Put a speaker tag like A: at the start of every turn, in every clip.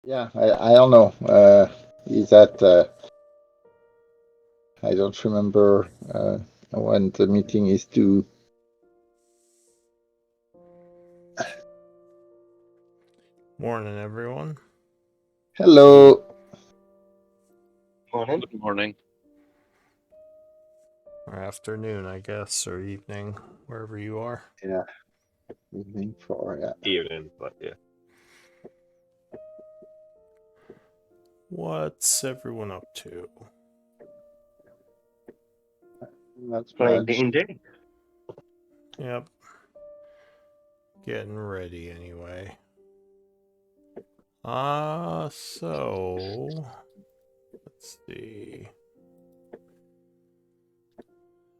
A: Yeah, I don't know. Is that I don't remember when the meeting is due.
B: Morning, everyone.
A: Hello.
C: Morning.
D: Good morning.
B: Or afternoon, I guess, or evening, wherever you are.
A: Yeah. Evening for
C: Evening, but yeah.
B: What's everyone up to?
A: That's
C: Playing
A: much.
C: D&D.
B: Yep. Getting ready anyway. So let's see.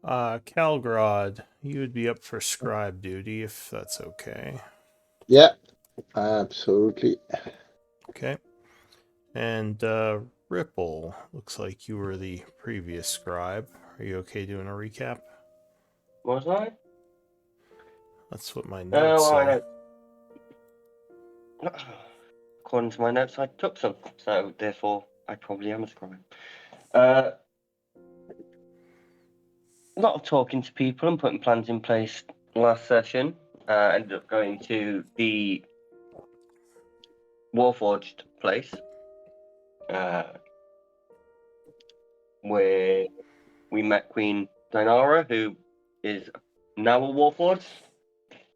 B: Calgrod, you would be up for scribe duty if that's okay.
A: Yeah, absolutely.
B: Okay. And Ripple, looks like you were the previous scribe. Are you okay doing a recap?
C: Was I?
B: That's what my notes
C: Oh,
B: say.
C: According to my notes, I took some, so therefore I probably am a scribe. A lot of talking to people and putting plans in place last session. Ended up going to the Warforged place, where we met Queen Dinara, who is now a Warforged,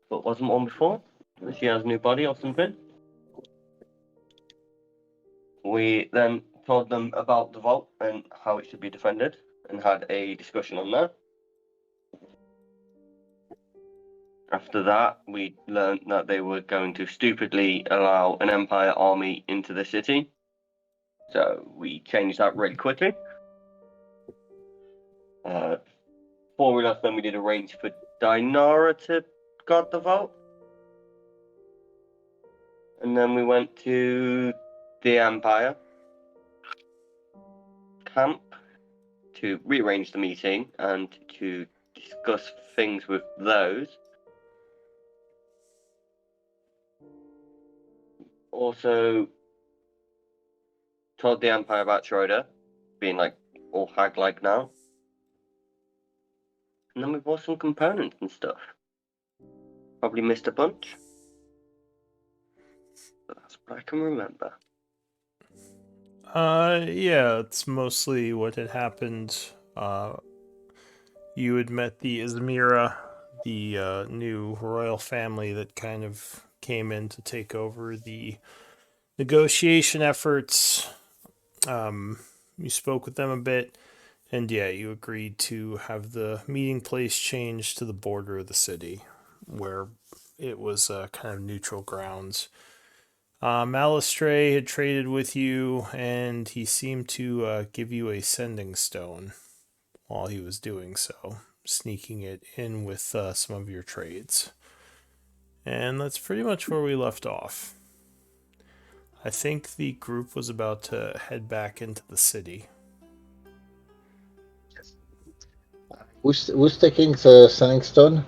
C: but wasn't one before. She has a new body or something. We then told them about the vault and how it should be defended, and had a discussion on that. After that, we learned that they were going to stupidly allow an Empire army into the city. So we changed that really quickly. Before we left, then we did arrange for Dinara to guard the vault. And then we went to the Empire camp to rearrange the meeting and to discuss things with those. Also told the Empire about Schroeder being like all hag-like now. And then we bought some components and stuff. Probably missed a bunch. But that's what I can remember.
B: Yeah, it's mostly what had happened. You had met the Izmira, the new royal family that kind of came in to take over the negotiation efforts. You spoke with them a bit, and yeah, you agreed to have the meeting place changed to the border of the city, where it was kind of neutral grounds. Malistray had traded with you, and he seemed to give you a sending stone while he was doing so, sneaking it in with some of your trades. And that's pretty much where we left off. I think the group was about to head back into the city.
A: Who's taking the sending stone?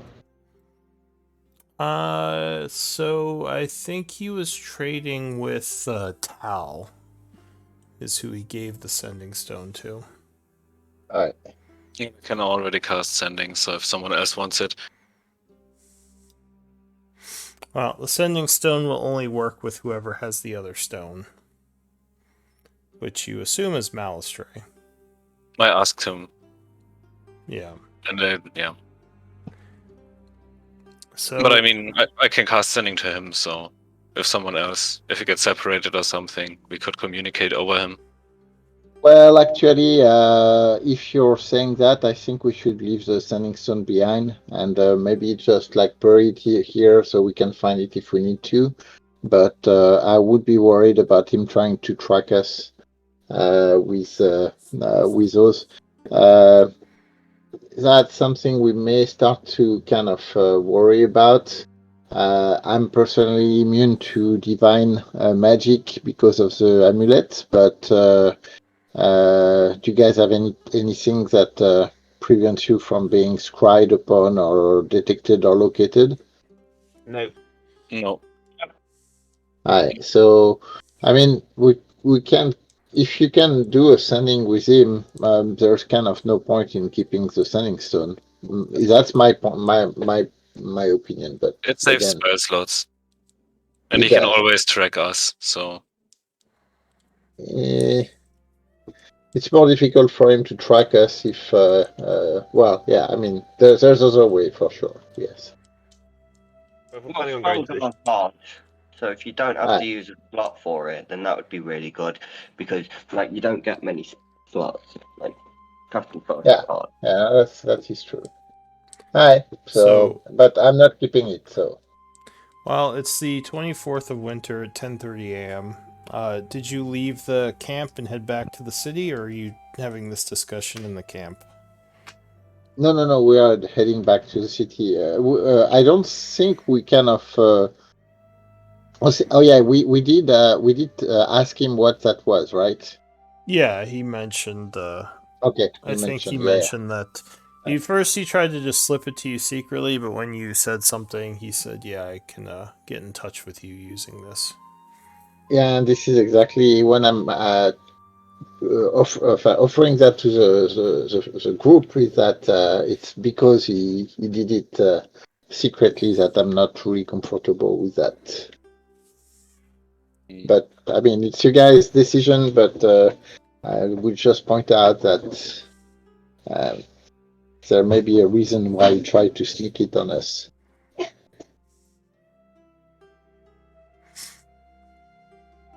B: So I think he was trading with Tal, is who he gave the sending stone to.
A: Alright.
D: You can already cast sending, so if someone else wants it.
B: Well, the sending stone will only work with whoever has the other stone, which you assume is Malistray.
D: I asked him,
B: Yeah.
D: and yeah.
B: So,
D: But I mean, I can cast sending to him, so if someone else, if he gets separated or something, we could communicate over him.
A: Well, actually, if you're saying that, I think we should leave the sending stone behind and maybe just like bury it here so we can find it if we need to. But I would be worried about him trying to track us with those. That's something we may start to kind of worry about. I'm personally immune to divine magic because of the amulet, but do you guys have anything that prevents you from being scried upon or detected or located?
C: No.
D: No.
A: Alright, so I mean, we can. If you can do a sending with him, there's kind of no point in keeping the sending stone. That's my opinion. But
D: It saves
A: again,
D: spell slots. And
A: it
D: he can
A: does.
D: always track us, so.
A: It's more difficult for him to track us if. Well, yeah. I mean, there's other way for sure. Yes.
E: If we're
C: Well,
E: planning on going
C: spells
E: to
C: are large, so if you don't have
A: Right.
C: to use a slot for it, then that would be really good because like you don't get many slots. Like casting spells
A: Yeah.
C: is hard.
A: Yeah, that is true. Alright,
B: So,
A: but I'm not keeping it, so.
B: well, it's the 24th of winter at 10:30 a.m. Did you leave the camp and head back to the city, or are you having this discussion in the camp?
A: No, we are heading back to the city. I don't think we kind of. Oh yeah, we did ask him what that was, right?
B: Yeah, he mentioned.
A: Okay,
B: I
A: you
B: think he
A: mentioned,
B: mentioned that.
A: yeah.
B: He tried to just slip it to you secretly, but when you said something, he said, "Yeah, I can get in touch with you using this."
A: Yeah, and this is exactly when I'm offering that to the group is that it's because he did it secretly that I'm not really comfortable with that. But I mean, it's you guys' decision. But I would just point out that there may be a reason why you tried to sneak it on us.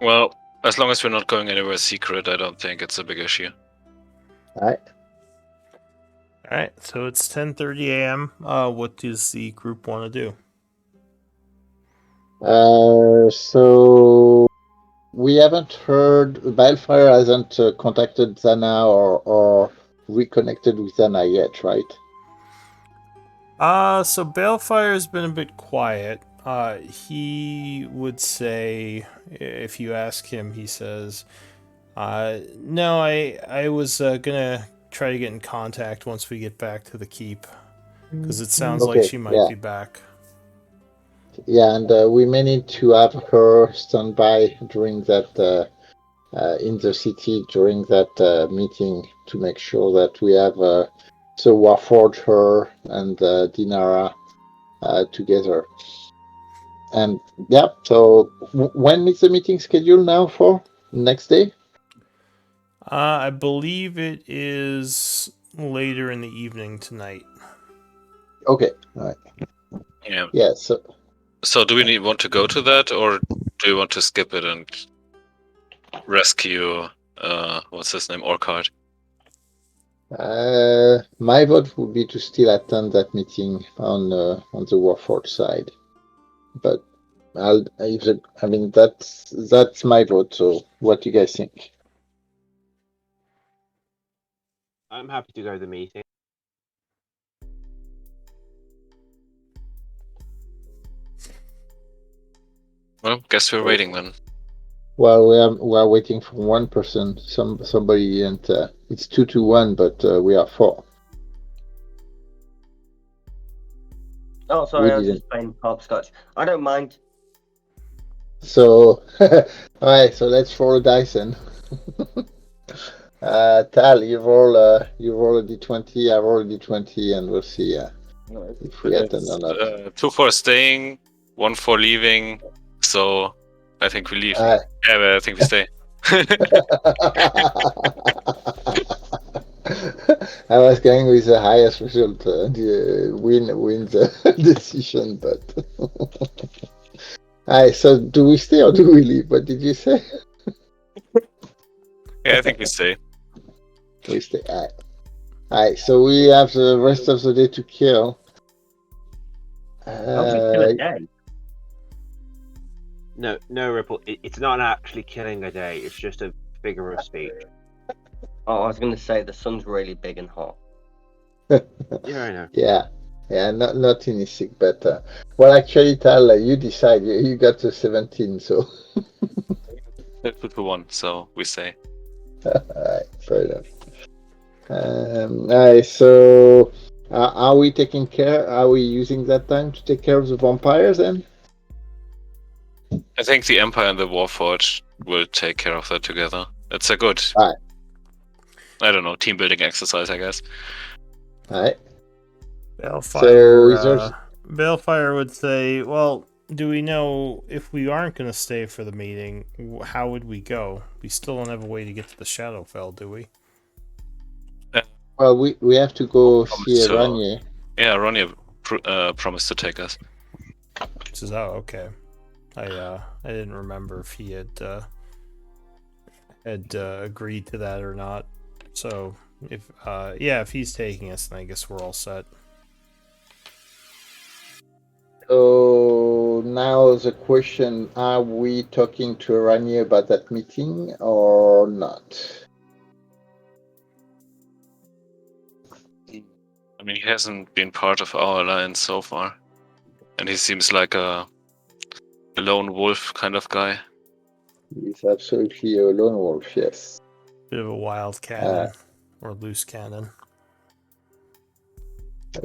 D: Well, as long as we're not going anywhere secret, I don't think it's a big issue.
A: All right.
B: All right, so it's 10:30 a.m. What does the group want to do?
A: So we haven't heard. Balefire hasn't contacted Zana or reconnected with Zana yet, right?
B: So Balefire's been a bit quiet. He would say, if you ask him, he says, no, I was gonna try to get in contact once we get back to the keep, because it sounds like
A: Okay,
B: she might
A: yeah.
B: be back.
A: Yeah, and we may need to have her stand by during that in the city during that meeting to make sure that we have so Warforge, her, and Dinara together. And yeah, so when is the meeting scheduled now for? Next day?
B: I believe it is later in the evening tonight.
A: Okay, all right.
D: Yeah.
A: Yeah,
D: So do we want to go to that, or do we want to skip it and rescue, what's his name, Orchard?
A: my vote would be to still attend that meeting on the Warforge side, but I mean that's my vote. So what do you guys think?
E: I'm happy to go to the meeting.
D: Well, guess we're waiting then.
A: Well, we are waiting for one person, somebody, and it's 2-1, but we are 4.
C: Oh, sorry,
A: We
C: I was
A: didn't.
C: just playing hopscotch. I don't mind.
A: So, all right. So let's roll a dice then. Tal, you roll a d20. I roll a d20, and we'll see if we attend or not.
D: 2 for staying, 1 for leaving, so I think we leave.
A: Uh,
D: Yeah, but I think we stay.
A: I was going with the highest result, the win the decision, but. Alright, so do we stay or do we leave? What did you say?
D: Yeah, I think we stay.
A: We stay. Alright, so we have the rest of the day to kill.
C: How do we kill a day?
E: No, Ripple. It's not actually killing a day. It's just a figure of speech.
C: Oh, I was going to say the sun's really big and hot.
E: Yeah, I know.
A: Yeah, not in sick, but well, actually, Tal, you decide. You got to 17, so.
D: 2-1, so we stay.
A: Alright, fair enough. Alright, so are we taking care? Are we using that time to take care of the vampires then?
D: I think the Empire and the Warforged we'll take care of that together. It's a good,
A: Right.
D: I don't know, team building exercise, I guess.
A: Right.
B: Balefire,
A: is there...
B: Balefire would say, well, do we know if we aren't going to stay for the meeting, how would we go? We still don't have a way to get to the Shadowfell, do we?
A: Well, we have to go
D: Promise
A: see
D: to-
A: Ranier.
D: Yeah, Ronnie promised to take us.
B: Says, oh, okay. I didn't remember if he had agreed to that or not. So if he's taking us, then I guess we're all set.
A: So now the question: are we talking to Ranier about that meeting or not?
D: I mean, he hasn't been part of our alliance so far, and he seems like a lone wolf kind of guy.
A: He's absolutely a lone wolf. Yes.
B: Bit of a wild cannon or loose cannon.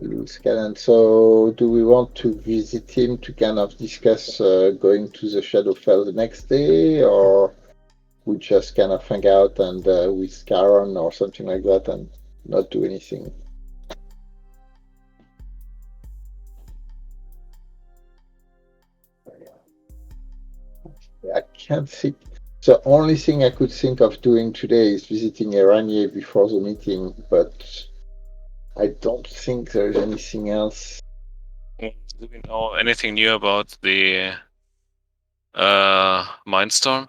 A: Loose cannon. So, do we want to visit him to kind of discuss going to the Shadowfell the next day, or we just kind of hang out and with Karen or something like that and not do anything? I can't think. The only thing I could think of doing today is visiting Ranier before the meeting, but I don't think there's anything else.
D: Do we know anything new about the Mindstorm?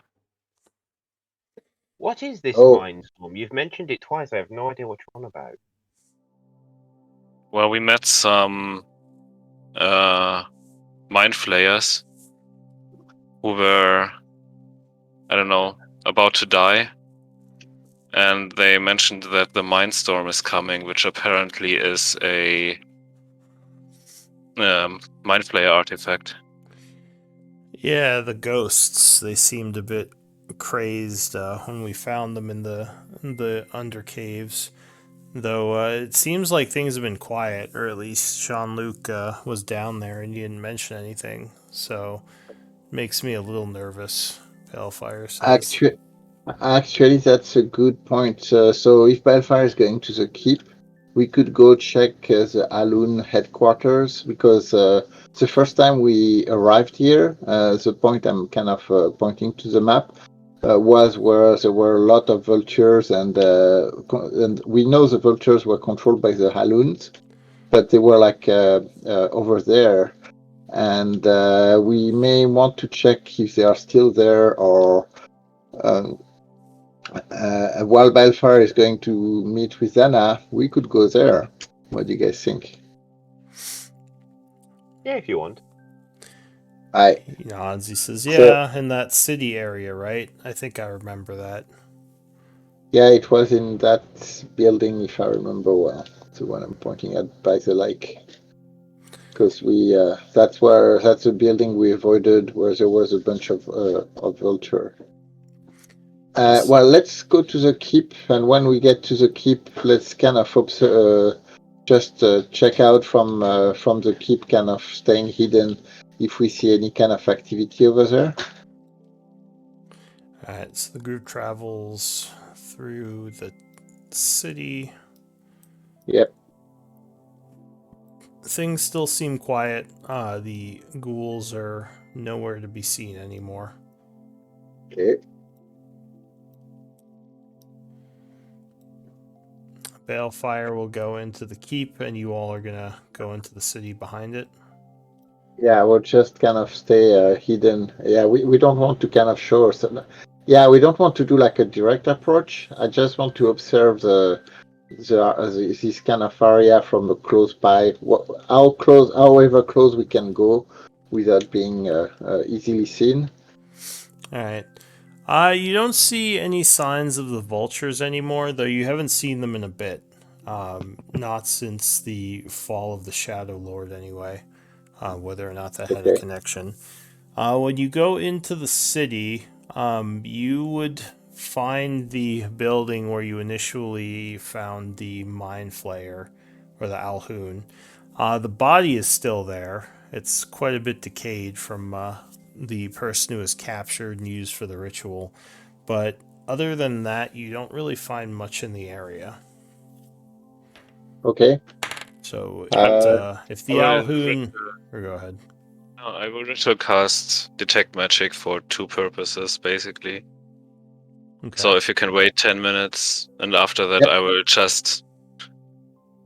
E: What is this
A: Oh.
E: Mindstorm? You've mentioned it twice. I have no idea what you're on about.
D: Well, we met some mind flayers who were, I don't know, about to die. And they mentioned that the Mindstorm is coming, which apparently is a mind flayer artifact.
B: Yeah, the ghosts, they seemed a bit crazed when we found them in the undercaves. Though it seems like things have been quiet, or at least Jean-Luc was down there and he didn't mention anything. So makes me a little nervous, Balefire says.
A: Actually, that's a good point. So if Balefire is going to the keep, we could go check the Alun headquarters, because the first time we arrived here, the point I'm kind of pointing to the map, was where there were a lot of vultures, and we know the vultures were controlled by the Haluns, but they were like over there, and we may want to check if they are still there, or while Balefire is going to meet with Anna, we could go there. What do you guys think?
E: Yeah, if you want.
B: He nods, he says, yeah, in that city area, right? I think I remember that.
A: Yeah, it was in that building, if I remember well. The one I'm pointing at by the lake. Because that's a building we avoided where there was a bunch of vulture. Well, let's go to the keep, and when we get to the keep, let's kind of just check out from the keep, kind of staying hidden, if we see any kind of activity over there.
B: Alright, so the group travels through the city.
A: Yep.
B: Things still seem quiet. The ghouls are nowhere to be seen anymore.
A: Okay.
B: Balefire will go into the keep, and you all are gonna go into the city behind it.
A: Yeah, we'll just kind of stay hidden. Yeah, we don't want to kind of show ourselves. Yeah, we don't want to do like a direct approach. I just want to observe this kind of area from a close by. However close we can go without being easily seen.
B: Alright. You don't see any signs of the vultures anymore, though you haven't seen them in a bit. Not since the fall of the Shadowlord, anyway. Whether or not that had a connection. When you go into the city, you would find the building where you initially found the Mind Flayer, or the Alhoon. The body is still there. It's quite a bit decayed from the person who was captured and used for the ritual. But other than that, you don't really find much in the area.
A: Okay.
B: So if the
D: Well,
B: Alhoon... Or go ahead.
D: No, I will to cast Detect Magic for 2 purposes, basically.
B: Okay.
D: So if you can wait 10 minutes, and after that
A: Yep.
D: I will just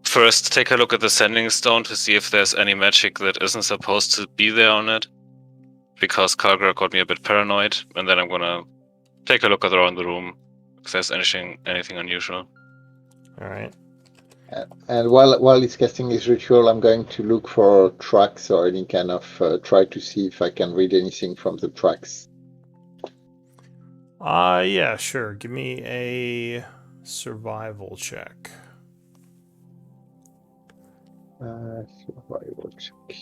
D: first take a look at the Sending Stone to see if there's any magic that isn't supposed to be there on it. Because Kalgra got me a bit paranoid, and then I'm gonna take a look around the room if there's anything unusual.
B: Alright.
A: And while he's casting his ritual, I'm going to look for tracks or any kind of try to see if I can read anything from the tracks.
B: Yeah, sure. Give me a survival check.
A: Survival check.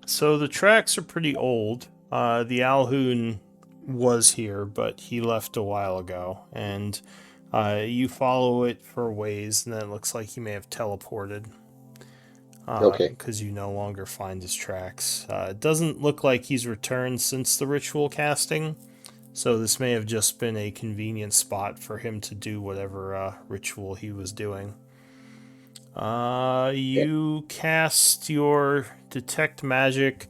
B: So the tracks are pretty old. The Alhoon was here, but he left a while ago. And you follow it for a ways, and then it looks like he may have teleported.
A: Okay.
B: Because you no longer find his tracks. It doesn't look like he's returned since the ritual casting. So this may have just been a convenient spot for him to do whatever ritual he was doing. You cast your Detect Magic.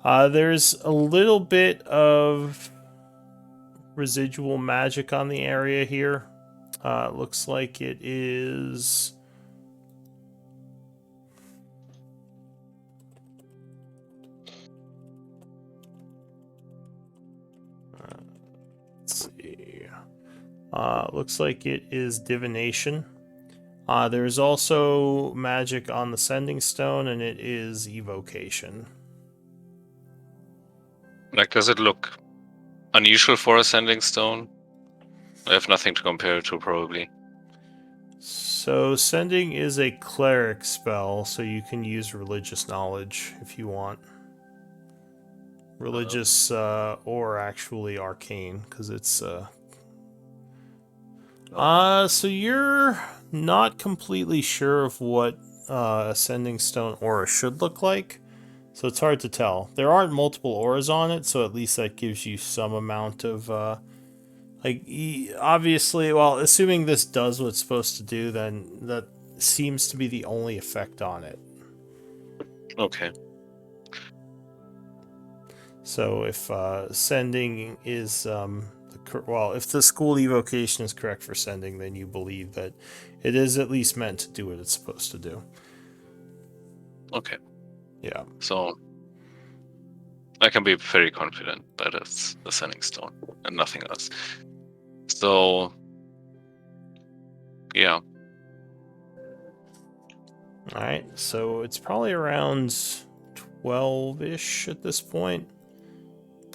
B: There's a little bit of residual magic on the area here. It looks like it is... let's see. Looks like it is divination. There's also magic on the Sending Stone, and it is evocation.
D: Like, does it look unusual for a Sending Stone? I have nothing to compare it to, probably.
B: So sending is a cleric spell, so you can use religious knowledge if you want. Religious or actually arcane, because it's so you're not completely sure of what a Sending Stone aura should look like, so it's hard to tell. There aren't multiple auras on it, so at least that gives you some amount of obviously, well, assuming this does what it's supposed to do, then that seems to be the only effect on it.
D: Okay.
B: So if sending is if the school evocation is correct for sending, then you believe that it is at least meant to do what it's supposed to do.
D: Okay.
B: Yeah.
D: So I can be very confident that it's the Sending Stone and nothing else. So yeah.
B: Alright, so it's probably around 12-ish at this point.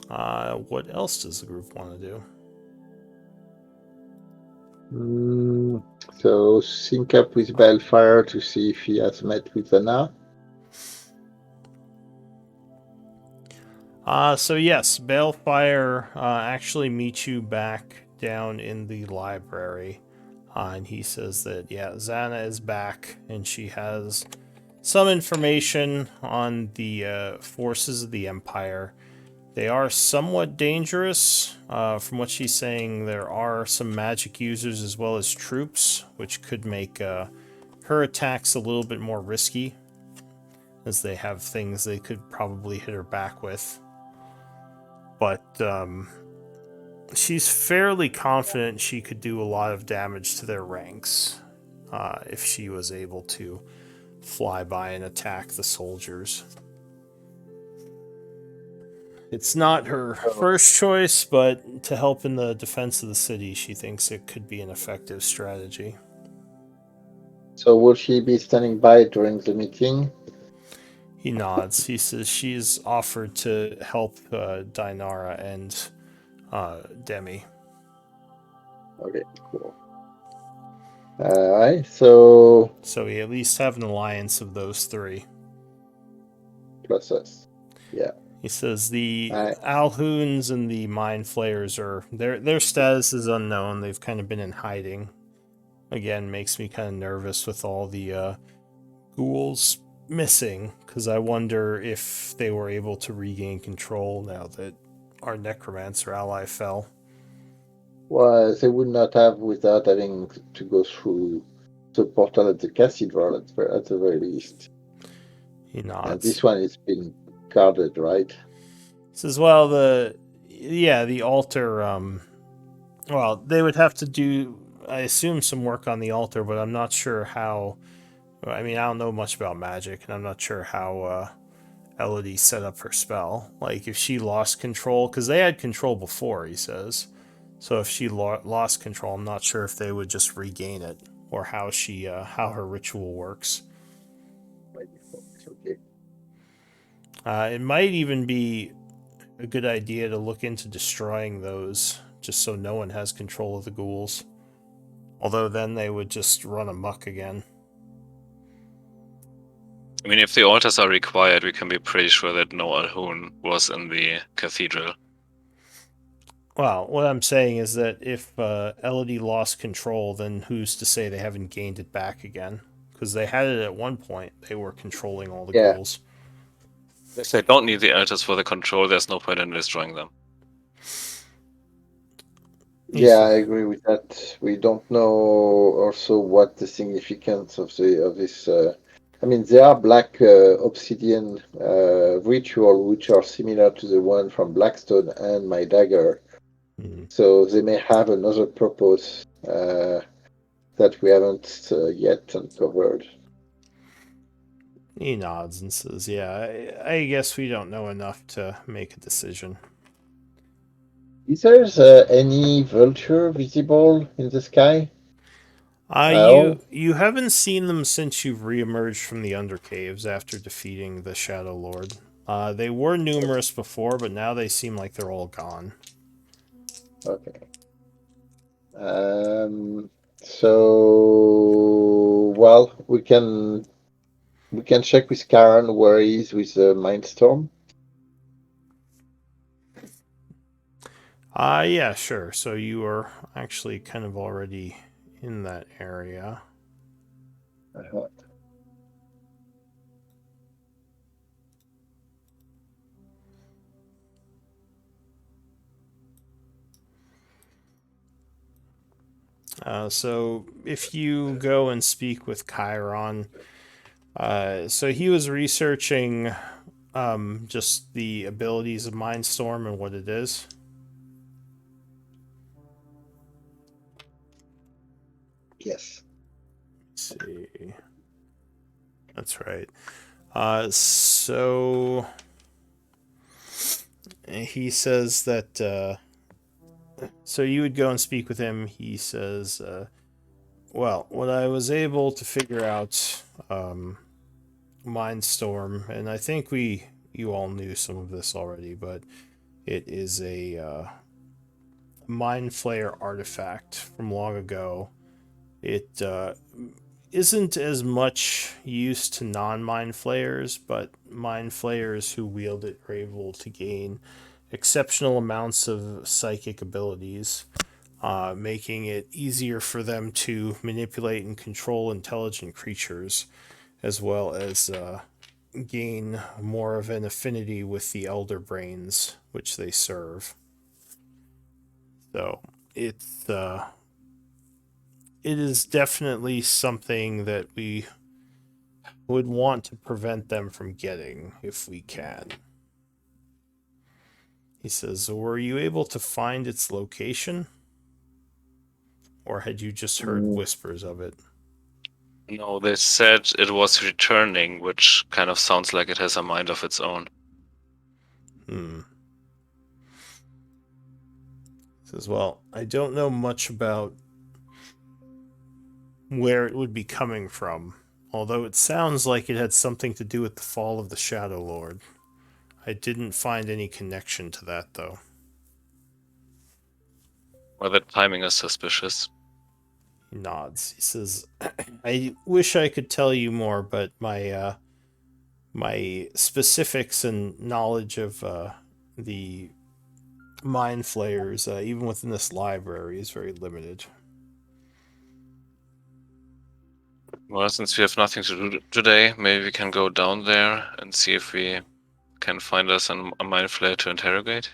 B: What else does the group want to do?
A: So sync up with Balefire to see if he has met with Anna.
B: So yes, Balefire actually meets you back down in the library. And he says that, yeah, Xana is back, and she has some information on the forces of the Empire. They are somewhat dangerous. From what she's saying, there are some magic users as well as troops, which could make her attacks a little bit more risky, as they have things they could probably hit her back with. But she's fairly confident she could do a lot of damage to their ranks if she was able to fly by and attack the soldiers. It's not her first choice, but to help in the defense of the city, she thinks it could be an effective strategy.
A: So will she be standing by during the meeting?
B: He nods. He says she's offered to help Dinara and Demi.
A: Okay, cool. Alright, so
B: we at least have an alliance of those three.
A: Plus us. Yeah.
B: He says the Alhoons and the Mind Flayers are... Their status is unknown. They've kind of been in hiding. Again, makes me kind of nervous with all the ghouls missing, because I wonder if they were able to regain control now that our necromancer ally fell.
A: Well, they would not have without having to go through the portal at the cathedral at the very least.
B: He
A: And
B: nods.
A: this one is being guarded, right?
B: Says, well, the altar, well, they would have to do, I assume, some work on the altar, but I'm not sure how. I mean, I don't know much about magic, and I'm not sure how Elodie set up her spell. Like, if she lost control, because they had control before, he says. So if she lost control, I'm not sure if they would just regain it, or how how her ritual works.
A: By default. Okay.
B: It might even be a good idea to look into destroying those, just so no one has control of the ghouls. Although then they would just run amok again.
D: I mean, if the altars are required, we can be pretty sure that no Alhun was in the cathedral.
B: Well, what I'm saying is that if Elodie lost control, then who's to say they haven't gained it back again? Because they had it at one point. They were controlling all the ghouls.
D: If they don't need the altars for the control, there's no point in destroying them.
A: Yeah, I agree with that. We don't know also what the significance of this. I mean, there are black obsidian ritual which are similar to the one from Blackstone and my dagger. So they may have another purpose that we haven't yet uncovered.
B: He nods and says, yeah, I guess we don't know enough to make a decision.
A: Is there any vulture visible in the sky?
B: You haven't seen them since you've reemerged from the Undercaves after defeating the Shadowlord. They were numerous before, but now they seem like they're all gone.
A: Okay. So, well, we can check with Karen where he is with the Mindstorm.
B: Yeah, sure. So you are actually kind of already in that area.
A: Uh-huh.
B: So if you go and speak with Chiron, so he was researching just the abilities of Mindstorm and what it is.
A: Yes.
B: Let's see. That's right. So he says that. So you would go and speak with him. He says, well, what I was able to figure out, Mindstorm, and I think you all knew some of this already, but it is a Mind Flayer artifact from long ago. It isn't as much used to non-Mind Flayers, but Mind Flayers who wield it are able to gain exceptional amounts of psychic abilities, making it easier for them to manipulate and control intelligent creatures, as well as gain more of an affinity with the Elder Brains which they serve. So it is definitely something that we would want to prevent them from getting if we can. He says, were you able to find its location? Or had you just heard whispers of it?
D: No, they said it was returning, which kind of sounds like it has a mind of its own.
B: He says, well, I don't know much about where it would be coming from, although it sounds like it had something to do with the fall of the Shadowlord. I didn't find any connection to that, though.
D: Well, the timing is suspicious.
B: He nods. He says, I wish I could tell you more, but my specifics and knowledge of the Mind Flayers, even within this library, is very limited.
D: Well, since we have nothing to do today, maybe we can go down there and see if we can find us a mind flayer to interrogate.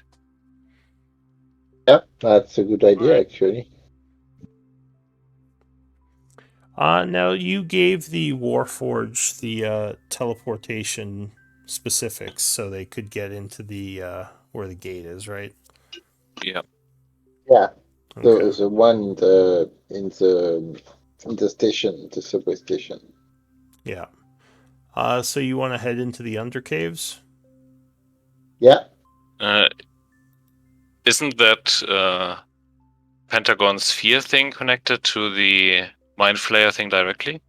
A: Yeah, that's a good idea,
D: Alright.
A: actually.
B: Now you gave the Warforged the teleportation specifics so they could get into the where the gate is, right?
D: Yeah.
A: Yeah,
B: Okay.
A: the one in the station, the subway station.
B: Yeah. So you want to head into the undercaves?
A: Yeah,
D: Isn't that Pentagon sphere thing connected to the mind flayer thing directly?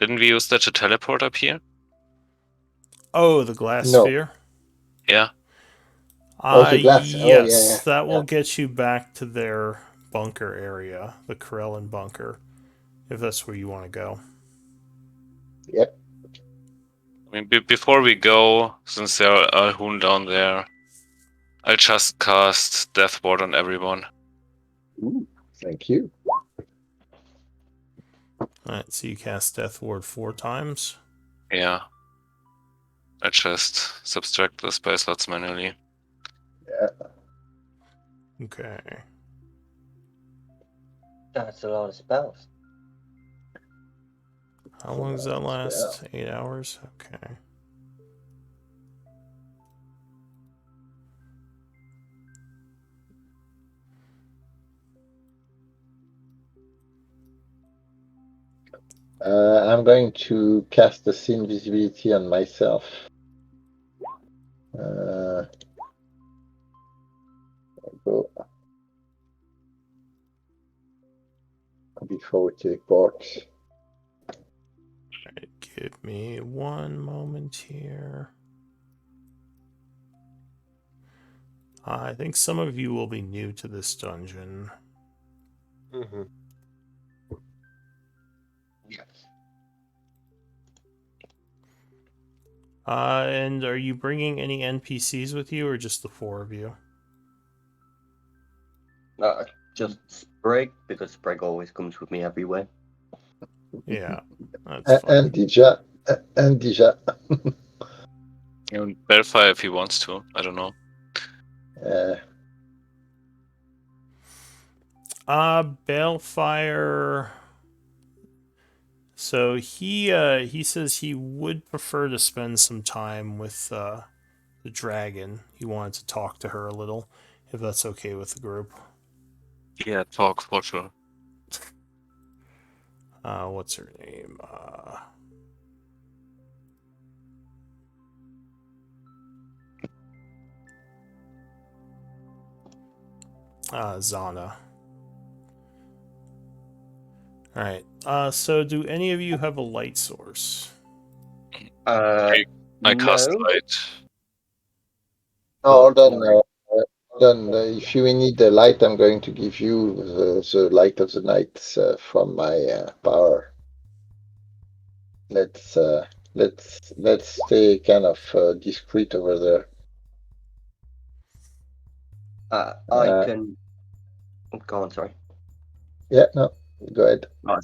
D: Didn't we use that to teleport up here?
B: Oh, the glass
A: no.
B: sphere.
D: Yeah.
A: Oh, the glass. Oh, yeah,
B: Yes, that
A: yeah.
B: will get you back to their bunker area, the Corellan bunker, if that's where you want to go.
A: Yep.
D: I mean, before we go, since there are Hoon down there, I'll just cast Death Ward on everyone.
A: Ooh, thank you.
B: Alright, so you cast Death Ward 4 times.
D: Yeah. I just subtract the spell slots manually.
A: Yeah.
B: Okay.
C: That's a lot of spells.
B: How long does that last? 8 hours? Okay.
A: I'm going to cast the invisibility on myself. Go before we teleport.
B: Alright, give me one moment here. I think some of you will be new to this dungeon.
E: Mm-hmm.
A: Yes.
B: And are you bringing any NPCs with you, or just the 4 of you?
C: Just Sprig, because Sprig always comes with me everywhere.
B: Yeah, that's fine.
A: And Dija.
D: And Belfire if he wants to. I don't know.
B: Balefire. So he says he would prefer to spend some time with the dragon. He wanted to talk to her a little, if that's okay with the group.
D: Yeah, talk for sure.
B: What's her name? Zana. Alright. So do any of you have a light source?
D: I cast
C: No.
D: light.
A: Hold on.
C: Sorry.
A: Hold on. If you need the light, I'm going to give you the light of the night from my power. Let's stay kind of discreet over there.
C: I can. Go on, sorry.
A: Yeah, no, go ahead.
C: I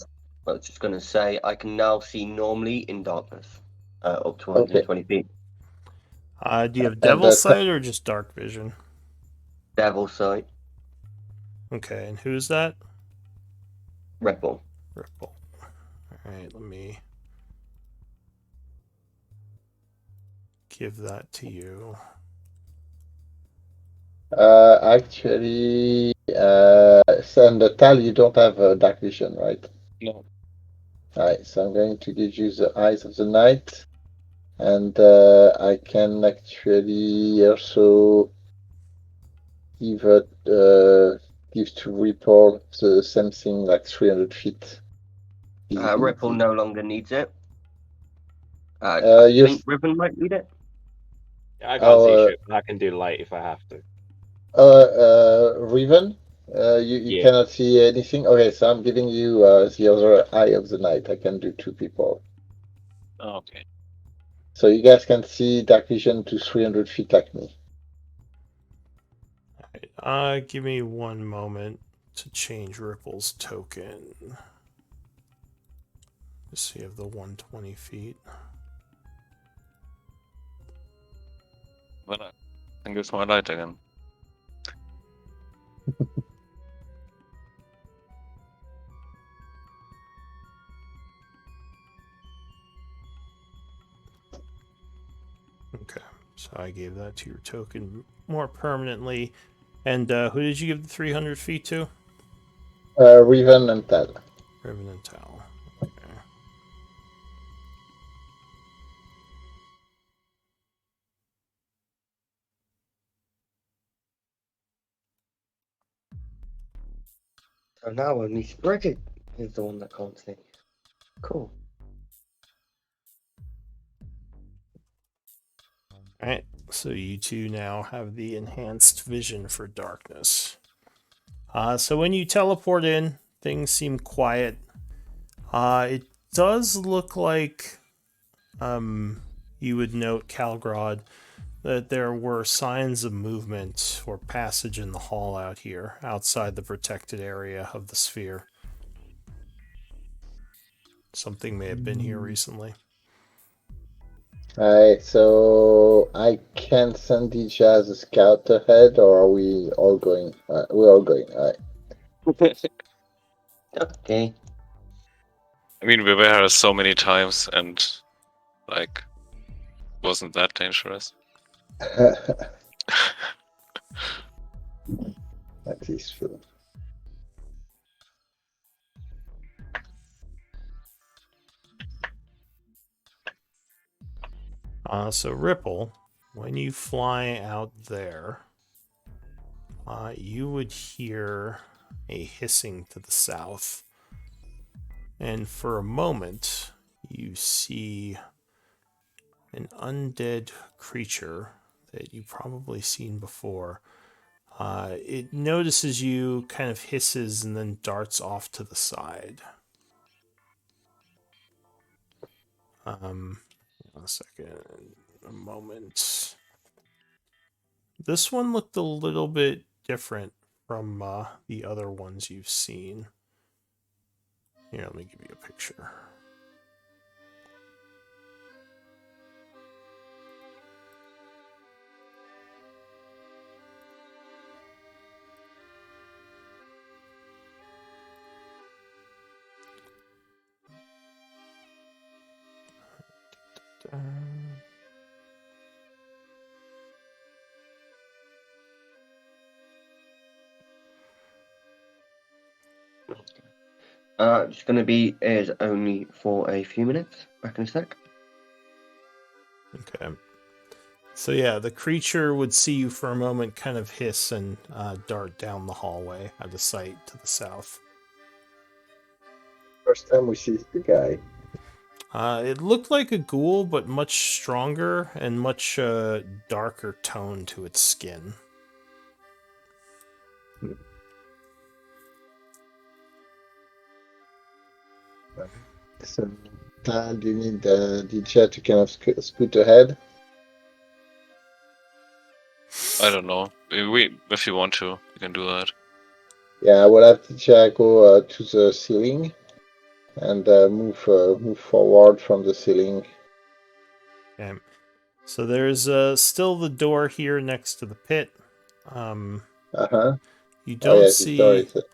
C: was just going to say, I can now see normally in darkness, up to 120 feet.
B: Do you have
A: And
B: Devil Sight or just Dark Vision?
C: Devil Sight,
B: Okay, and who's that?
C: Red Bull.
B: Ripple. Alright, let me give that to you.
A: Actually, Sandatal, you don't have dark vision, right?
D: No.
A: Alright, so I'm going to give you the eyes of the night, and I can actually also give to Ripple the same thing, like 300 feet.
C: Ripple no longer needs it. I think Ribbon might need it.
E: I can't see shit, but I can do light if I have to.
A: Riven, you
E: Yeah.
A: cannot see anything? Okay, so I'm giving you the other eye of the night. I can do 2 people.
D: Oh, okay.
A: So you guys can see dark vision to 300 feet like me.
B: Give me one moment to change Ripple's token. Just so you have the 120 feet.
D: Well, I can use my light again.
B: Okay, so I gave that to your token more permanently. And who did you give the 300 feet to?
A: Riven and Tal.
B: Riven and Tal. Okay.
C: So now only Spreaded is the one that can't see. Cool.
B: Alright, so you two now have the enhanced vision for darkness. So when you teleport in, things seem quiet. It does look like you would note, Calgrod, that there were signs of movement or passage in the hall out here, outside the protected area of the sphere. Something may have been here recently.
A: Alright, so I can send DJ as a scout ahead, or are we all going? We're all going, alright.
C: Okay.
D: I mean, we were here so many times, and like, wasn't that dangerous?
A: That is true.
B: So Ripple, when you fly out there, you would hear a hissing to the south. And for a moment, you see an undead creature that you've probably seen before. It notices you, kind of hisses, and then darts off to the side. A second, a moment. This one looked a little bit different from the other ones you've seen. Here, let me give you a picture.
C: It's going to be airs only for a few minutes. Back in a sec.
B: Okay. So yeah, the creature would see you for a moment, kind of hiss, and dart down the hallway out of sight to the south.
A: First time we see the guy.
B: It looked like a ghoul, but much stronger and much darker tone to its skin.
A: So, Tal, do you need DJ to kind of scoot ahead?
D: I don't know. If you want to, you can do that.
A: Yeah, I will have DJ go to the ceiling and move forward from the ceiling.
B: Okay. So there's still the door here next to the pit.
A: Uh-huh.
B: You
A: Oh
B: don't
A: yes, this door
B: see...
A: is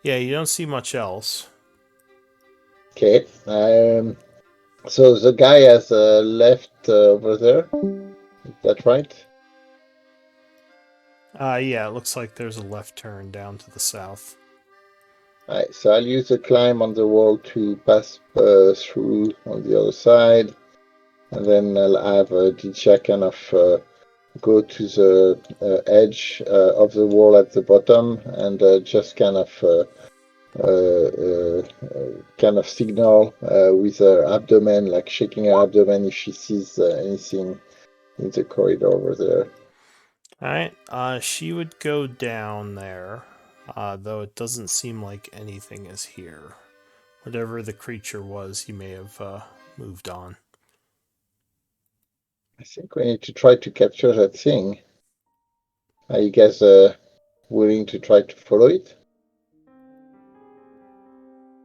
B: Yeah, you don't see much else.
A: okay. So the guy has left over there. Is that right?
B: Yeah, it looks like there's a left turn down to the south.
A: Alright, so I'll use the climb on the wall to pass through on the other side, and then I'll have DJ kind of go to the edge of the wall at the bottom and just kind of signal with her abdomen, like shaking her abdomen if she sees anything in the corridor over there.
B: Alright, she would go down there, though it doesn't seem like anything is here. Whatever the creature was, he may have moved on.
A: I think we need to try to capture that thing. Are you guys willing to try to follow it?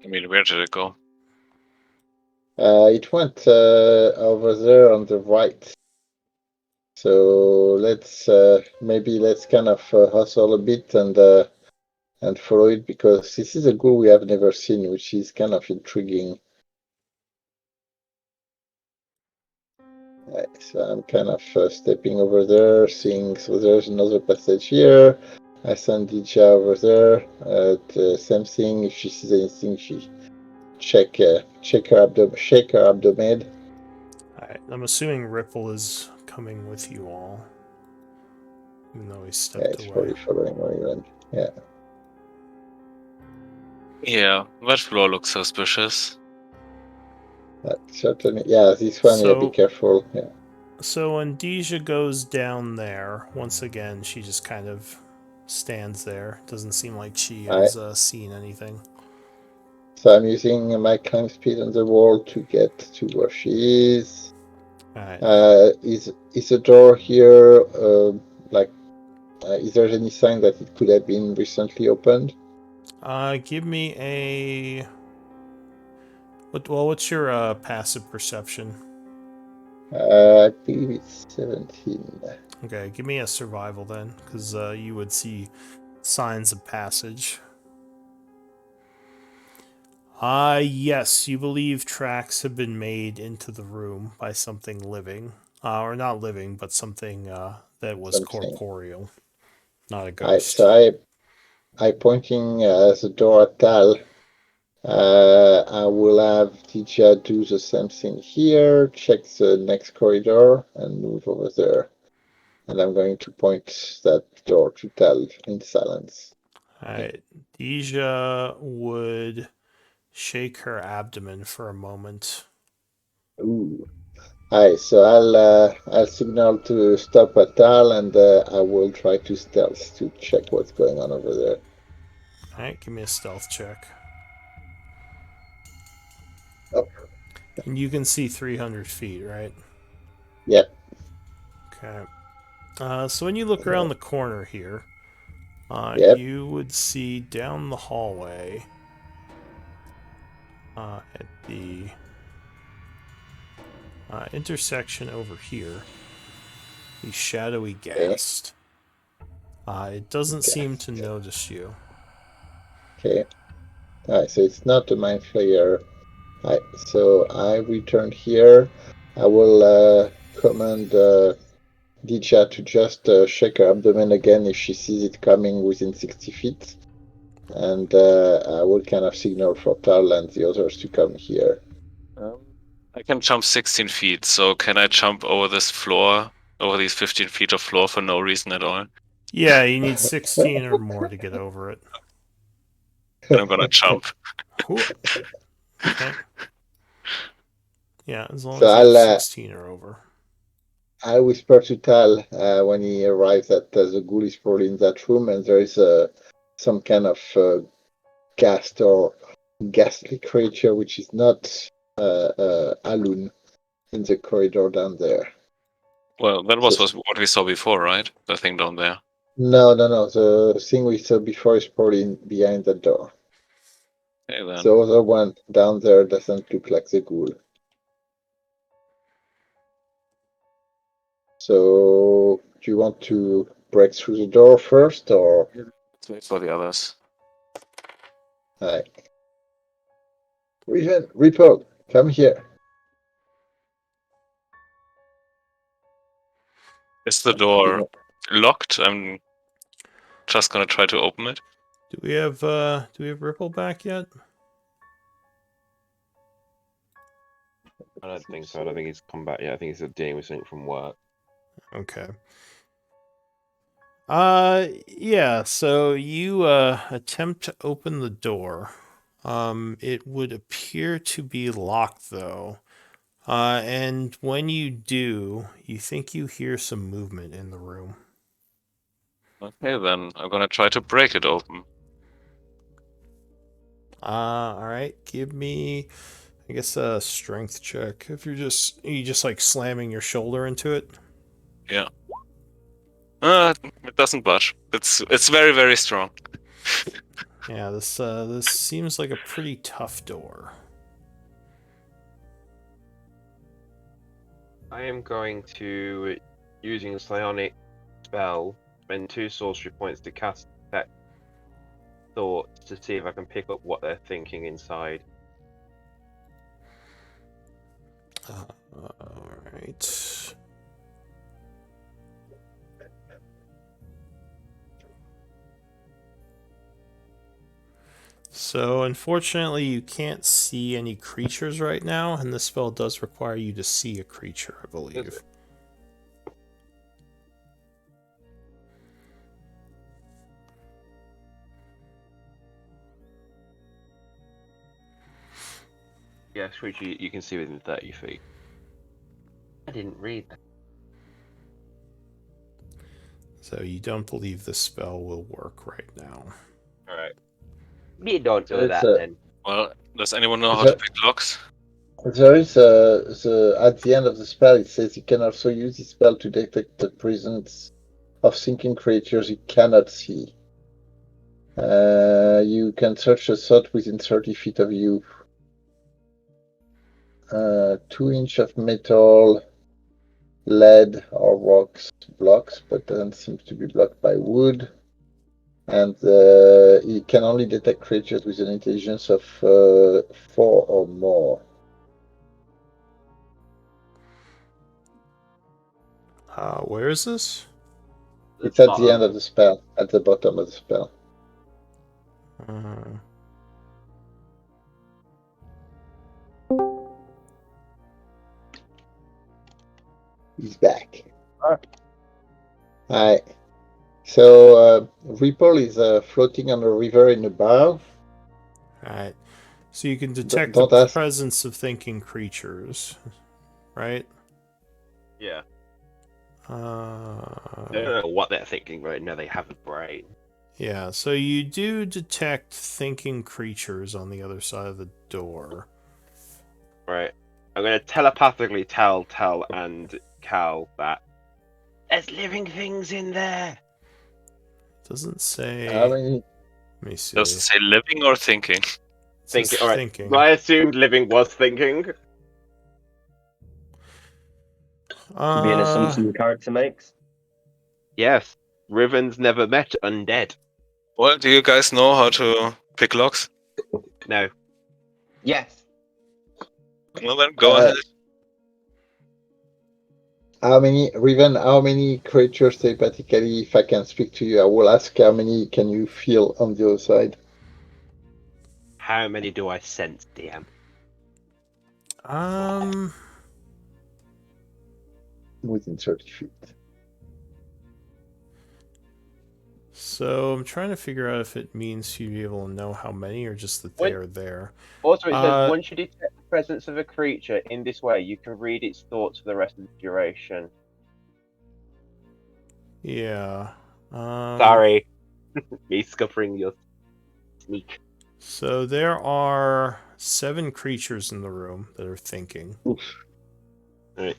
D: I mean, where did it go?
A: It went over there on the right. So let's kind of hustle a bit and follow it, because this is a ghoul we have never seen, which is kind of intriguing. Right, so I'm kind of stepping over there, seeing. So there's another passage here. I send Dija over there. The same thing. If she sees anything, she shake her abdomen.
B: Alright, I'm assuming Ripple is coming with you all. Even though he
A: Yeah,
B: stepped
A: it's
B: away.
A: probably following Raylan. Yeah.
D: Yeah, that floor looks suspicious.
A: Certainly. Yeah, this one. Yeah, be careful. Yeah.
B: So when Deja goes down there, once again, she just kind of stands there. Doesn't seem like she has seen anything.
A: So I'm using my climb speed on the wall to get to where she is.
B: Alright.
A: Is the door here is there any sign that it could have been recently opened?
B: Give me a. What's your passive perception?
A: I believe it's 17.
B: Okay, give me a survival then, because you would see signs of passage. Yes, you believe tracks have been made into the room by something living. Or not living, but something that was
A: Something.
B: corporeal, not a
A: Right,
B: ghost.
A: so I pointing the door at Tal. I will have Tija do the same thing here, check the next corridor, and move over there. And I'm going to point that door to Tal in silence.
B: Alright, Deja would shake her abdomen for a moment.
A: Ooh. Hi, so I'll signal to stop at Tal, and I will try to stealth to check what's going on over there.
B: Alright, give me a stealth check.
A: Oh.
B: And you can see 300 feet, right?
A: Yep.
B: Okay. So when you look around the corner here,
A: Yep.
B: you would see down the hallway at the intersection over here, the shadowy ghast. It doesn't seem to notice you.
A: Okay. Alright, so it's not a mind flayer. Alright, so I return here. I will command Dija to just shake her abdomen again if she sees it coming within 60 feet. And I will kind of signal for Tal and the others to come here.
D: I can jump 16 feet, so can I jump over this floor, over these 15 feet of floor for no reason at all?
B: Yeah, you need 16 or more to get over it.
D: And I'm gonna jump.
B: Okay. Yeah, as long
A: So
B: as you have 16 or over.
A: I whisper to Tal when he arrives that the ghoul is probably in that room, and there is some kind of ghast or ghastly creature which is not Alun in the corridor down there.
D: Well, that was what we saw before, right? The thing down there.
A: No. The thing we saw before is probably behind the door.
D: Okay, then.
A: The other one down there doesn't look like the ghoul. So, do you want to break through the door first, or?
D: Let's wait for the others.
A: Hi. Ripple, come here.
D: Is the door locked? I'm just gonna try to open it.
B: Do we have Ripple back yet?
E: I don't think so. I don't think he's come back yet. I think he's dealing with something from work.
B: Okay. Yeah, so you attempt to open the door. It would appear to be locked though. And when you do, you think you hear some movement in the room.
D: Okay, then I'm gonna try to break it open.
B: All right. Give me, I guess, a strength check. If are you just like slamming your shoulder into it.
D: Yeah. It doesn't budge. It's very, very strong.
B: Yeah, this seems like a pretty tough door.
E: I am going to, using a psionic spell, spend 2 sorcery points to cast Detect Thoughts to see if I can pick up what they're thinking inside.
B: Alright. So, unfortunately, you can't see any creatures right now, and this spell does require you to see a creature, I believe.
E: Yes, which you can see within 30 feet. I didn't read that.
B: So, you don't believe this spell will work right now.
E: Alright. You don't do
A: It's
E: that
A: a-
E: then.
D: Well, does anyone know how to pick locks?
A: There is at the end of the spell, it says you can also use this spell to detect the presence of thinking creatures you cannot see. You can search a thought within 30 feet of you. 2 inch of metal, lead, or rocks blocks, but doesn't seem to be blocked by wood. And it can only detect creatures with an intelligence of 4 or more.
B: Where is this?
A: It's at the end of the spell, at the bottom of the spell. He's back. Alright. So Ripple is floating on a river in a bow.
B: Alright. So you can detect
A: Don't
B: the
A: ask.
B: presence of thinking creatures, right?
E: Yeah. They don't know what they're thinking right now. They have a brain.
B: Yeah, so you do detect thinking creatures on the other side of the door.
E: Right. I'm going to telepathically tell Tal and Cal that there's living things in there.
B: Doesn't say.
A: How many?
B: Let me see.
D: Does it say living or thinking?
B: It says
E: Thinking. All right.
B: thinking.
E: So I assumed living was thinking.
C: Could be an assumption the character makes.
E: Yes. Riven's never met undead.
D: Well, do you guys know how to pick locks?
E: No.
C: Yes.
D: Well, then go ahead.
A: How many, Riven, how many creatures telepathically, if I can speak to you, I will ask how many can you feel on the other side?
E: How many do I sense, DM?
A: Within 30 feet.
B: So I'm trying to figure out if it means you'd be able to know how many or just that they are there.
E: Also, it says once you detect the presence of a creature in this way, you can read its thoughts for the rest of the duration.
B: Yeah.
E: Sorry. Me scuppering your sneak.
B: So there are 7 creatures in the room that are thinking.
E: Right.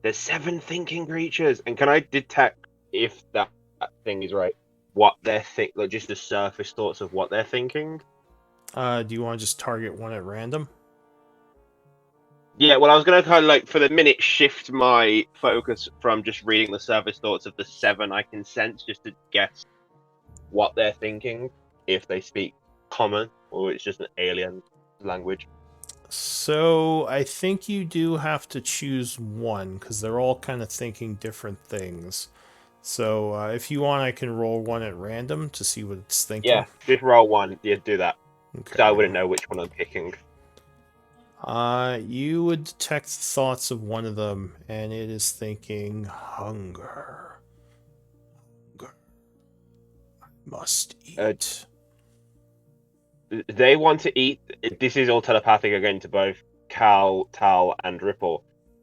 E: There's 7 thinking creatures, and can I detect if that thing is right? What they're like just the surface thoughts of what they're thinking.
B: Do you want to just target one at random?
E: Yeah, well, I was gonna kind of like for the minute shift my focus from just reading the surface thoughts of the 7 I can sense, just to guess what they're thinking, if they speak common or it's just an alien language.
B: So I think you do have to choose one because they're all kind of thinking different things. So if you want, I can roll one at random to see what it's thinking.
E: Yeah, just roll one. Yeah, do that.
B: Okay.
E: So I wouldn't know which one I'm picking.
B: You would detect thoughts of one of them, and it is thinking hunger. Hunger. I must eat.
E: They want to eat. This is all telepathic again to both Cal, Tal, and Ripple.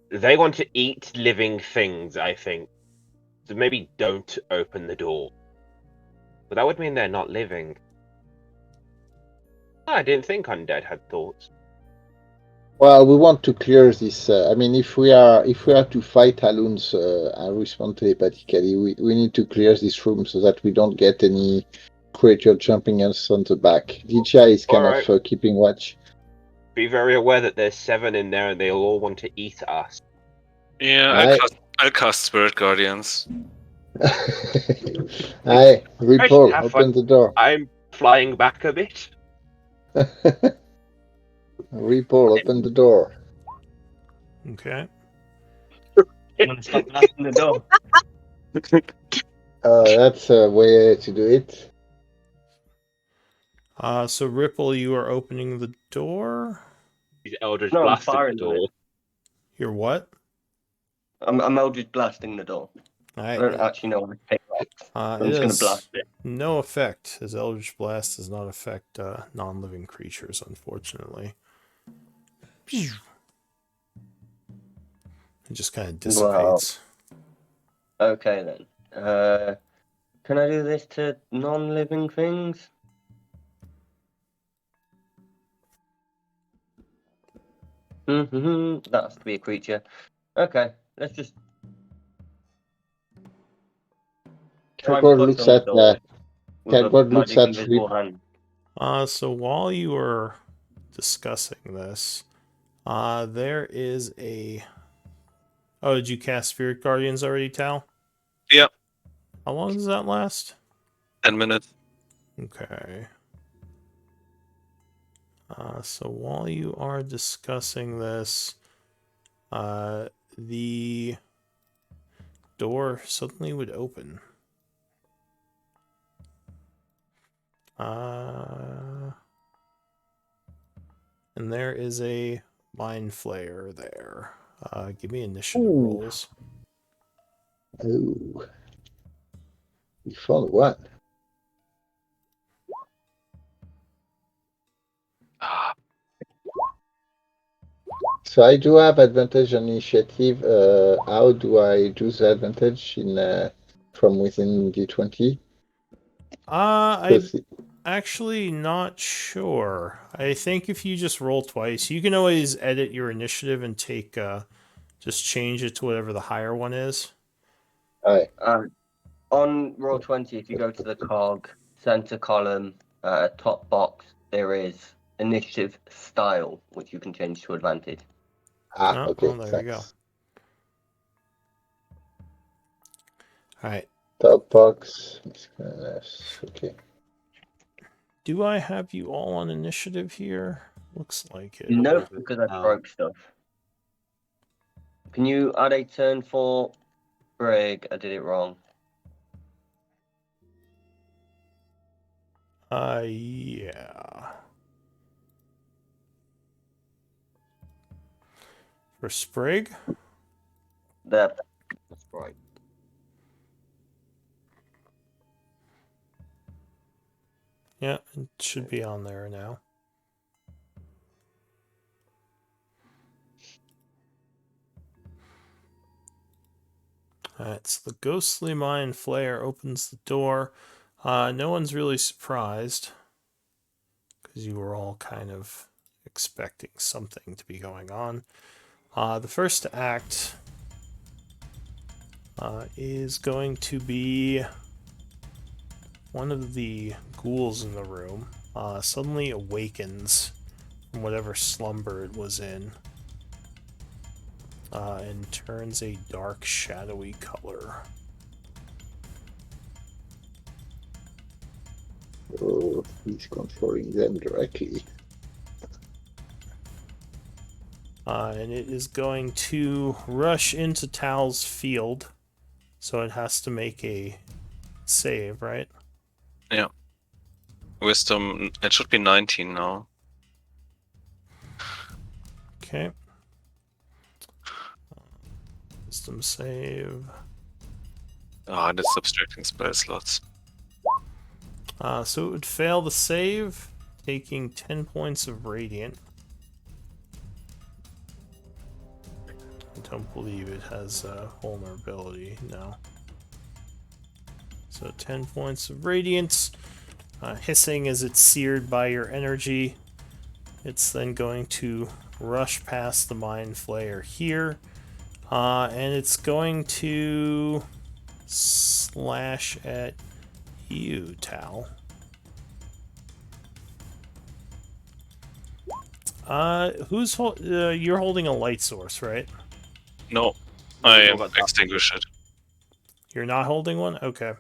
E: They want to eat living things, I think. So maybe don't open the door. But that would mean they're not living. I didn't think undead had thoughts.
A: Well, we want to clear this. I mean, if we are to fight Alun's and respond telepathically, we need to clear this room so that we don't get any creature jumping us on the back. DJ is kind of keeping watch.
E: Be very aware that there's 7 in there and they'll all want to eat us.
D: Yeah, I'll cast Spirit Guardians.
A: Aye, Ripple,
E: have
A: open
E: fun.
A: the door.
E: I'm flying back a bit.
A: Ripple, open the door.
B: Okay.
C: I'm gonna stop blasting the door.
A: That's a way to do it.
B: So Ripple, you are opening the door.
E: He's Eldritch
C: No, I'm
E: blasting the
C: firing with
E: door.
C: it.
B: You're what?
C: I'm Eldritch blasting the door. I don't actually know what to take off. I'm
B: It
C: just gonna
B: has
C: blast it.
B: no effect, as Eldritch Blast does not affect non-living creatures, unfortunately. It just kind of dissipates.
C: Okay then. Can I do this to non-living things? That has to be a creature. Okay, let's just try and
A: Cardboard
C: push
A: looks
C: on the
A: at
C: door with a
A: Cardboard looks
C: magic
A: at
C: invisible hand.
B: So while you were discussing this, there is a... Oh, did you cast Spirit Guardians already, Tal?
D: Yep.
B: How long does that last?
D: 10 minutes.
B: Okay. So while you are discussing this, the door suddenly would open. And there is a Mind Flayer there. Give me initiative rolls.
A: Oh. You found what? So I do have advantage on initiative. How do I do the advantage in from within D20?
B: I'm actually not sure. I think if you just roll twice, you can always edit your initiative and take just change it to whatever the higher one is.
A: Aye.
C: On roll 20, if you go to the cog center column, top box, there is initiative style, which you can change to advantage.
A: Okay.
B: There
A: Thanks.
B: you go. All right.
A: Top box. Okay.
B: Do I have you all on initiative here? Looks like it.
C: Nope, because I broke stuff. Can you add a turn for Brig? I did it wrong.
B: Yeah. For Sprig?
C: That's right.
B: Yeah, it should be on there now. Alright, so the Ghostly Mind Flayer opens the door. No one's really surprised, because you were all kind of expecting something to be going on. The first to act is going to be one of the ghouls in the room. Suddenly awakens from whatever slumber it was in. And turns a dark, shadowy color.
A: Oh, he's controlling them directly.
B: And it is going to rush into Tal's field. So it has to make a save, right?
D: Yeah. Wisdom, it should be 19 now.
B: Okay. Wisdom save.
D: Ah, and it's subtracting spell slots.
B: So it would fail the save, taking 10 points of radiant. I don't believe it has vulnerability, no. So 10 points of radiance, hissing as it's seared by your energy. It's then going to rush past the Mind Flayer here, and it's going to slash at you, Tal. You're holding a light source, right?
D: No. I
E: We've all got that.
D: extinguish it.
B: You're not holding one? Okay.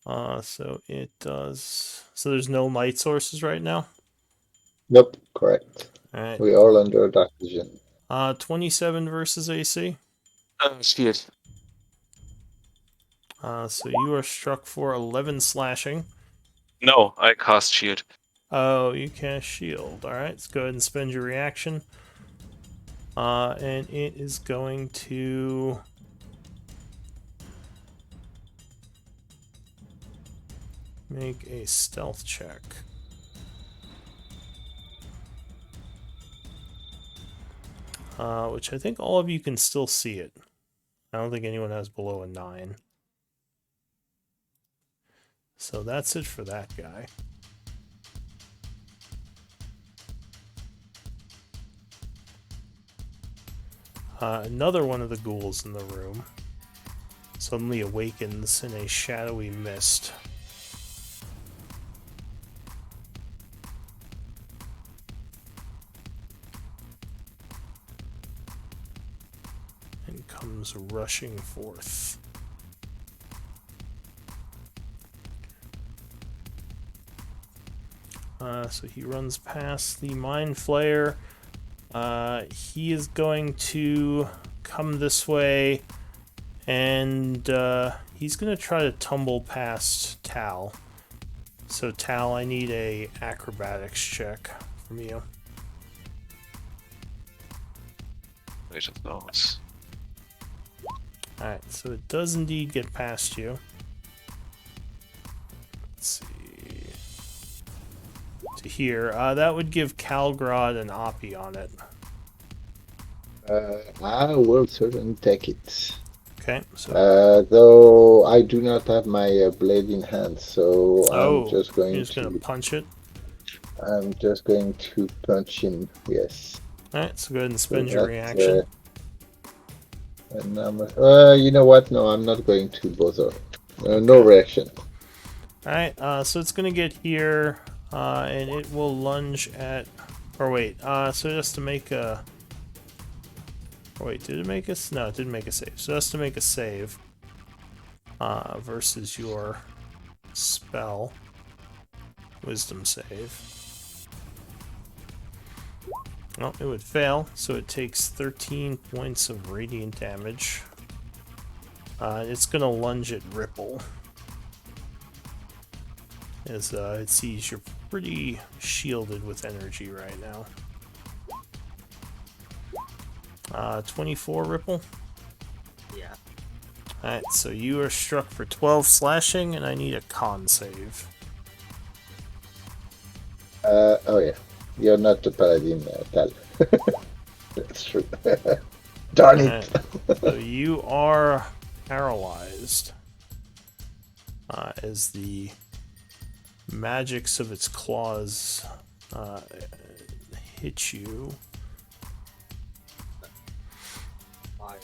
B: So it does. So there's no light sources right now?
A: Nope, correct.
B: All right.
A: We're all under dark vision.
B: 27 versus AC.
D: Shit.
B: So you are struck for 11 slashing.
D: No, I cast shield.
B: Oh, you cast shield. All right, let's go ahead and spend your reaction. And it is going to make a stealth check. Which I think all of you can still see it. I don't think anyone has below a 9. So that's it for that guy. Another one of the ghouls in the room suddenly awakens in a shadowy mist. And comes rushing forth. So he runs past the Mind Flayer. He is going to come this way, and he's going to try to tumble past Tal. So Tal, I need a acrobatics check from you.
D: Wait of those.
B: Alright, so it does indeed get past you. Let's see. To here. That would give Calgrod an Oppie on it.
A: I will certainly take it.
B: Okay, so
A: Though I do not have my blade in hand, so
B: you're
A: I'm just going
B: gonna punch it.
A: I'm just going to punch him. Yes.
B: Alright, so go ahead and spend
A: So
B: your
A: that's,
B: reaction.
A: And you know what? No, I'm not going to bother. No reaction.
B: Alright, so it's gonna get here, and it will lunge at... Or wait, so it has to make a... Or wait, did it make a... No, it didn't make a save. So it has to make a save. Versus your spell. Wisdom save. Well, it would fail, so it takes 13 points of radiant damage. It's gonna lunge at Ripple. As it sees you're pretty shielded with energy right now. 24 Ripple?
F: Yeah.
B: Alright, so you are struck for 12 slashing, and I need a con save.
A: Oh yeah. You're not the paladin, Tal. That's true. Darn it!
B: So you are paralyzed. As the magics of its claws hit you.
F: I'm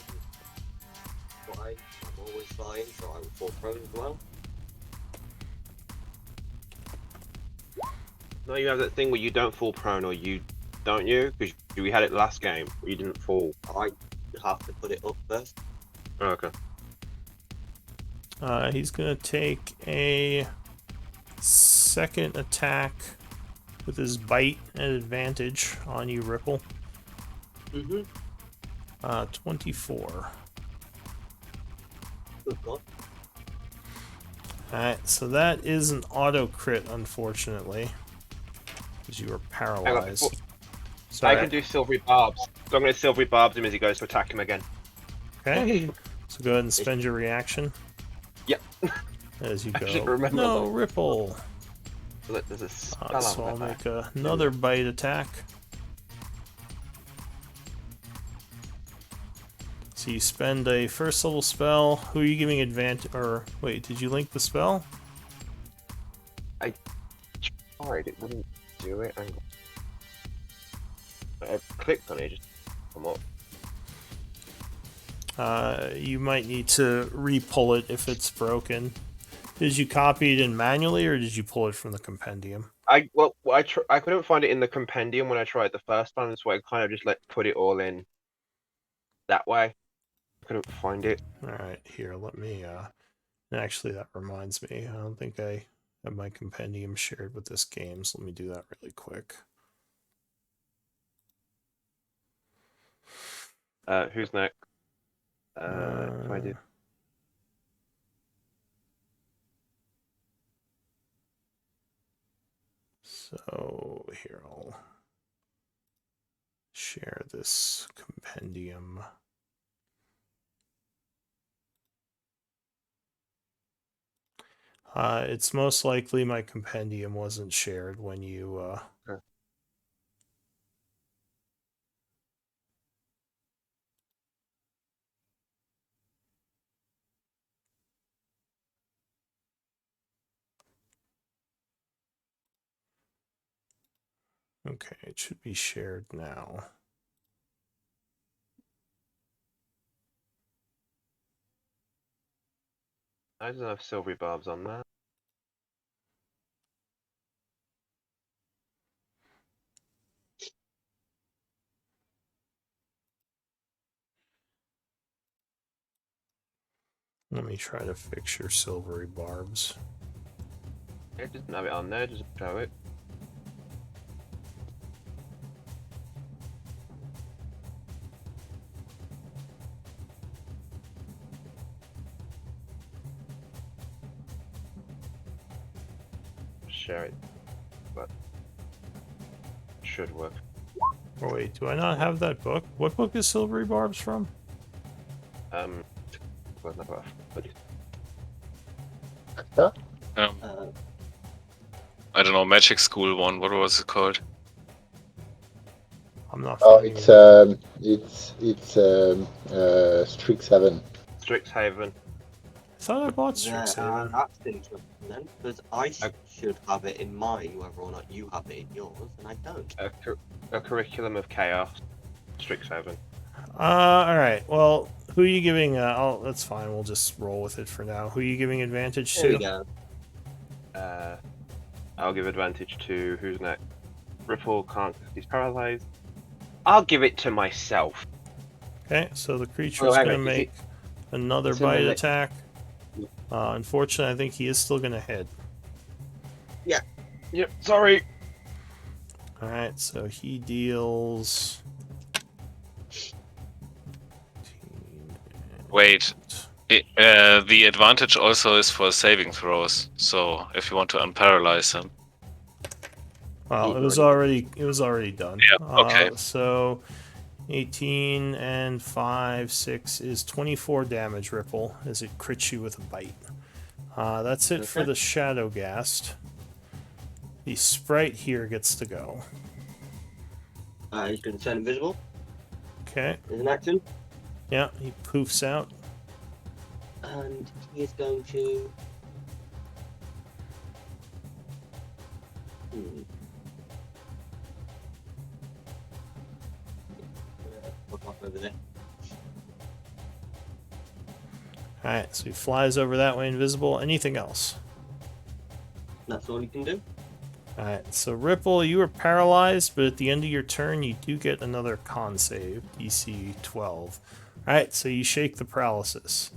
F: fine. I'm always fine, so I will fall prone as well.
E: No, you have that thing where you don't fall prone, or you don't you? Because we had it last game where you didn't fall.
F: I have to put it up first.
E: Oh, okay.
B: He's gonna take a second attack with his bite at advantage on you, Ripple. 24.
F: Good God.
B: Alright, so that is an auto crit, unfortunately. Because you are paralyzed.
E: I can do silvery barbs. So I'm going to silvery barbs him as he goes to attack him again.
B: Okay. So go ahead and spend your reaction.
E: Yep.
B: As you
E: I should
B: go.
E: remember
B: No,
E: that.
B: Ripple.
E: So there's a spell
B: So
E: out
B: I'll
E: there.
B: make another bite attack. So you spend a first level spell. Who are you giving advantage? Or wait, did you link the spell?
E: Alright, it wouldn't do it. I clicked on it, just come up.
B: You might need to re-pull it if it's broken. Did you copy it in manually, or did you pull it from the compendium?
E: I couldn't find it in the compendium when I tried the first time, so I kind of just put it all in that way. Couldn't find it.
B: All right, here, let me. Actually, that reminds me. I don't think I have my compendium shared with this game, so let me do that really quick.
E: Who's next? If I did.
B: So here, I'll share this compendium. It's most likely my compendium wasn't shared when you. Okay, it should be shared now.
E: I don't have silvery barbs on that.
B: Let me try to fix your silvery barbs.
E: It doesn't have it on there, just show it. Share it, but it should work.
B: Oh wait, do I not have that book? What book is Silvery Barbs from?
E: Well, not rough, but
D: I don't know, Magic School one. What was it called?
B: I'm not
A: Oh,
B: finding
A: it's Strixhaven.
E: Strixhaven.
B: I thought I bought Strixhaven.
F: That's interesting then, because I should have it in mine, whether or not you have it in yours, and I don't.
E: A curriculum of chaos. Strixhaven.
B: All right. Well, who are you giving? That's fine. We'll just roll with it for now. Who are you giving advantage
F: There we
B: to?
F: go.
E: I'll give advantage to who's next. Ripple can't because he's paralyzed. I'll give it to myself.
B: Okay, so the creature
F: Oh,
B: is
F: hang
B: going
F: on,
B: to
F: is
B: make another
F: it's in
B: bite
F: the li-
B: attack. Unfortunately, I think he is still going to hit.
E: Yep, sorry.
B: All right, so he deals.
D: Wait. The advantage also is for saving throws. So if you want to unparalyze him.
B: Well, it was already done.
D: Yeah, okay.
B: So 18 and 5, 6 is 24 damage, Ripple, as it crits you with a bite. That's it for the Shadowgast. The sprite here gets to go.
F: He's going to turn invisible.
B: Okay.
F: There's an action.
B: Yeah, he poofs out.
F: And he is going to... Look up over there.
B: Alright, so he flies over that way invisible. Anything else?
F: That's all he can do.
B: Alright, so Ripple, you are paralyzed, but at the end of your turn, you do get another con save, DC 12. Alright, so you shake the paralysis.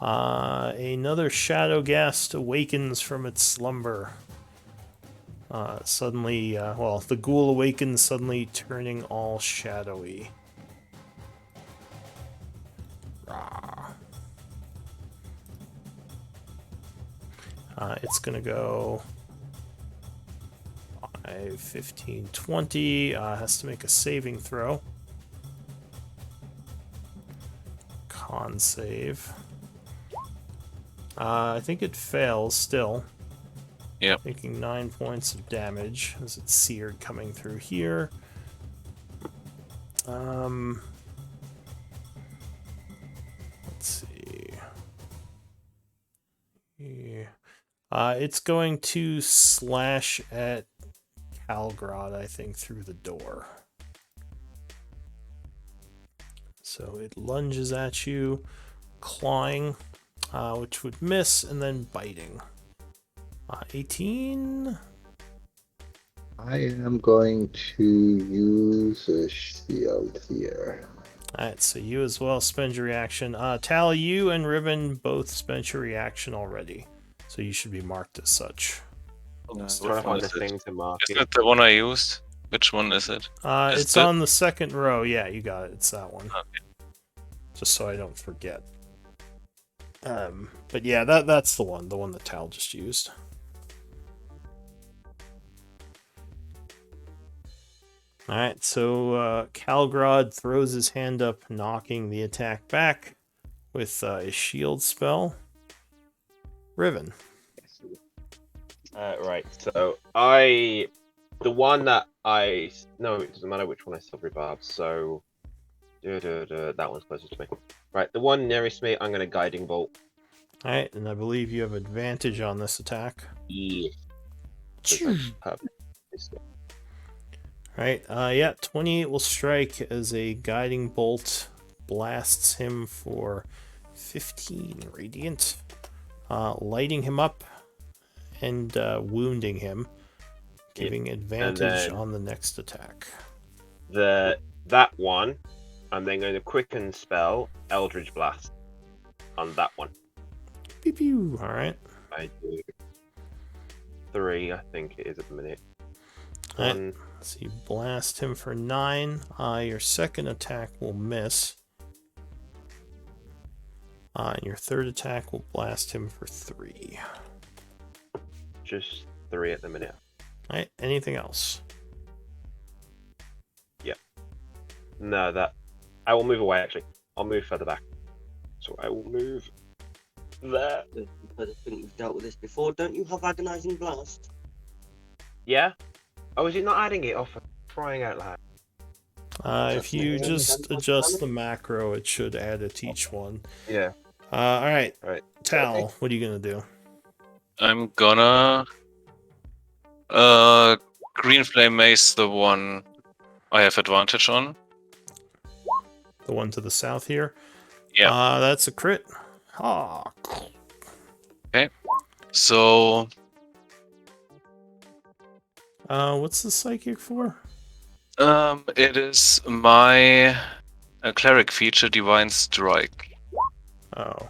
B: Another Shadowgast awakens from its slumber. Suddenly, the ghoul awakens, suddenly turning all shadowy. Rah. It's gonna go 5, 15, 20. Has to make a saving throw. Con save. I think it fails still.
D: Yep.
B: Taking 9 points of damage as it's seared coming through here. Let's see. Yeah. It's going to slash at Calgrod, I think, through the door. So it lunges at you, clawing, which would miss, and then biting. 18.
A: I am going to use a shield here.
B: Alright, so you as well spend your reaction. Tal, you and Ribbon both spent your reaction already. So you should be marked as such.
D: Which
E: Trying to
D: one
E: find
D: is
E: the
D: it?
E: thing to mark
D: Isn't
E: it.
D: it the one I used? Which one is it? Is
B: It's
D: it?
B: on the second row. Yeah, you got it. It's that one.
D: Okay.
B: Just so I don't forget. But yeah, that's the one that Tal just used. Alright, so Calgrod throws his hand up, knocking the attack back with a shield spell. Riven.
E: Right, so the one that I... No, it doesn't matter which one I still rebarb, so... That one's closest to me. Right, the one nearest me, I'm going to Guiding Bolt.
B: Alright, and I believe you have advantage on this attack.
E: Yeah.
B: Right, yeah, 28 will strike as a guiding bolt blasts him for 15 radiant, lighting him up and wounding him, giving advantage on the next attack.
E: That one, I'm then going to quicken spell Eldritch Blast on that one.
B: Pew pew. Alright.
E: I do 3, I think it is at the minute.
B: Alright, so you blast him for 9. Your second attack will miss. And your third attack will blast him for 3.
E: Just 3 at the minute.
B: Alright, anything else?
E: Yep. No, that... I will move away, actually. I'll move further back. So I will move there.
F: I think we've dealt with this before. Don't you have Agonizing Blast?
E: Yeah? Oh, is it not adding it off? Crying out loud.
B: If you just adjust the macro, it should add it to each one.
E: Yeah.
B: Alright.
E: Right.
B: Tal,
F: Okay.
B: what are you gonna do?
D: I'm gonna Green Flame Mace, the one I have advantage on.
B: The one to the south here?
D: Yeah.
B: That's a crit. Ah.
D: Okay. So
B: What's the psychic for?
D: it is my cleric feature, Divine Strike.
B: Oh.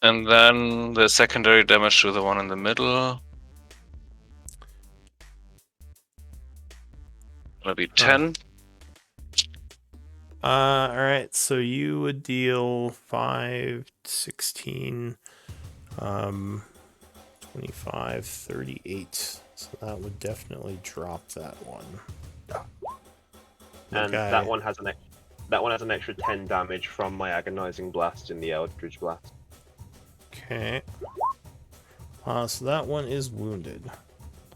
D: And then the secondary damage to the one in the middle. Gonna be 10.
B: Alright, so you would deal 5, 16, 25, 38. So that would definitely drop that one.
E: And
B: Okay.
E: that one has an extra 10 damage from my Agonizing Blast in the Eldritch Blast.
B: Okay. So that one is wounded.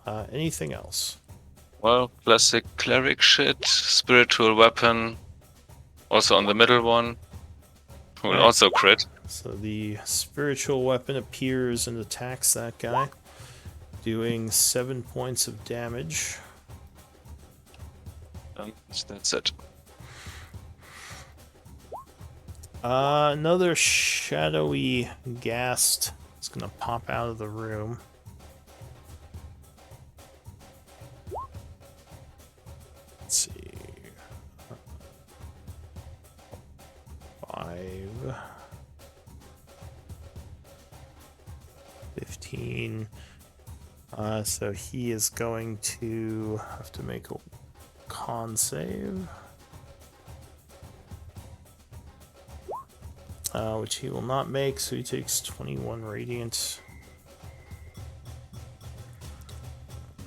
B: Anything else?
D: Well, classic cleric shit. Spiritual weapon. Also on the middle one. Will
B: Right.
D: also crit.
B: So the spiritual weapon appears and attacks that guy, doing 7 points of damage.
D: And that's it.
B: Another shadowy ghast is gonna pop out of the room. Let's see. 5, 15. So he is going to have to make a con save. Which he will not make, so he takes 21 radiant.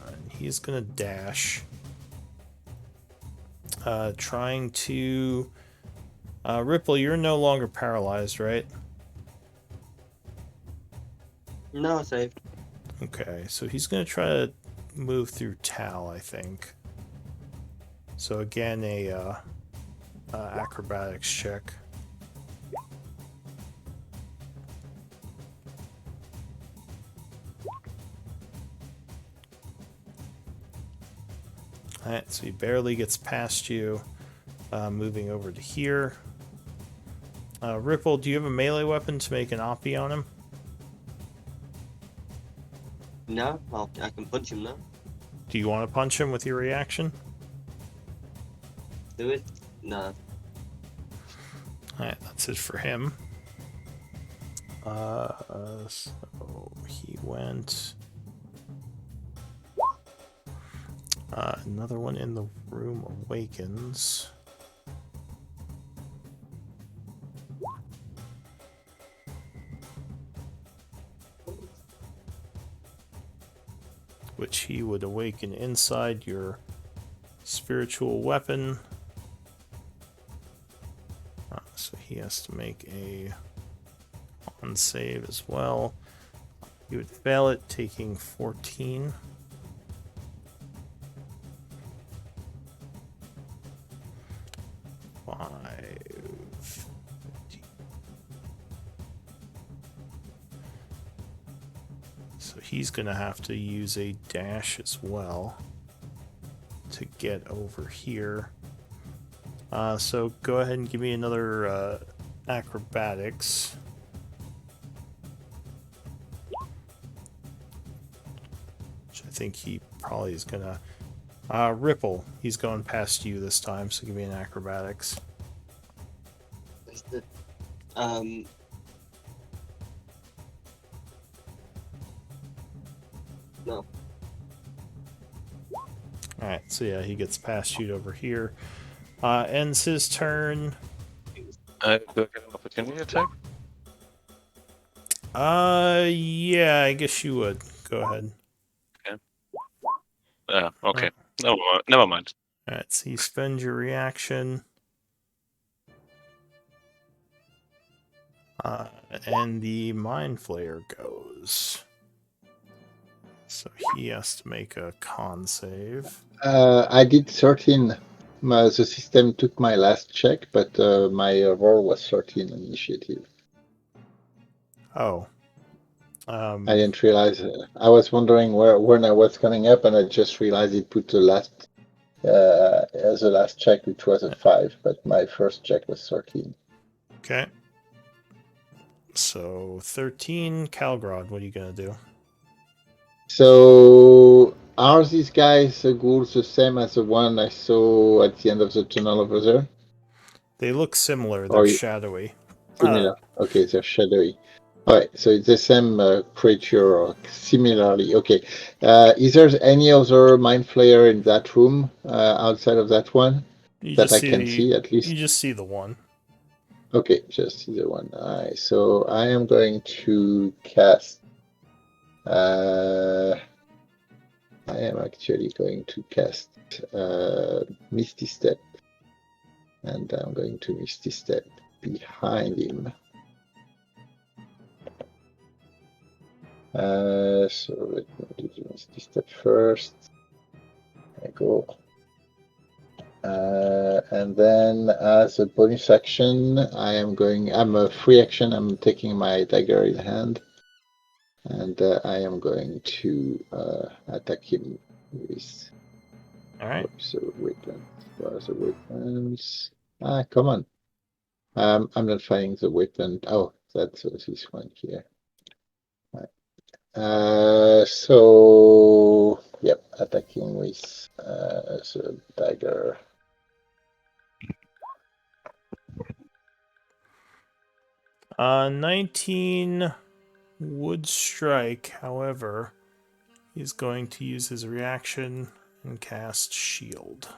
B: And he's gonna dash. Trying to... Ripple, you're no longer paralyzed, right?
F: No, I saved.
B: Okay, so he's gonna try to move through Tal, I think. So again, a acrobatics check. Alright, so he barely gets past you, moving over to here. Ripple, do you have a melee weapon to make an oppie on him?
F: No, I can punch him now.
B: Do you want to punch him with your reaction?
F: Do it? No.
B: Alright, that's it for him. So he went. Another one in the room awakens. Which he would awaken inside your spiritual weapon. So he has to make a con save as well. He would fail it, taking 14. So he's going to have to use a dash as well to get over here. So go ahead and give me another acrobatics. Which I think he probably is going to... Ripple, he's going past you this time, so give me an acrobatics.
F: Is the no.
B: Alright, so yeah, he gets past you over here. Ends his turn.
D: Do I get an opportunity attack?
B: Yeah, I guess you would. Go ahead.
D: Okay. Never mind.
B: Alright, so you spend your reaction. And the Mind Flayer goes. So he has to make a con save.
A: I did 13. The system took my last check, but my roll was 13 initiative.
B: Oh.
A: I didn't realize. I was wondering when I was coming up, and I just realized it put the last as the last check, which was a 5, but my first check was 13.
B: Okay. So 13, Calgrod, what are you gonna do?
A: So are these guys ghouls the same as the one I saw at the end of the tunnel over there?
B: They look similar. They're shadowy.
A: Similar. Okay, they're shadowy. All right, so it's the same creature, or similarly. Okay. Is there any other Mind Flayer in that room outside of that one that I can see at least?
B: You just see the one.
A: Okay, just see the one. All right, so I am going to cast. I am actually going to cast Misty Step, and I'm going to Misty Step behind him. So let me do the Misty Step first. I go. And then as a bonus action, I'm a free action, I'm taking my dagger in hand. And I am going to attack him with.
B: Alright.
A: So weapons. What are the weapons? Come on. I'm not finding the weapon. Oh, that's this one here. So yep, attacking with the dagger.
B: Uh, 19 would strike. However, he's going to use his reaction and cast Shield.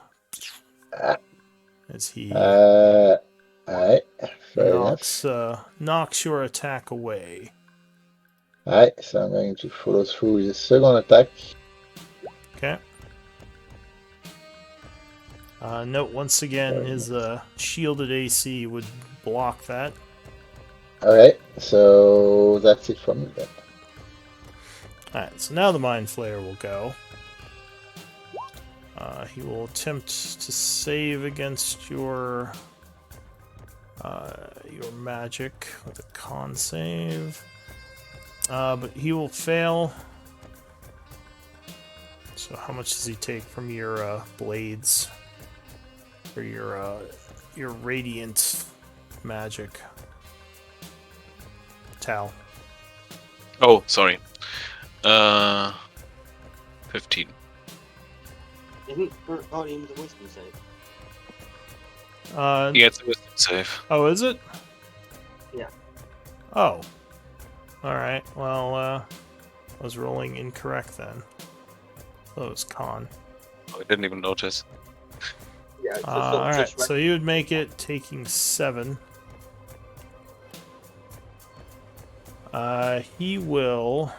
B: As he
A: Alright, fair
B: knocks your attack away.
A: Alright, so I'm going to follow through with the second attack.
B: Okay. Note once again, his shielded AC would block that.
A: Alright, so that's it from me then.
B: Alright, so now the Mind Flayer will go. He will attempt to save against your magic with a con save. But he will fail. So how much does he take from your blades? Or your radiant magic? Tal.
D: Oh, sorry. 15.
F: Isn't Current Guardian with a wisdom save?
B: Uh,
D: Yeah, it's a wisdom save.
B: oh, is it?
F: Yeah.
B: Oh. Alright, well, I was rolling incorrect then. Oh, it was con.
D: I didn't even notice.
F: Yeah, it's
B: Alright, so you would make it, taking 7. He will...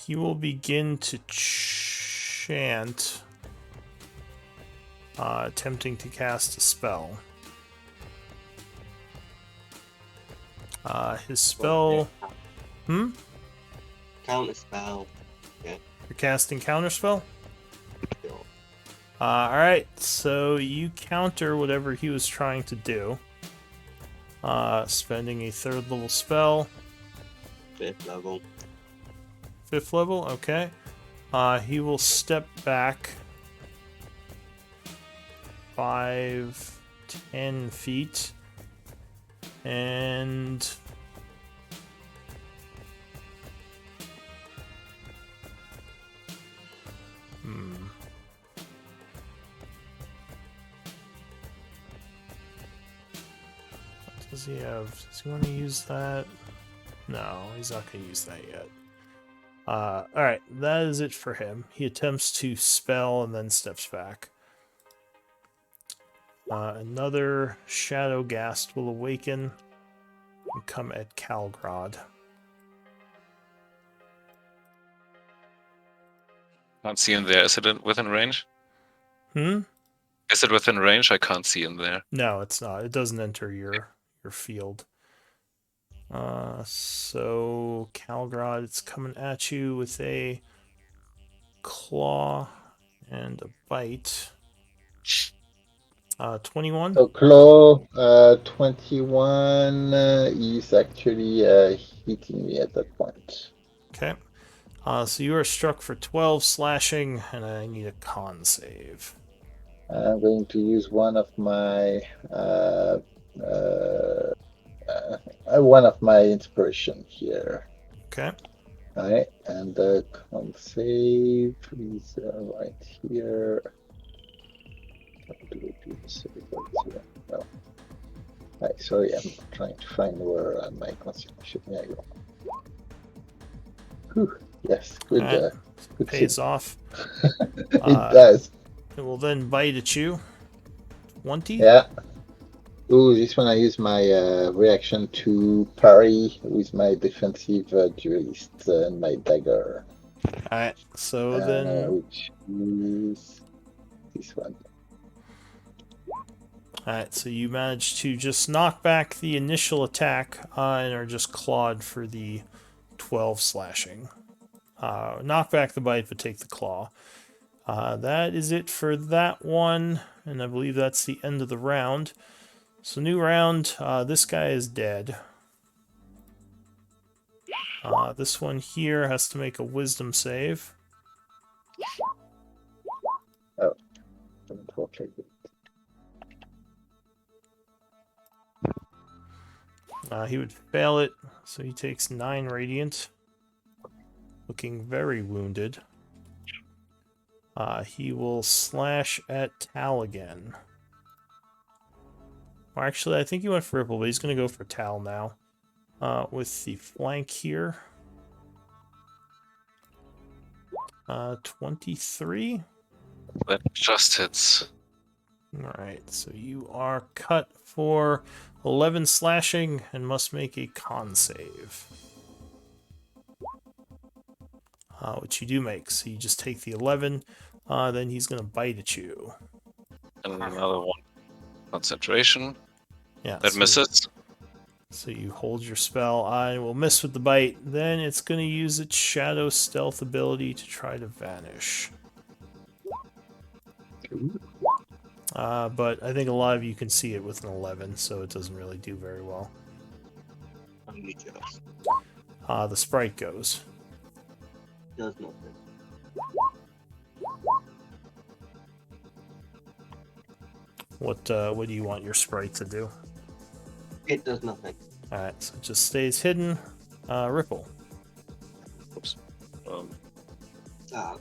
B: He will begin to chant, attempting to cast a spell. His spell...
F: Counter spell.
B: You're casting counterspell?
F: Sure.
B: Alright, so you counter whatever he was trying to do. Spending a 3rd level spell.
F: 5th level.
B: 5th level, okay. He will step back 5, 10 feet. And... What does he have? Does he want to use that? No, he's not going to use that yet. Alright, that is it for him. He attempts to spell and then steps back. Another Shadow Ghast will awaken and come at Calgrod.
D: Can't see him there. Is it within range? Is it within range? I can't see him there.
B: No, it's not. It doesn't enter your field. So Calgrod, it's coming at you with a claw and a bite. 21.
A: So claw 21 is actually hitting me at that point.
B: Okay. So you are struck for 12 slashing, and I need a con save.
A: I'm going to use one of my inspiration here.
B: Okay.
A: All right, and the con save is right here. No. Right, sorry, I'm trying to find where my concentration. There you go. Whew. Yes, good.
B: Right.
A: Good
B: Pays
A: save.
B: off.
A: It does.
B: It will then bite at you. 20?
A: Yeah. Ooh, this one I use my reaction to parry with my defensive duelist and my dagger.
B: Alright, so then...
A: Which is this one.
B: Alright, so you managed to just knock back the initial attack and are just clawed for the 12 slashing. Knock back the bite, but take the claw. That is it for that one, and I believe that's the end of the round. So new round, this guy is dead. This one here has to make a wisdom save.
A: Oh, doesn't work like that.
B: He would fail it, so he takes 9 radiant. Looking very wounded. He will slash at Tal again. Or actually, I think he went for Ripple, but he's going to go for Tal now. With the flank here. 23.
D: That just hits.
B: Alright, so you are cut for 11 slashing and must make a con save. Which you do make, so you just take the 11, then he's going to bite at you.
D: And another one. Concentration.
B: Yeah,
D: That misses.
B: So you hold your spell. I will miss with the bite. Then it's going to use its shadow stealth ability to try to vanish. But I think a lot of you can see it with an 11, so it doesn't really do very well.
F: Only just.
B: The sprite goes.
F: Does nothing.
B: What do you want your sprite to do?
F: It does nothing.
B: Alright, so it just stays hidden. Ripple.
D: Oops.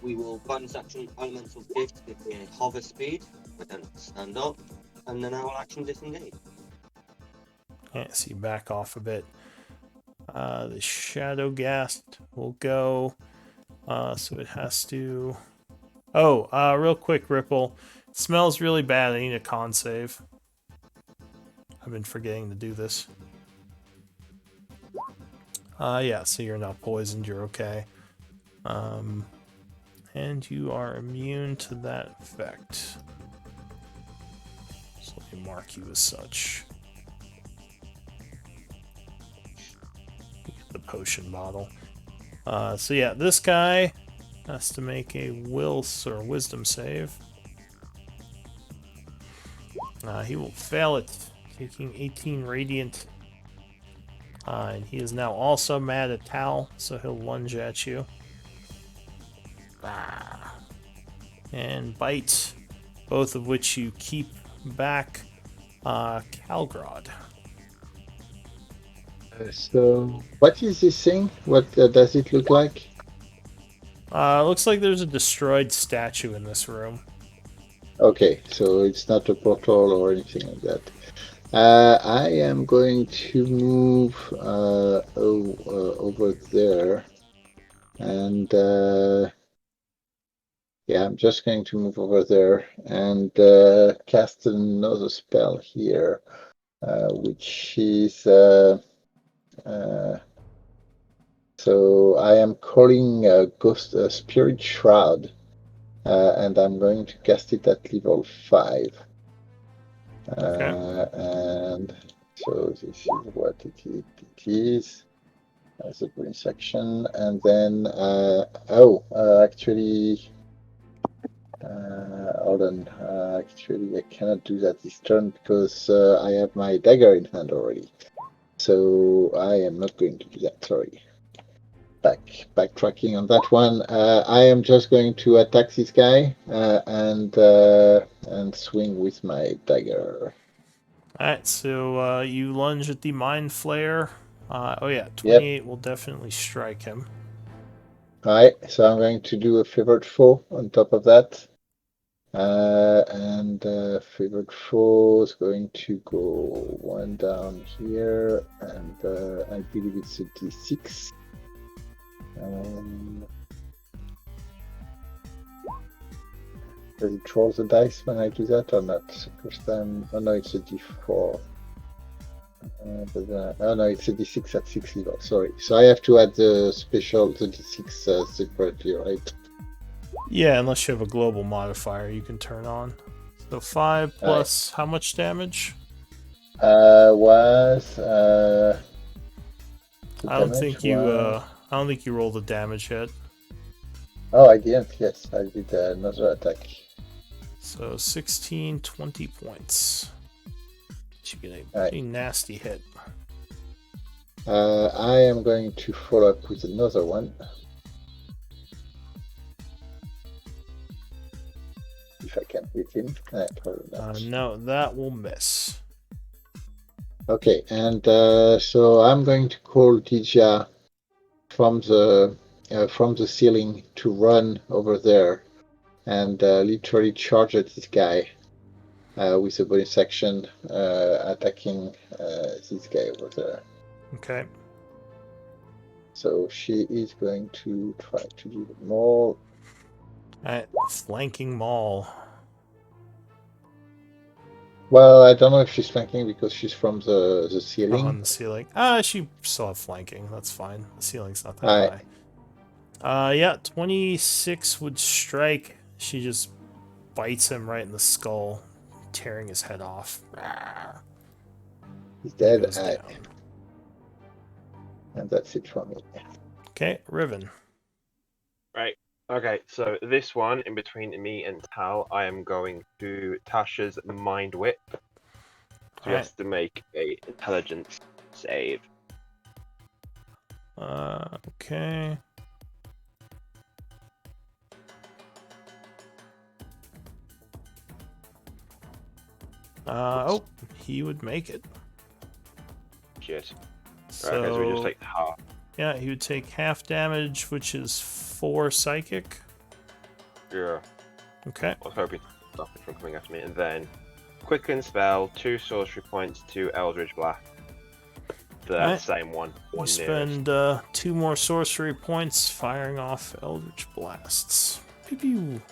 F: We will bonus action elemental gift, give me a hover speed, I don't stand up, and then I will action disengage.
B: Yeah, so you back off a bit. The Shadow Ghast will go. So it has to... Oh, real quick, Ripple. It smells really bad. I need a con save. I've been forgetting to do this. Yeah, so you're not poisoned. You're okay. And you are immune to that effect. So let me mark you as such. The potion bottle. So yeah, this guy has to make a wisdom save. He will fail it, taking 18 radiant. And he is now also mad at Tal, so he'll lunge at you. And bite, both of which you keep back. Calgrod.
A: So, what is this thing? What does it look like?
B: Looks like there's a destroyed statue in this room.
A: Okay, so it's not a portal or anything like that. I am going to move over there, and yeah, I'm just going to move over there and cast another spell here, which is so I am calling Ghost Spirit Shroud, and I'm going to cast it at level 5.
B: Okay.
A: And so this is what it is as a bonus action, and then actually, hold on. Actually, I cannot do that this turn because I have my dagger in hand already. So I am not going to do that. Sorry. Backtracking on that one. I am just going to attack this guy and swing with my dagger.
B: Alright, so you lunge at the Mind Flare. Oh yeah,
A: Yep.
B: 28 will definitely strike him.
A: Alright, so I'm going to do a favored foe on top of that. And favored foe is going to go one down here, and I believe it's a d6. Does it roll the dice when I do that or not? First time, oh no, it's a d4. Oh no, it's a d6 at 6 level, sorry. So I have to add the d6 separately, right?
B: Yeah, unless you have a global modifier you can turn on. So 5 plus how much damage?
A: Was
B: I don't think you rolled the damage yet.
A: Oh, I didn't. Yes, I did another attack.
B: So 16, 20 points. You get a pretty nasty hit.
A: I am going to follow up with another one. If I can hit him. Probably not.
B: No, that will miss.
A: Okay, and so I'm going to call Dija from the ceiling to run over there and literally charge at this guy with a bonus action, attacking this guy over there.
B: Okay.
A: So she is going to try to do the maul.
B: Alright, flanking maul.
A: Well, I don't know if she's flanking because she's from the ceiling.
B: On the ceiling. She still have flanking. That's fine. The ceiling's not that high. Yeah, 26 would strike. She just bites him right in the skull, tearing his head off.
A: He's dead.
B: He goes down.
A: And that's it for me.
B: Okay, Riven.
E: Right. Okay, so this one, in between me and Tal, I am going to Tasha's Mind Whip. She has to make a intelligence save.
B: Okay. Oh, he would make it.
E: Shit.
B: So
E: Okay, so we just take half.
B: yeah, he would take half damage, which is 4 psychic.
E: Yeah.
B: Okay.
E: I was hoping to stop it from coming after me, and then quicken spell, 2 sorcery points, 2 Eldritch Blast. That
B: Alright.
E: same one.
B: You
E: One nearest.
B: spend 2 more sorcery points firing off Eldritch Blasts. Pew pew.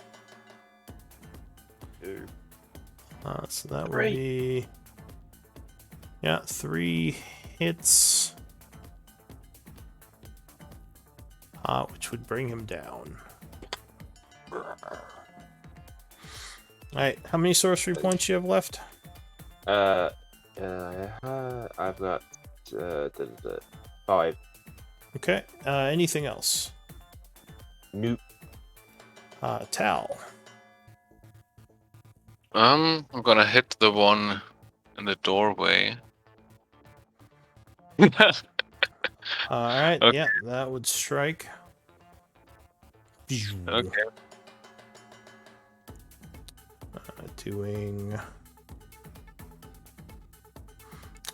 E: Two.
B: So that would
E: 3.
B: be 3 hits, which would bring him down. Alright, how many sorcery points you have left?
E: I've got 5.
B: Okay. Anything else?
E: Nope.
B: Tal.
D: I'm gonna hit the one in the doorway.
B: Alright,
D: Okay.
B: yeah, that would strike.
D: Okay.
B: Doing.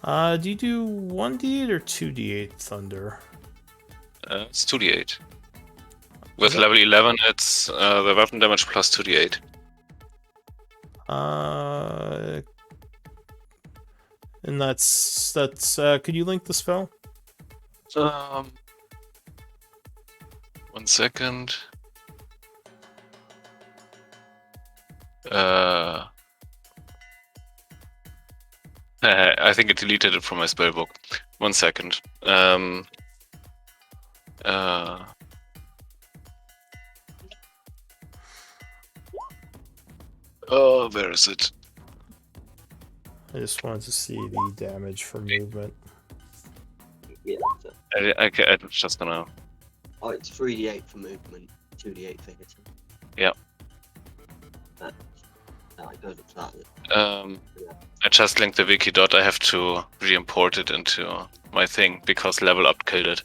B: Do you do 1d8 or 2d8 thunder?
D: It's 2d8. With
B: Okay.
D: level 11, it's the weapon damage plus 2d8.
B: And that's could you link the spell?
D: 1 second. I think it deleted it from my spellbook. 1 second. Oh, where is it?
B: I just wanted to see the damage for movement.
F: Yeah, so,
D: I'm just gonna.
F: oh, it's 3d8 for movement, 2d8 for hitting.
D: Yeah.
F: No, it goes up to that.
D: I just linked the wiki dot. I have to re-import it into my thing because level up killed it.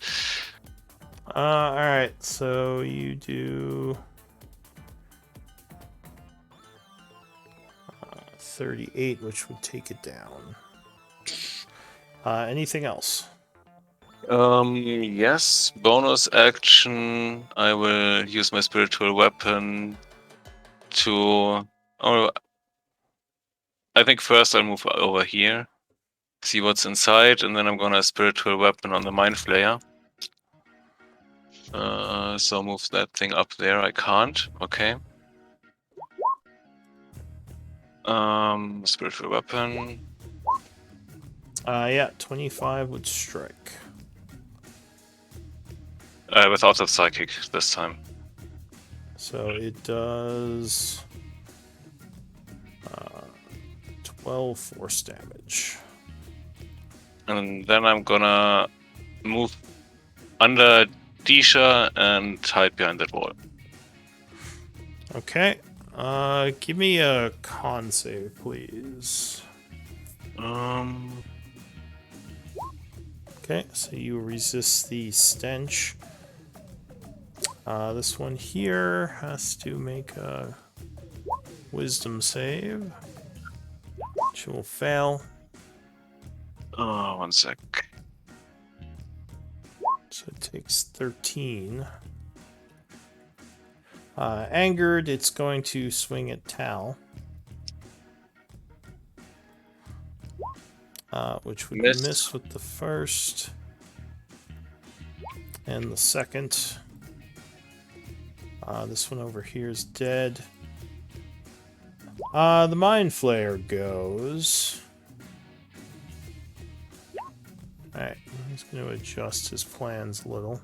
B: Alright, so you do 38, which would take it down. Anything else?
D: Yes. Bonus action. I will use my spiritual weapon to. Oh, I think first I'll move over here, see what's inside, and then I'm gonna spiritual weapon on the mind flayer. So move that thing up there. I can't. Okay. Spiritual weapon.
B: 25 would strike.
D: Without the psychic this time.
B: So it does 12 force damage.
D: And then I'm gonna move under Disha and hide behind that wall.
B: Okay. Give me a con save, please. Okay, so you resist the stench. This one here has to make a wisdom save, which will fail.
D: 1 sec.
B: So it takes 13. Angered, it's going to swing at Tal. Which would miss with the first. And the second. This one over here is dead. The Mind Flayer goes. Alright, he's going to adjust his plans a little.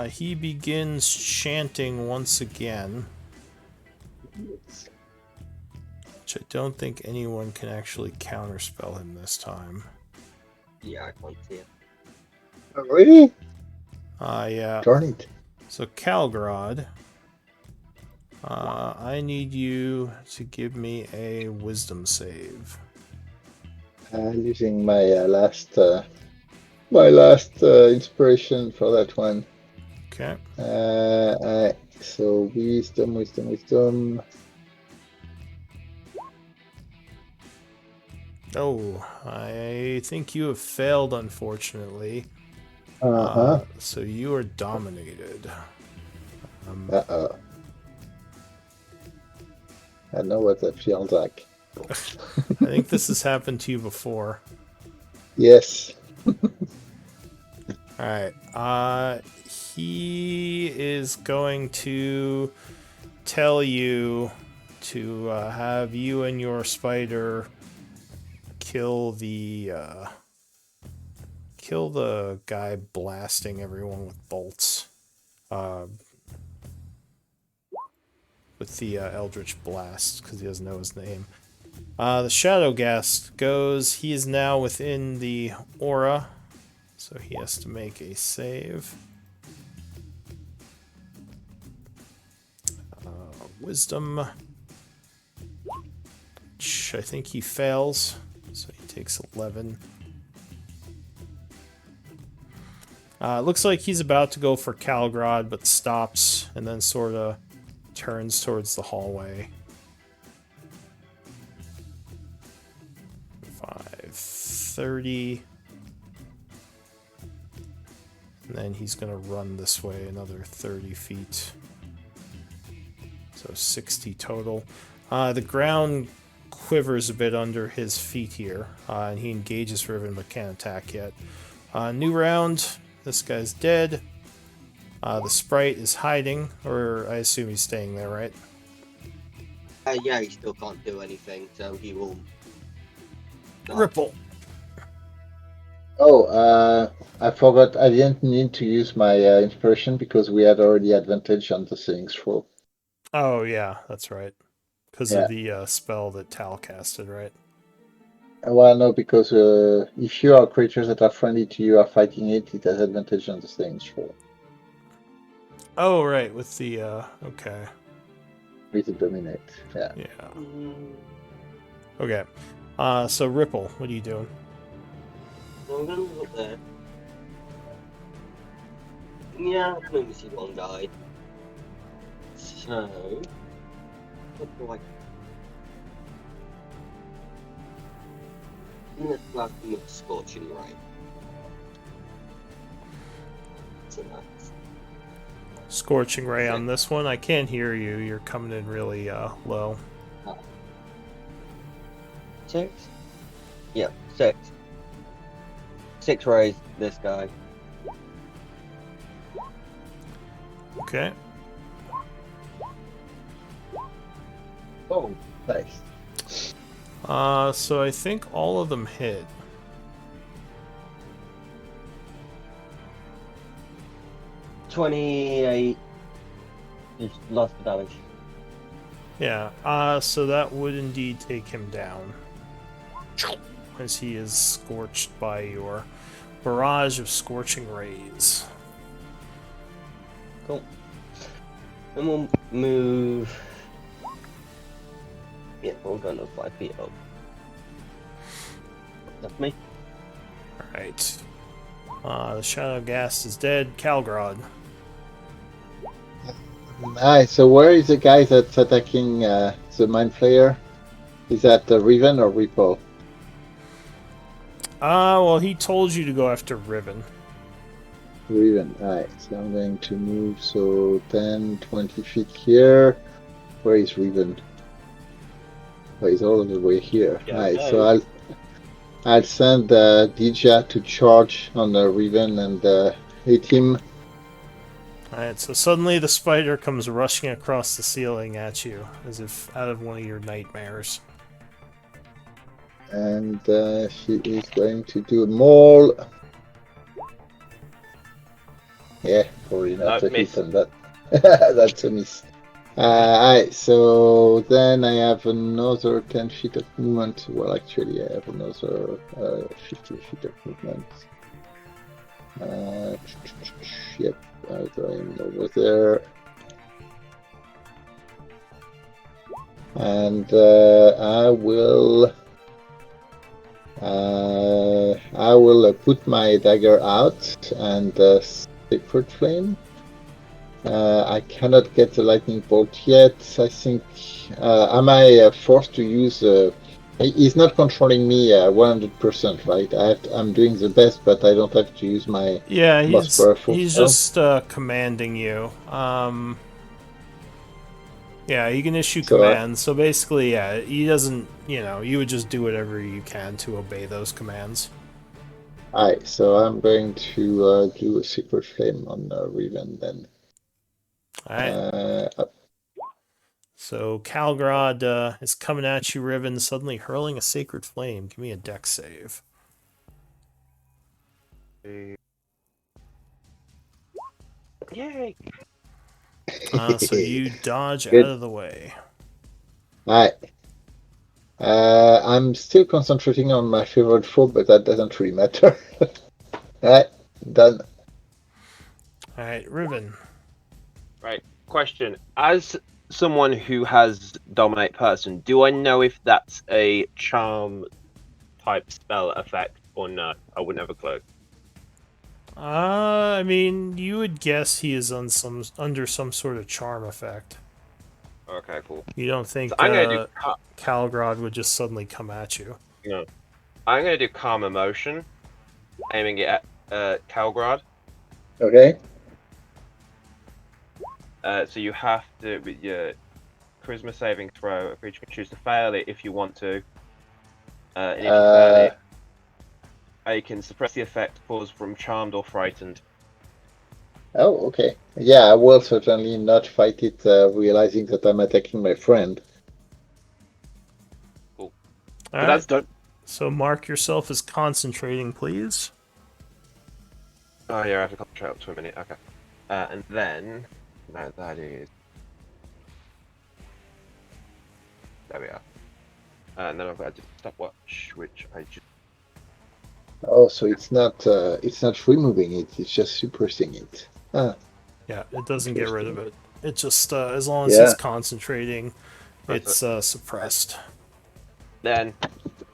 B: He begins chanting once again. Which I don't think anyone can actually counterspell him this time.
F: Yeah, I can't see it.
A: Oh, really?
B: Yeah.
A: Darn it.
B: So, Calgrod, I need you to give me a wisdom save.
A: Using my last inspiration for that one.
B: Okay.
A: So wisdom.
B: Oh, I think you have failed, unfortunately.
A: Uh-huh.
B: So you are dominated.
A: Uh-oh. I know what that feels like.
B: I think this has happened to you before.
A: Yes.
B: Alright. He is going to tell you to have you and your spider kill the guy blasting everyone with bolts. With the Eldritch Blast, because he doesn't know his name. The Shadow Ghast goes. He is now within the aura, so he has to make a save. Wisdom, which I think he fails, so he takes 11. Looks like he's about to go for Calgrod, but stops and then sort of turns towards the hallway. 5:30. And then he's going to run this way another 30 feet. So 60 total. The ground quivers a bit under his feet here, and he engages Riven but can't attack yet. New round. This guy's dead. The sprite is hiding, or I assume he's staying there, right?
F: Yeah, he still can't do anything, so he will.
B: Ripple.
A: Oh, I forgot. I didn't need to use my inspiration because we had already advantage on the savings throw.
B: Oh, yeah, that's right. Because
A: Yeah.
B: of the spell that Tal casted, right?
A: Well, no, because if you are creatures that are friendly to you are fighting it, it has advantage on the savings throw.
B: Oh, right, with the, okay.
A: With the dominate, yeah.
B: Yeah. Okay. So Ripple, what are you doing?
F: So I'm gonna look up there. Yeah, I can only see one guy. So, what do I? I'm gonna flag him with Scorching Ray. So that's
B: Scorching Ray on this one. I can't hear you. You're coming in really low.
F: 6. Yeah, 6. 6 rays. This guy.
B: Okay.
A: Oh, nice.
B: So I think all of them hit.
F: $28. Just lost the damage.
B: Yeah. So that would indeed take him down, as he is scorched by your barrage of scorching rays.
F: Cool. And we'll move. Yeah, we'll go another 5 feet up. That's me.
B: Alright. The Shadow Ghast is dead. Calgrod.
A: Nice. So where is the guy that's attacking the Mind Flayer? Is that Riven or Repo?
B: Well, he told you to go after Riven.
A: Riven. Alright, so I'm going to move 10, 20 feet here. Where is Riven? Oh, he's all the way here.
E: Yeah,
A: Nice.
E: no.
A: So I'll send Dija to charge on the Riven and hit him.
B: Alright, so suddenly the spider comes rushing across the ceiling at you, as if out of one of your nightmares.
A: And she is going to do a maul. Yeah, probably not a
E: miss.
A: hit on that. That's a miss. Alright, so then I have another 10 feet of movement. Well, actually, I have another 50 feet of movement. Yep, I'm going over there. And I will put my dagger out and Sacred Flame. I cannot get the lightning bolt yet. I think am I forced to use He's not controlling me 100%, right? I'm doing the best, but I don't have to use my
B: Yeah,
A: most
B: he's
A: powerful
B: he's
A: spell.
B: just commanding you. Yeah, he can issue
A: So,
B: commands. So basically, yeah, he doesn't. You would just do whatever you can to obey those commands.
A: so I'm going to do a Secret Flame on Riven then.
B: All right.
A: Up.
B: So Calgrod is coming at you, Riven, suddenly hurling a sacred flame. Give me a dex save.
E: Yay!
B: So you dodge out
A: Good.
B: of the way.
A: Alright. I'm still concentrating on my favorite foe, but that doesn't really matter. Alright, done.
B: All right, Riven.
E: Right. Question: as someone who has dominate person, do I know if that's a charm type spell effect or not? I wouldn't have a clue.
B: I mean, you would guess he is under some sort of charm effect.
E: Okay, cool.
B: You don't
E: So
B: think
E: I'm gonna do
B: Calgrod would just suddenly come at you?
E: no. I'm gonna do calm emotion, aiming it at Calgrad.
A: Okay.
E: So you have to with your charisma saving throw. A creature can choose to fail it if you want to. And if you fail it, you can suppress the effect caused from charmed or frightened.
A: Oh, okay. Yeah, I will certainly not fight it, realizing that I'm attacking my friend.
E: Cool.
B: All
E: So
B: right.
E: that's done.
B: So mark yourself as concentrating, please.
E: Oh yeah, I have to concentrate up to a minute. Okay. And then that is. There we are. And then I've got to do stopwatch, which I just.
A: Oh, so it's not removing it; it's just suppressing it. Ah,
B: Yeah, it doesn't get rid of it. It just, as long as he's
A: yeah.
B: concentrating, it's suppressed.
E: Then,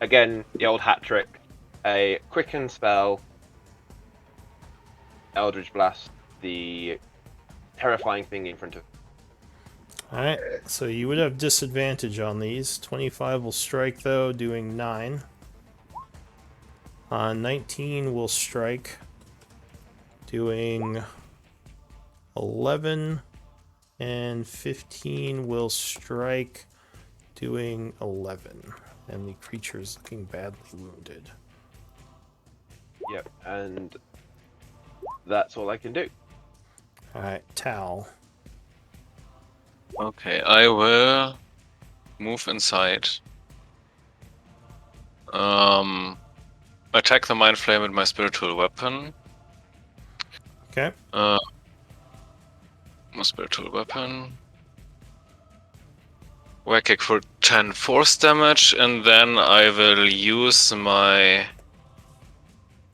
E: again, the old hat trick. A quicken spell. Eldritch Blast, the terrifying thing in front of.
B: Alright, so you would have disadvantage on these. 25 will strike, though, doing 9. 19 will strike, doing 11. And 15 will strike, doing 11. And the creature is looking badly wounded.
E: Yep, and that's all I can do.
B: Alright, Tal.
D: Okay, I will move inside. Attack the Mind Flame with my spiritual weapon.
B: Okay.
D: My spiritual weapon. Whack kick for 10 force damage, and then I will use my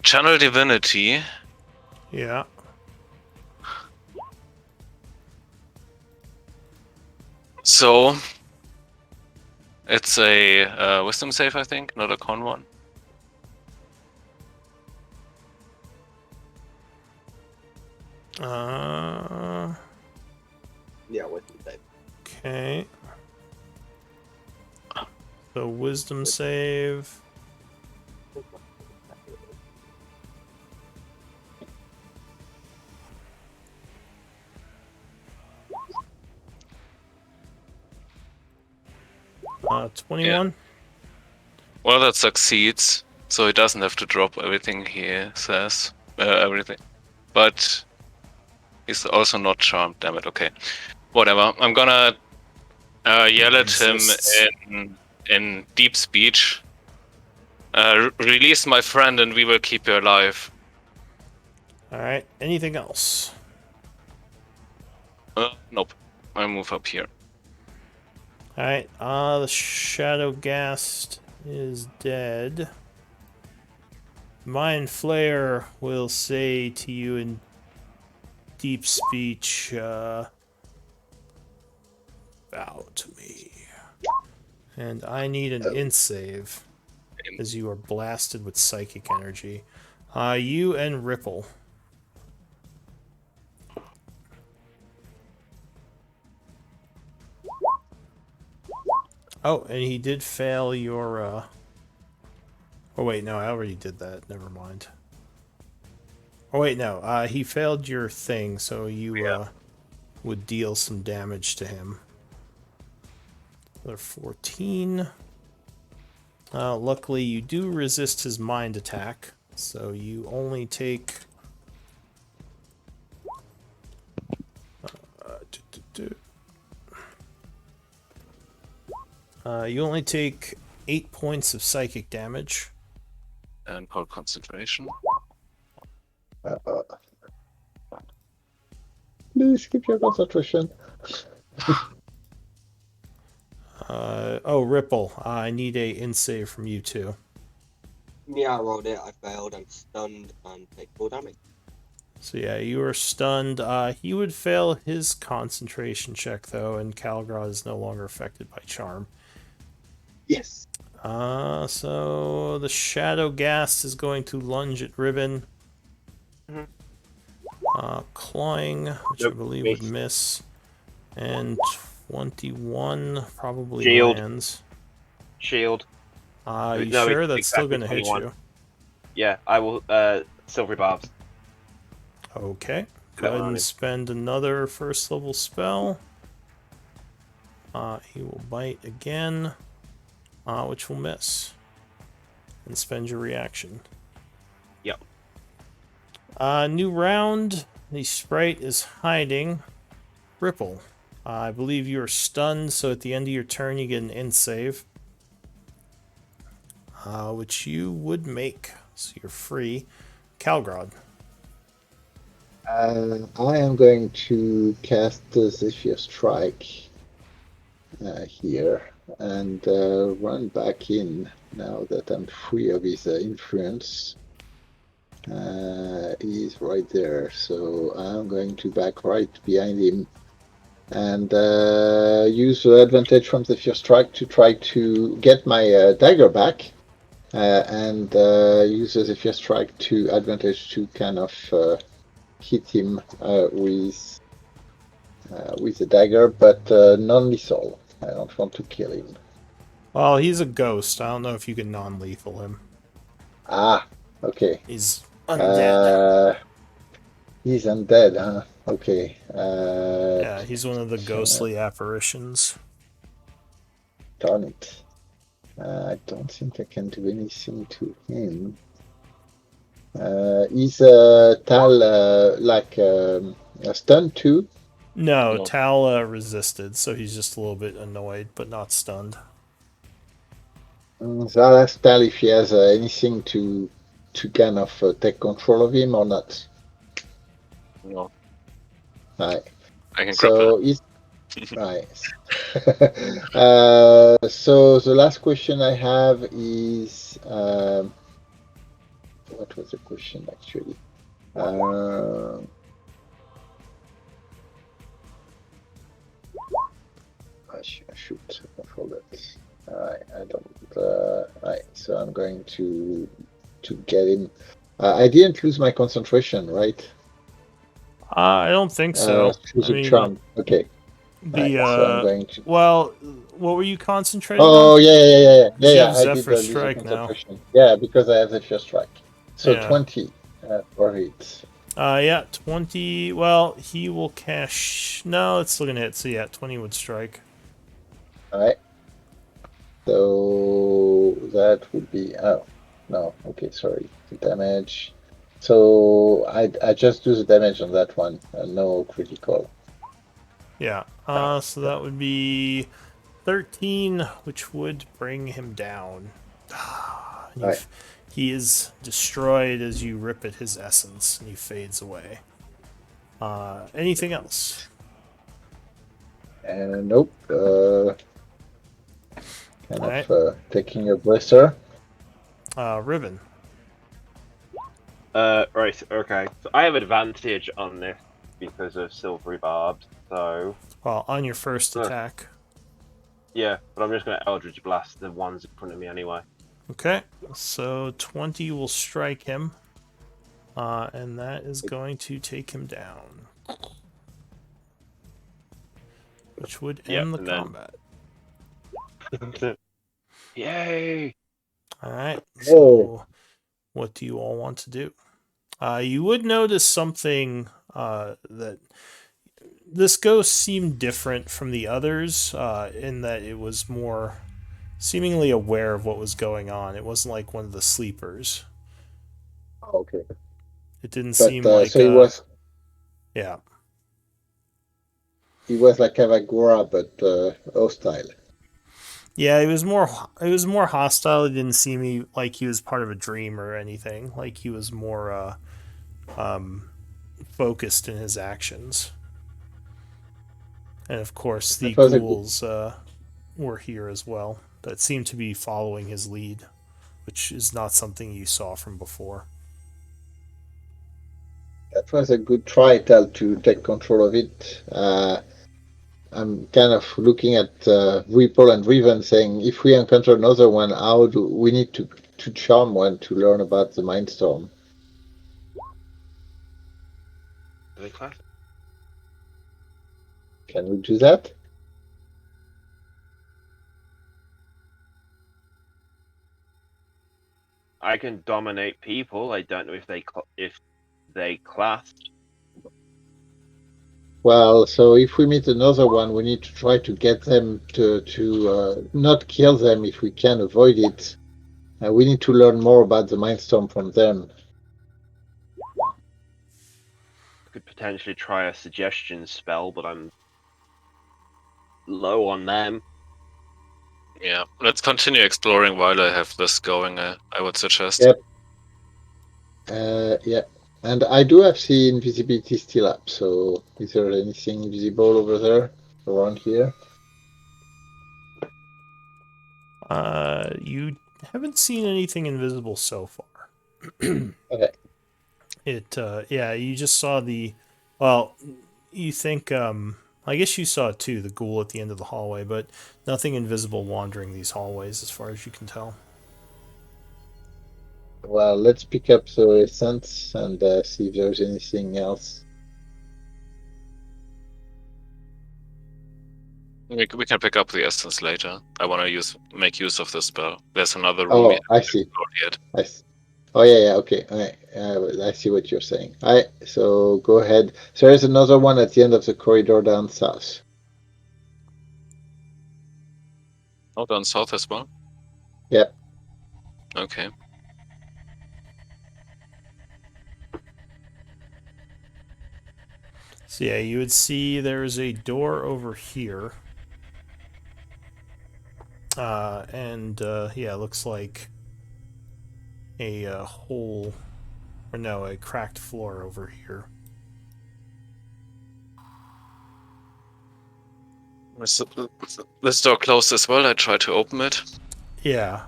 D: Channel Divinity.
B: Yeah.
D: So it's a wisdom save, I think, not a con one.
F: Yeah, wisdom save.
B: Okay. So wisdom save. Uh, 21.
D: Yeah. Well, that succeeds, so he doesn't have to drop everything he says, everything. But he's also not charmed. Damn it. Okay, whatever. I'm gonna yell at him in deep speech. Release my friend, and we will keep you alive.
B: All right. Anything else?
D: Nope. I move up here.
B: All right. The Shadow Ghast is dead. Mind Flayer will say to you in deep speech, bow to me. And I need an int save, as you are blasted with psychic energy. You and Ripple. Oh, and he did fail your. Oh wait, no, I already did that. Never mind. Oh wait, no, he failed your thing, so you would deal some damage to him. Another 14. Luckily, you do resist his mind attack, so you only take. You only take 8 points of psychic damage.
D: And call concentration.
A: Please keep your concentration.
B: Oh, Ripple, I need a in save from you too.
F: Yeah, I rolled it. I failed. I'm stunned and take 4 damage.
B: So yeah, you are stunned. He would fail his concentration check though, and Calgrod is no longer affected by charm.
A: Yes.
B: So the Shadow Ghast is going to lunge at Ribbon. Clawing, which I
E: Nope,
B: believe
E: miss.
B: would miss. And 21 probably
E: Shield.
B: lands.
E: Shield.
B: You
E: No,
B: sure?
E: it's
B: That's still
E: exactly
B: going to hit
E: 21.
B: you.
E: Yeah, I will. Silvery barbs.
B: Okay. Go
E: That
B: ahead
E: one
B: and
E: is-
B: spend another first level spell. He will bite again, which will miss. And spend your reaction.
E: Yep.
B: New round. The sprite is hiding. Ripple. I believe you are stunned, so at the end of your turn you get an end save. Which you would make. So you're free. Calgrod.
A: I am going to cast the Zephyr Strike here and run back in now that I'm free of his influence. He's right there, so I'm going to back right behind him and use the advantage from the Zephyr Strike to try to get my dagger back and use the Zephyr Strike to advantage to kind of hit him with the dagger, but non-lethal. I don't want to kill him.
B: Well, he's a ghost. I don't know if you can non-lethal him.
A: Ah, okay.
B: He's undead.
A: He's undead, huh? Okay.
B: Yeah, he's one of the ghostly apparitions.
A: Darn it. I don't think I can do anything to him. Is Tal stunned too?
B: No,
D: No.
B: Tal resisted, so he's just a little bit annoyed, but not stunned.
A: So I'll ask Tal if he has anything to kind of take control of him or not.
D: No.
A: Right.
D: I can
A: So
D: grapple.
A: he's right. So the last question I have is what was the question actually? Shoot, I forgot. I don't. Right, so I'm going to get him. I didn't lose my concentration, right?
B: I don't think so.
A: Through
B: I
A: the
B: mean,
A: charm. Okay.
B: the
A: Right, so I'm going to.
B: well, what were you concentrating
A: Oh
B: on?
A: yeah.
B: You have
A: I did
B: Zephyr
A: lose the
B: Strike now.
A: concentration. Yeah, because I have the first strike. So
B: Yeah.
A: 20 for it.
B: Yeah, 20. Well, he will cash. No, it's still gonna hit. So yeah, 20 would strike.
A: All right. So that would be. Oh no. Okay, sorry. The damage. So I just do the damage on that one. No critical.
B: Yeah. So that would be 13, which would bring him down.
A: Right.
B: He is destroyed as you rip at his essence, and he fades away. Anything else?
A: And nope.
B: Alright.
A: Taking a breather.
B: Ribbon.
E: Right. Okay. So I have advantage on this because of silvery barbs. So
B: Well, on your first attack.
E: yeah, but I'm just gonna Eldritch Blast the ones in front of me anyway.
B: Okay. So 20 will strike him. And that is going to take him down. Which would end the
E: and then
B: combat.
E: Yay!
B: All right.
A: Whoa.
B: So, what do you all want to do? You would notice something that this ghost seemed different from the others in that it was more seemingly aware of what was going on. It wasn't like one of the sleepers.
A: Okay.
B: It didn't
A: But
B: seem like
A: so
B: yeah.
A: he was like Kavagora, but hostile.
B: Yeah, it was more hostile. It didn't seem like he was part of a dream or anything. Like he was more focused in his actions. And of course, the
A: That was a good.
B: ghouls were here as well. That seemed to be following his lead, which is not something you saw from before.
A: That was a good try, Tal, to take control of it. I'm kind of looking at Ripple and Riven, saying if we encounter another one, how do we need to charm one to learn about the Mindstorm?
E: Are they class?
A: Can we do that?
E: I can dominate people. I don't know if they classed.
A: Well, so if we meet another one, we need to try to get them to not kill them if we can avoid it. We need to learn more about the Mindstorm from them.
E: Could potentially try a suggestion spell, but I'm low on them.
D: Yeah, let's continue exploring while I have this going. I would suggest.
A: Yep. Yeah. And I do have the invisibility still up, so is there anything visible over there around here?
B: You haven't seen anything invisible so far.
A: Okay.
B: You just saw well, you think, I guess you saw it too, the ghoul at the end of the hallway, but nothing invisible wandering these hallways as far as you can tell.
A: Well, let's pick up the essence and see if there's anything else.
D: We can pick up the essence later. I want to make use of this spell. There's another room.
A: Oh, I see.
D: Yet.
A: I see. Oh yeah, okay. I see what you're saying. So go ahead. So there's another one at the end of the corridor down south.
D: Oh, down south as well?
A: Yep.
D: Okay.
B: So yeah, you would see there's a door over here. It looks like a hole, or no, a cracked floor over here.
D: Is this door closed as well? I try to open it.
B: Yeah.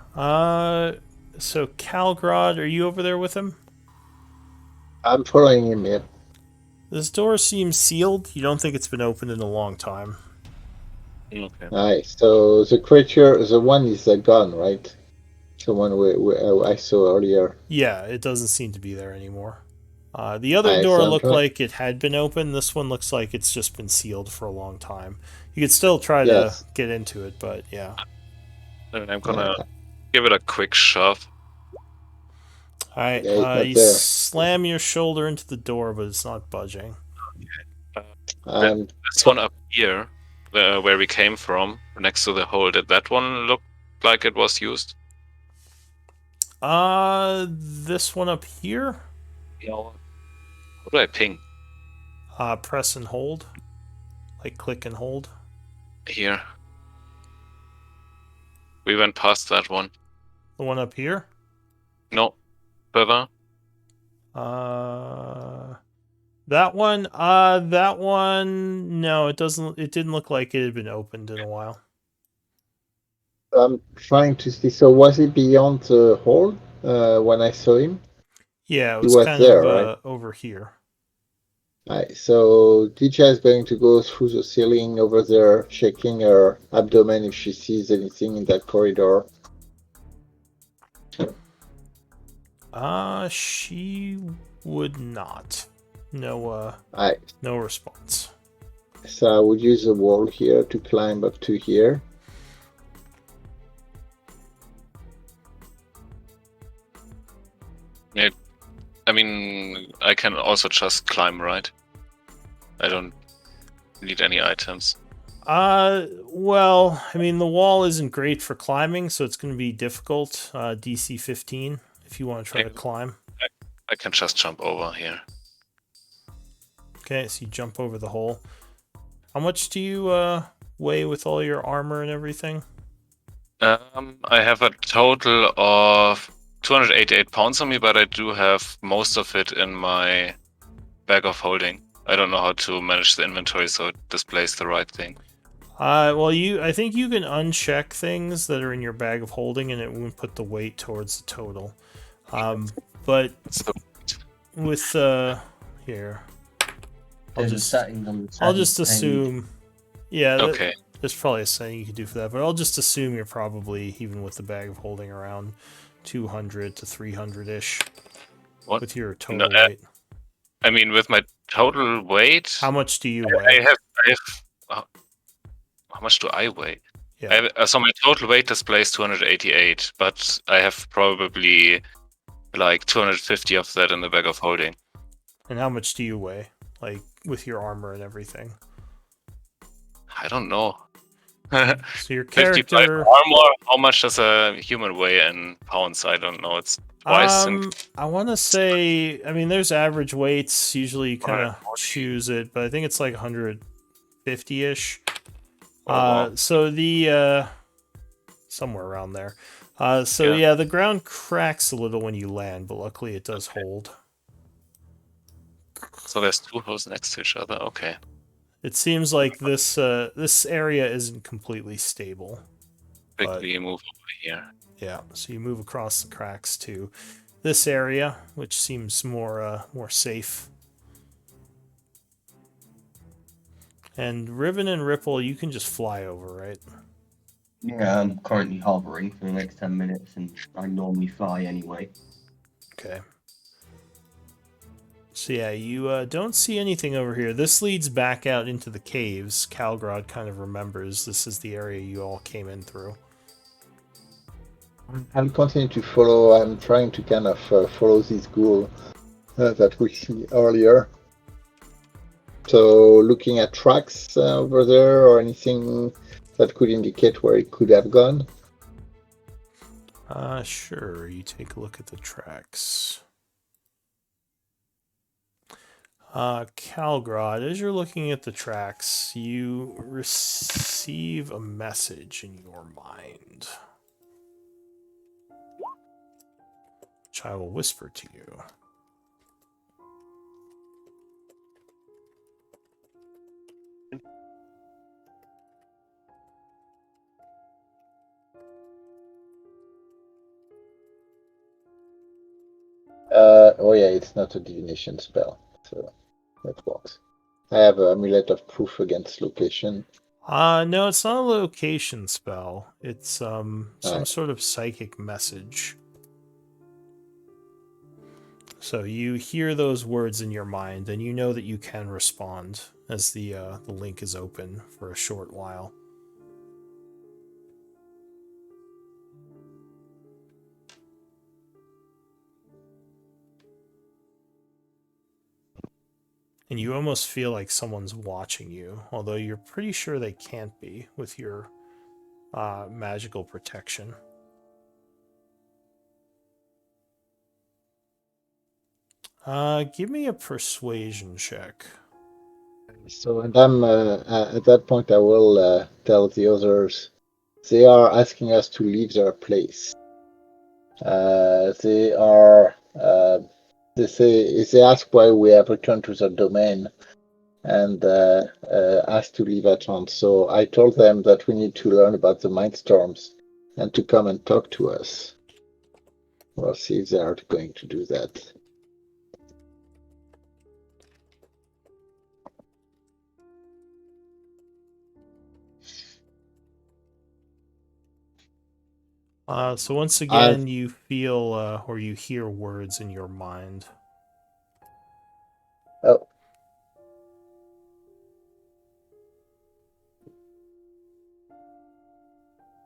B: So Calgrod, are you over there with him?
A: I'm following him here.
B: This door seems sealed. You don't think it's been opened in a long time.
D: Okay.
A: Alright, so the creature, the one is gone, right? The one I saw earlier.
B: Yeah, it doesn't seem to be there anymore. The other door looked like it had been open. This one looks like it's just been sealed for a long time. You could still try to get into it, but yeah.
D: And I'm gonna give it a quick shove.
B: Alright, you slam your shoulder into the door, but it's not budging.
D: This one up here, where we came from, next to the hole, did that one look like it was used?
B: This one up here?
D: Yeah. How do I ping?
B: Press and hold. Like click and hold.
D: Here. We went past that one.
B: The one up here?
D: No. Further?
B: That one, no, it didn't look like it had been opened in a while.
A: I'm trying to see, so was he beyond the hole when I saw him?
B: Yeah, it was kind of right? Over here.
A: Alright, so DJ is going to go through the ceiling over there, checking her abdomen if she sees anything in that corridor.
B: She would not. No, no response.
A: So I would use the wall here to climb up to here.
D: can also just climb, right? I don't need any items.
B: Well, I mean, the wall isn't great for climbing, so it's going to be difficult. DC 15 if you want to try to climb.
D: I can just jump over here.
B: Okay, so you jump over the hole. How much do you weigh with all your armor and everything?
D: I have a total of 288 pounds on me, but I do have most of it in my bag of holding. I don't know how to manage the inventory so it displays the right thing.
B: Well, I think you can uncheck things that are in your bag of holding, and it won't put the weight towards the total. But with here,
F: There's a setting on the
B: I'll
F: settings
B: just
F: page.
B: assume. Yeah.
D: Okay.
B: There's probably a setting you could do for that, but I'll just assume you're probably, even with the bag of holding, around 200 to 300-ish with your total weight.
D: I mean, with my total weight...
B: How much do you weigh?
D: How much do I weigh?
B: Yeah.
D: So my total weight displays 288, but I have probably like 250 of that in the bag of holding.
B: And how much do you weigh? Like, with your armor and everything?
D: I don't know.
B: So your character...
D: 55 armor, how much does a human weigh in pounds? I don't know. It's twice.
B: I want to say... I mean, there's average weights. Usually you kind of choose it, but I think it's like 150-ish. So the... somewhere around there. Yeah, the ground cracks a little when you land, but luckily it does hold.
D: So there's two holes next to each other. Okay.
B: It seems like this area isn't completely stable.
D: Quickly move over here.
B: Yeah, so you move across the cracks to this area, which seems more safe. And Riven and Ripple, you can just fly over, right?
F: Yeah, I'm currently hovering for the next 10 minutes, and I normally fly anyway.
B: Okay. So yeah, you don't see anything over here. This leads back out into the caves. Calgrod kind of remembers this is the area you all came in through.
A: I'll continue to follow. I'm trying to kind of follow this ghoul that we see earlier. So looking at tracks over there or anything that could indicate where it could have gone.
B: Sure. You take a look at the tracks. Calgrod, as you're looking at the tracks, you receive a message in your mind, which I will whisper to you.
A: Oh yeah, it's not a divination spell, so that works. I have an amulet of proof against location.
B: No, it's not a location spell. It's some sort of psychic message. So you hear those words in your mind, and you know that you can respond as the link is open for a short while. And you almost feel like someone's watching you, although you're pretty sure they can't be with your magical protection. Give me a persuasion check.
A: So, and I'm at that point, I will tell the others they are asking us to leave their place. They are. They ask why we have returned to the domain and asked to leave at once. So I told them that we need to learn about the mindstorms and to come and talk to us. We'll see if they are going to do that.
B: So once again, you feel or you hear words in your mind.
A: Oh.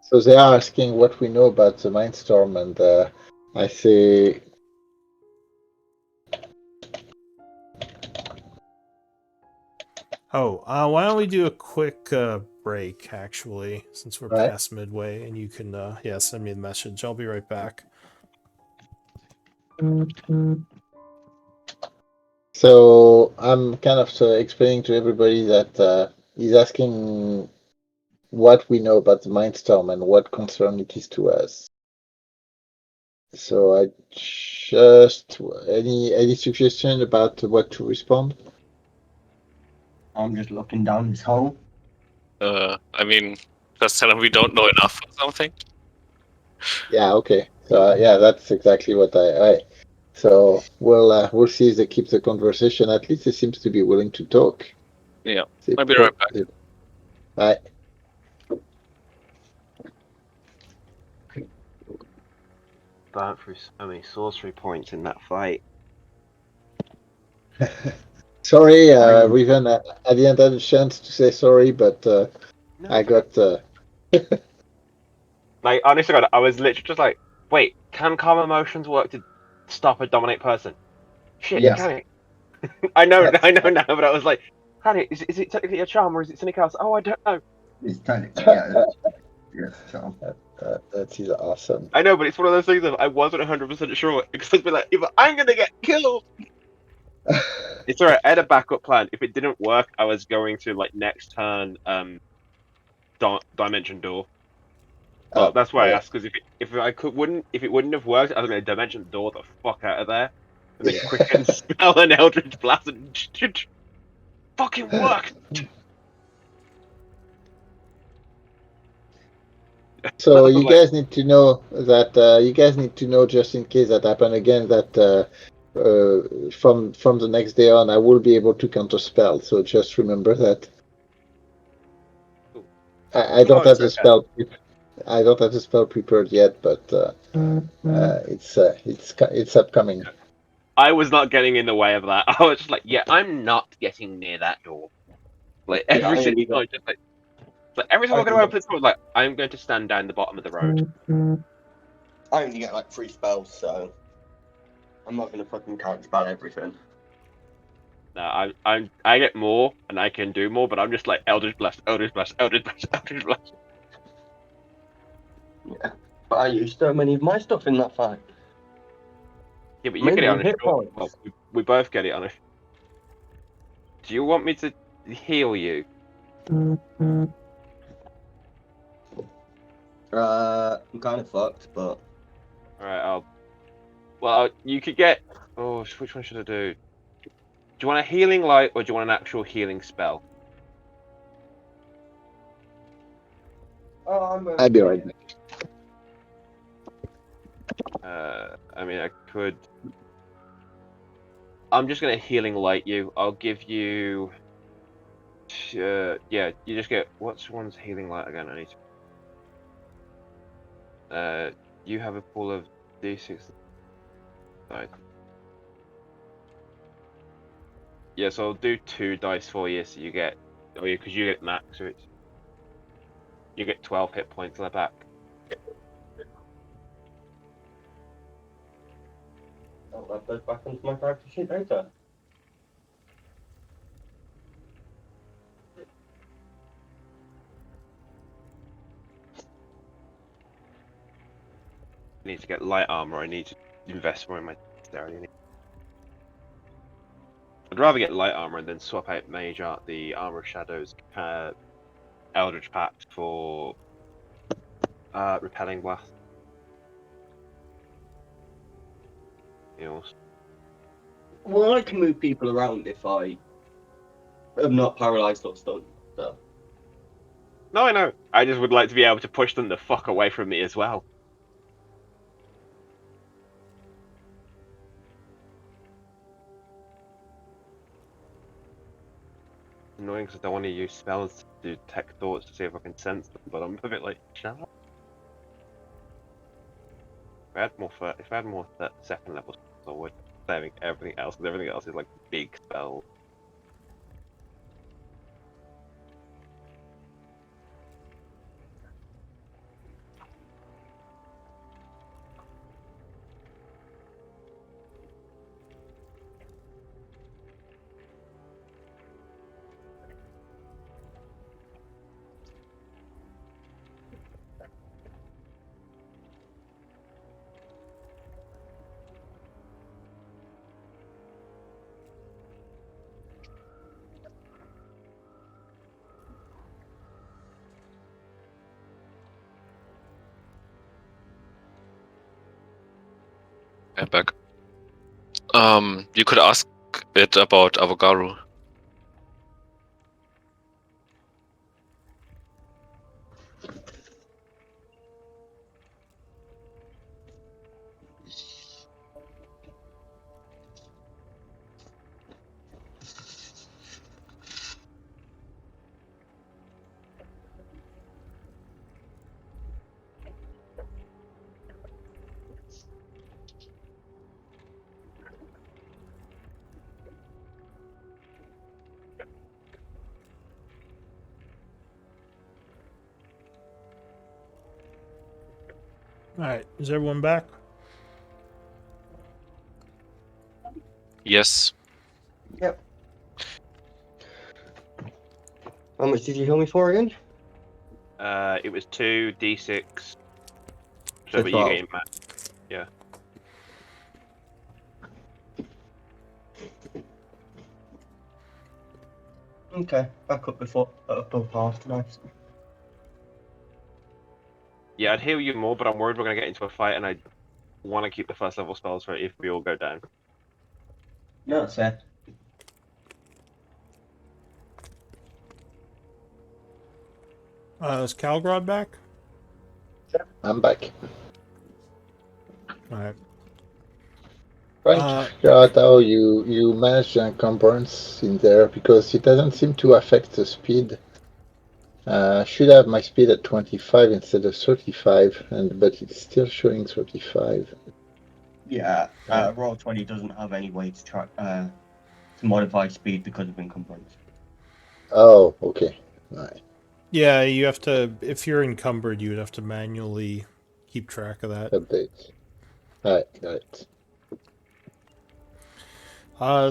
A: So they are asking what we know about the Mindstorm, and I say
B: Oh, why don't we do a quick break, actually, since we're
A: Right.
B: past midway, and you can, send me the message. I'll be right back.
A: So I'm kind of explaining to everybody that he's asking what we know about the Mindstorm and what concern it is to us. So I just any suggestion about what to respond?
F: I'm just looking down this hole.
D: I mean, just tell him we don't know enough or something.
A: Yeah, okay. So yeah, that's exactly what I so we'll see if they keep the conversation. At least they seems to be willing to talk.
D: Yeah,
A: They
D: I'll be right back.
A: Right.
E: Burnt through so many sorcery points in that fight.
A: Sorry, Riven, I didn't have a chance to say sorry, but
E: No,
A: I
E: it's okay.
A: got
E: Like, honestly, God, I was literally just like, wait, can calm emotions work to stop a dominate person? Shit,
A: yes.
E: can it? I know
A: That's
E: now, but I was like, can it? Is it technically a charm or is it something else? Oh, I don't know.
F: It's technically, yeah. Yes, so.
A: that is awesome.
E: I know, but it's one of those things that I wasn't 100% sure because I'd be like, if I'm gonna get killed. It's alright. I had a backup plan. If it didn't work, I was going to like next turn, dimension door. But that's why I
A: Yeah.
E: asked because if it wouldn't have worked, I was going to dimension door the fuck out of there, and then quicken spell and Eldritch Blast and fucking work.
A: So
E: I was
A: you
E: like,
A: guys need to know that you guys need to know just in case that happen again that from the next day on I will be able to counter spell. So just remember that. I don't
E: oh,
A: have
E: it's
A: the
E: okay.
A: spell. I don't have the spell prepared yet, but it's upcoming.
E: I was not getting in the way of that. I was just like, yeah, I'm not getting near that door. Like
F: Yeah,
E: every
F: I
E: single
F: only got,
E: time, just like every time
F: I
E: I'm going
F: only
E: to
F: got,
E: open this door, like I'm going to stand down the bottom of the road.
F: I only get like 3 spells, so I'm not gonna fucking count spell everything.
E: No, I get more and I can do more, but I'm just like Eldritch Blast, Eldritch Blast, Eldritch Blast, Eldritch Blast.
F: Yeah, but I used so many of my stuff in that fight.
E: Yeah, but you get it
F: Mainly
E: on a
F: hit
E: short.
F: points.
E: Well, we both get it on a. Do you want me to heal you?
F: I'm kind of fucked, but
E: All right, Well, you could get. Oh, which one should I do? Do you want a healing light or do you want an actual healing spell?
A: I'll be right back.
E: I mean, I could. I'm just gonna healing light you. I'll give you. Yeah, you just get. What's one's healing light again? I need to. You have a pool of d6. Right. Yeah, so I'll do 2 dice for you, so you get. Oh yeah, because you get max, so it's. You get 12 hit points on the back.
F: I'll add those back onto my character sheet later.
E: I need to get light armor. I need to invest more in my dexterity. I'd rather get light armor and then swap out Mage Art, the Armor of Shadows, Eldritch Pact for Repelling Blast. Heals.
F: Well, I can move people around if I am not paralyzed or stunned. So
E: No, I know. I just would like to be able to push them the fuck away from me as well. Annoying because I don't want to use spells to detect thoughts to see if I can sense them, but I'm a bit like, shut up. If I had more second level spells, I would. Saving everything else, because everything else is like big spells.
D: I'm back. You could ask it about Avogaru.
B: All right, is everyone back?
D: Yes.
F: Yep. How much did you heal me for again?
E: It was 2d6. So,
F: So
E: but you
F: 12.
E: getting mad. Yeah.
F: Okay, back up above half. Nice.
E: Yeah, I'd heal you more, but I'm worried we're gonna get into a fight, and I want to keep the first level spells for if we all go down.
F: No, that's fair.
B: Is Calgrod back?
A: I'm back.
B: All right.
A: Trying to figure out how you manage the encumbrance in there because it doesn't seem to affect the speed. I should have my speed at 25 instead of 35, but it's still showing 35.
F: Yeah,
B: Right.
F: Roll20 doesn't have any way to track to modify speed because of encumbrance.
A: Oh, okay. All right.
B: Yeah, you have to. If you're encumbered, you would have to manually keep track of that.
A: Update. All right, got it.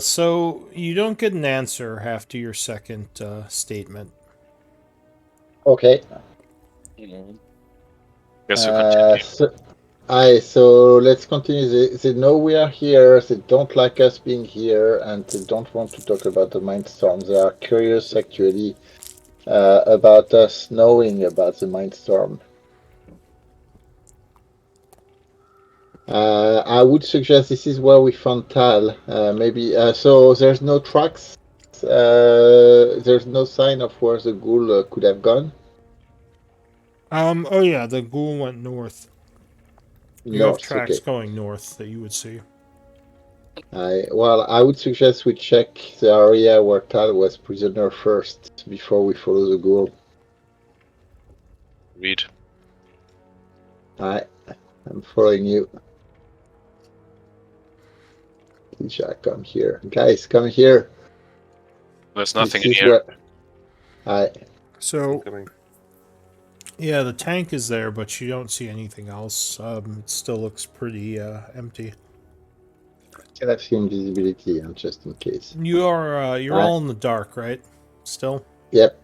B: So you don't get an answer after your second statement.
A: Okay.
D: Guess you continue.
A: So let's continue. They know we are here. They don't like us being here, and they don't want to talk about the Mindstorm. They are curious, actually, about us knowing about the Mindstorm. I would suggest this is where we found Tal. Maybe so. There's no tracks. There's no sign of where the ghoul could have gone.
B: Oh yeah, the ghoul went north. You have
A: North.
B: tracks
A: Okay.
B: going north that you would see.
A: I would suggest we check the area where Tal was prisoner first before we follow the ghoul.
D: Read.
A: I'm following you. Tisha, come here. Guys, come here.
D: There's nothing
A: This
D: in
A: is
D: here.
A: where
B: So
E: Incoming.
B: yeah, the tank is there, but you don't see anything else. It still looks pretty empty.
A: still have invisibility, just in case.
B: You're all in the dark, right? Still.
A: Yep,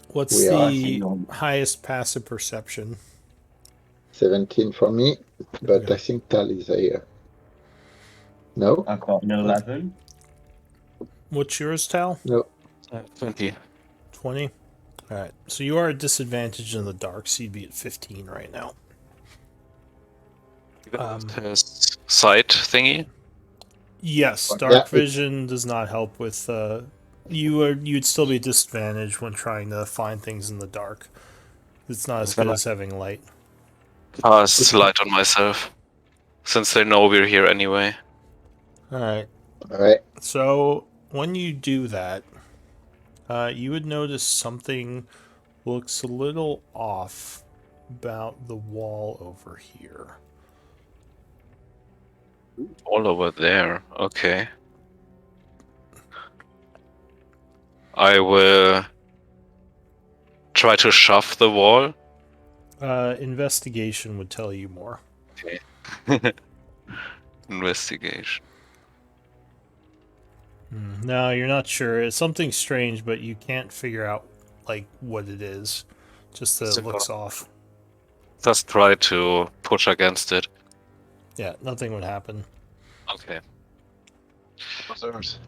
B: What's
A: we are.
B: the highest passive perception?
A: 17 for me, but
B: Okay.
A: I think Tal is here. No?
F: I've got an 11.
B: What's yours, Tal?
A: No.
D: 20.
B: 20? Alright. So you are at disadvantage in the dark, so you'd be at 15 right now.
D: His sight thingy.
B: Yes, dark
A: Yeah,
B: vision does not help with you'd still be at disadvantage when trying to find things in the dark. It's not as good as having light.
D: Cast light on myself, since they know we're here anyway.
B: Alright.
A: Alright.
B: So when you do that, you would notice something looks a little off about the wall over here.
D: All over there. Okay. I will try to shove the wall.
B: Investigation would tell you more.
D: Okay. Investigation.
B: No, you're not sure. It's something strange, but you can't figure out like what it is. Just that it looks off.
D: Just try to push against it.
B: Yeah, nothing would happen.
D: Okay.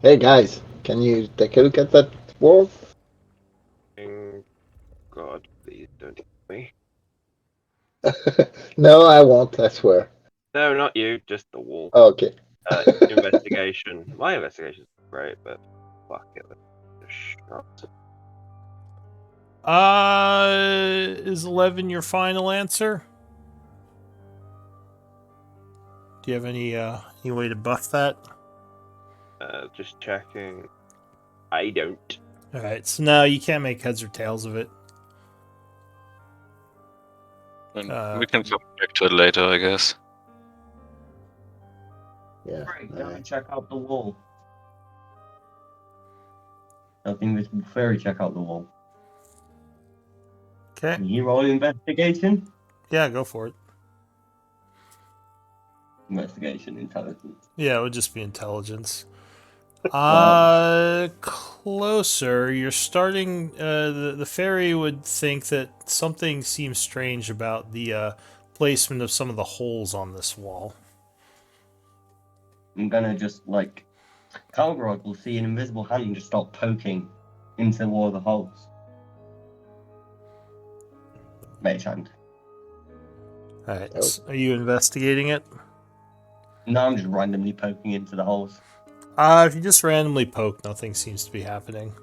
A: Hey guys, can you take a look at that wall?
E: God, please don't hit me.
A: No, I won't, I swear.
E: No, not you, just the wall.
A: Oh, okay.
E: Investigation. My investigation's great, but fuck it. Let's just
B: Is 11 your final answer? Do you have any way to buff that?
E: just checking. I don't.
B: All right, so now you can't make heads or tails of it.
D: And we can come back to it later, I guess.
A: Yeah.
C: Right, go and check out the wall. Nothing this fairy check out the wall.
B: Okay.
C: You roll investigation?
B: Yeah, go for it.
C: Investigation, intelligence.
B: Yeah, it would just be intelligence.
C: Wow.
B: Closer. You're starting. The fairy would think that something seems strange about the placement of some of the holes on this wall.
C: I'm gonna just like Calgrod will see an invisible hand and just start poking into one of the holes. Mage hand.
B: All right.
A: Oh.
B: So are you investigating it?
C: No, I'm just randomly poking into the holes.
B: If you just randomly poke, nothing seems to be happening.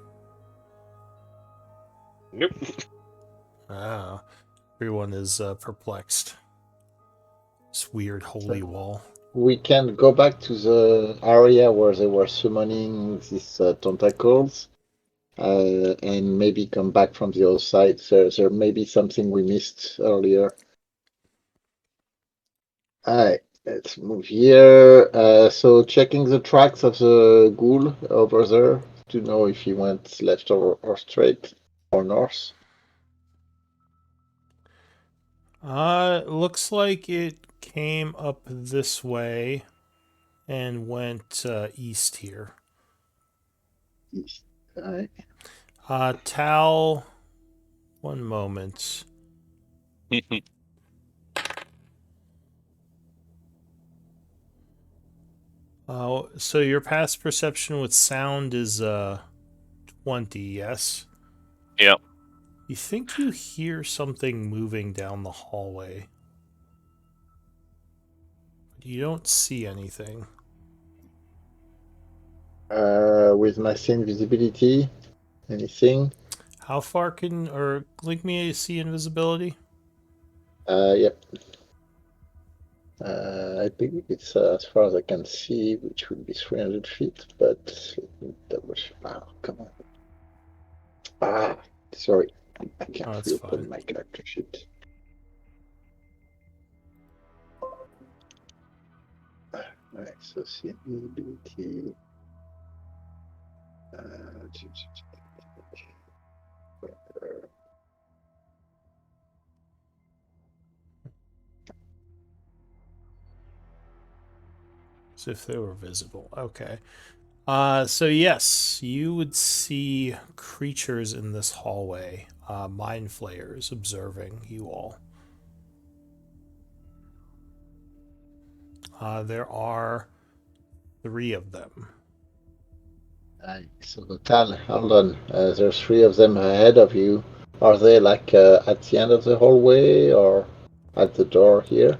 E: Nope.
B: Everyone is perplexed. This weird holy wall.
A: We can go back to the area where they were summoning these tentacles, and maybe come back from the other side. There may be something we missed earlier. Alright, let's move here. So checking the tracks of the ghoul over there to know if he went left or straight or north.
B: Looks like it came up this way and went east here.
A: East. Alright.
B: Tal, one moment. So your past perception with sound is 20, yes?
D: Yeah.
B: You think you hear something moving down the hallway. But you don't see anything.
A: With my same visibility, anything?
B: How far can, or link me see invisibility?
A: Yep. I believe it's as far as I can see, which would be 300 feet, but let me double check. Oh, come on. Sorry. I can't
B: Oh, that's
A: reopen
B: fine.
A: my character sheet. Alright, so see invisibility.
B: As if they were visible. Okay. So yes, you would see creatures in this hallway, mind flayers observing you all. There are 3 of them.
A: So Tal, hold on. There's 3 of them ahead of you. Are they like at the end of the hallway or at the door here?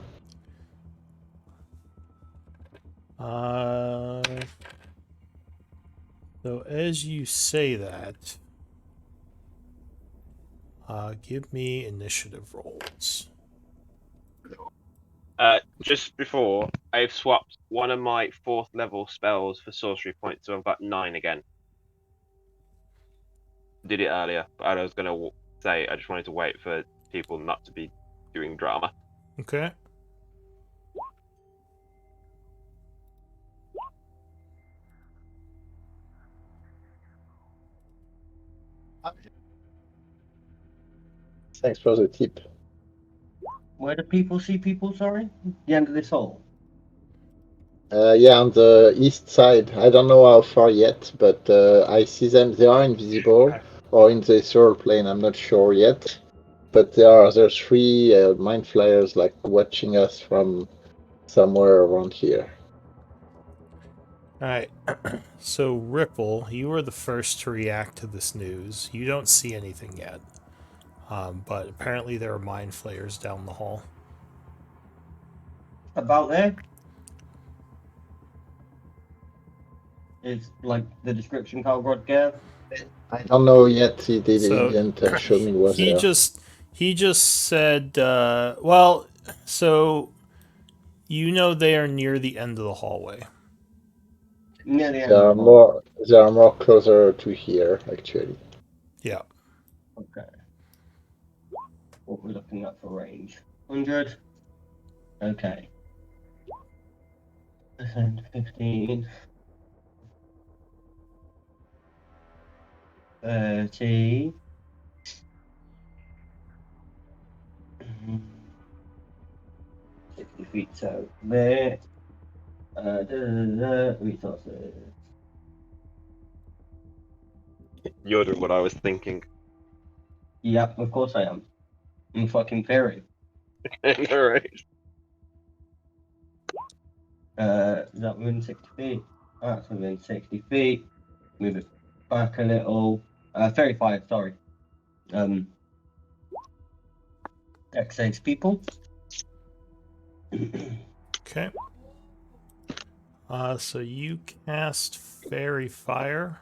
B: So as you say that, give me initiative rolls.
E: Just before, I've swapped one of my 4th level spells for sorcery points, so I've got 9 again. Did it earlier, but I was gonna say I just wanted to wait for people not to be doing drama.
B: Okay.
A: Thanks for the tip.
C: Where do people see people, sorry? The end of this hole?
A: Yeah, on the east side. I don't know how far yet, but I see them. They are invisible or in the astral plane. I'm not sure yet. But there's 3 mind flyers like watching us from somewhere around here.
B: Alright. So Ripple, you were the first to react to this news. You don't see anything yet. But apparently there are mind flayers down the hall.
F: About there. Is like the description Calgrod gave.
A: I don't know yet. He
B: So
A: didn't show me what's
B: he
A: there.
B: just said, well, so you know they are near the end of the hallway.
F: Near the end
A: There
F: of
A: are
F: the hall.
A: more closer to here, actually.
B: Yeah.
F: Okay. What we're looking at for range? 100. Okay. And 15. 30. 60 feet, so there. Resources.
E: You're doing what I was thinking.
F: Yep, of course I am. I'm fucking fairy.
E: Alright.
F: Is that within 60 feet? That's within 60 feet. Move it back a little. 35, sorry. Dex saves people.
B: Okay. So you cast Fairy Fire.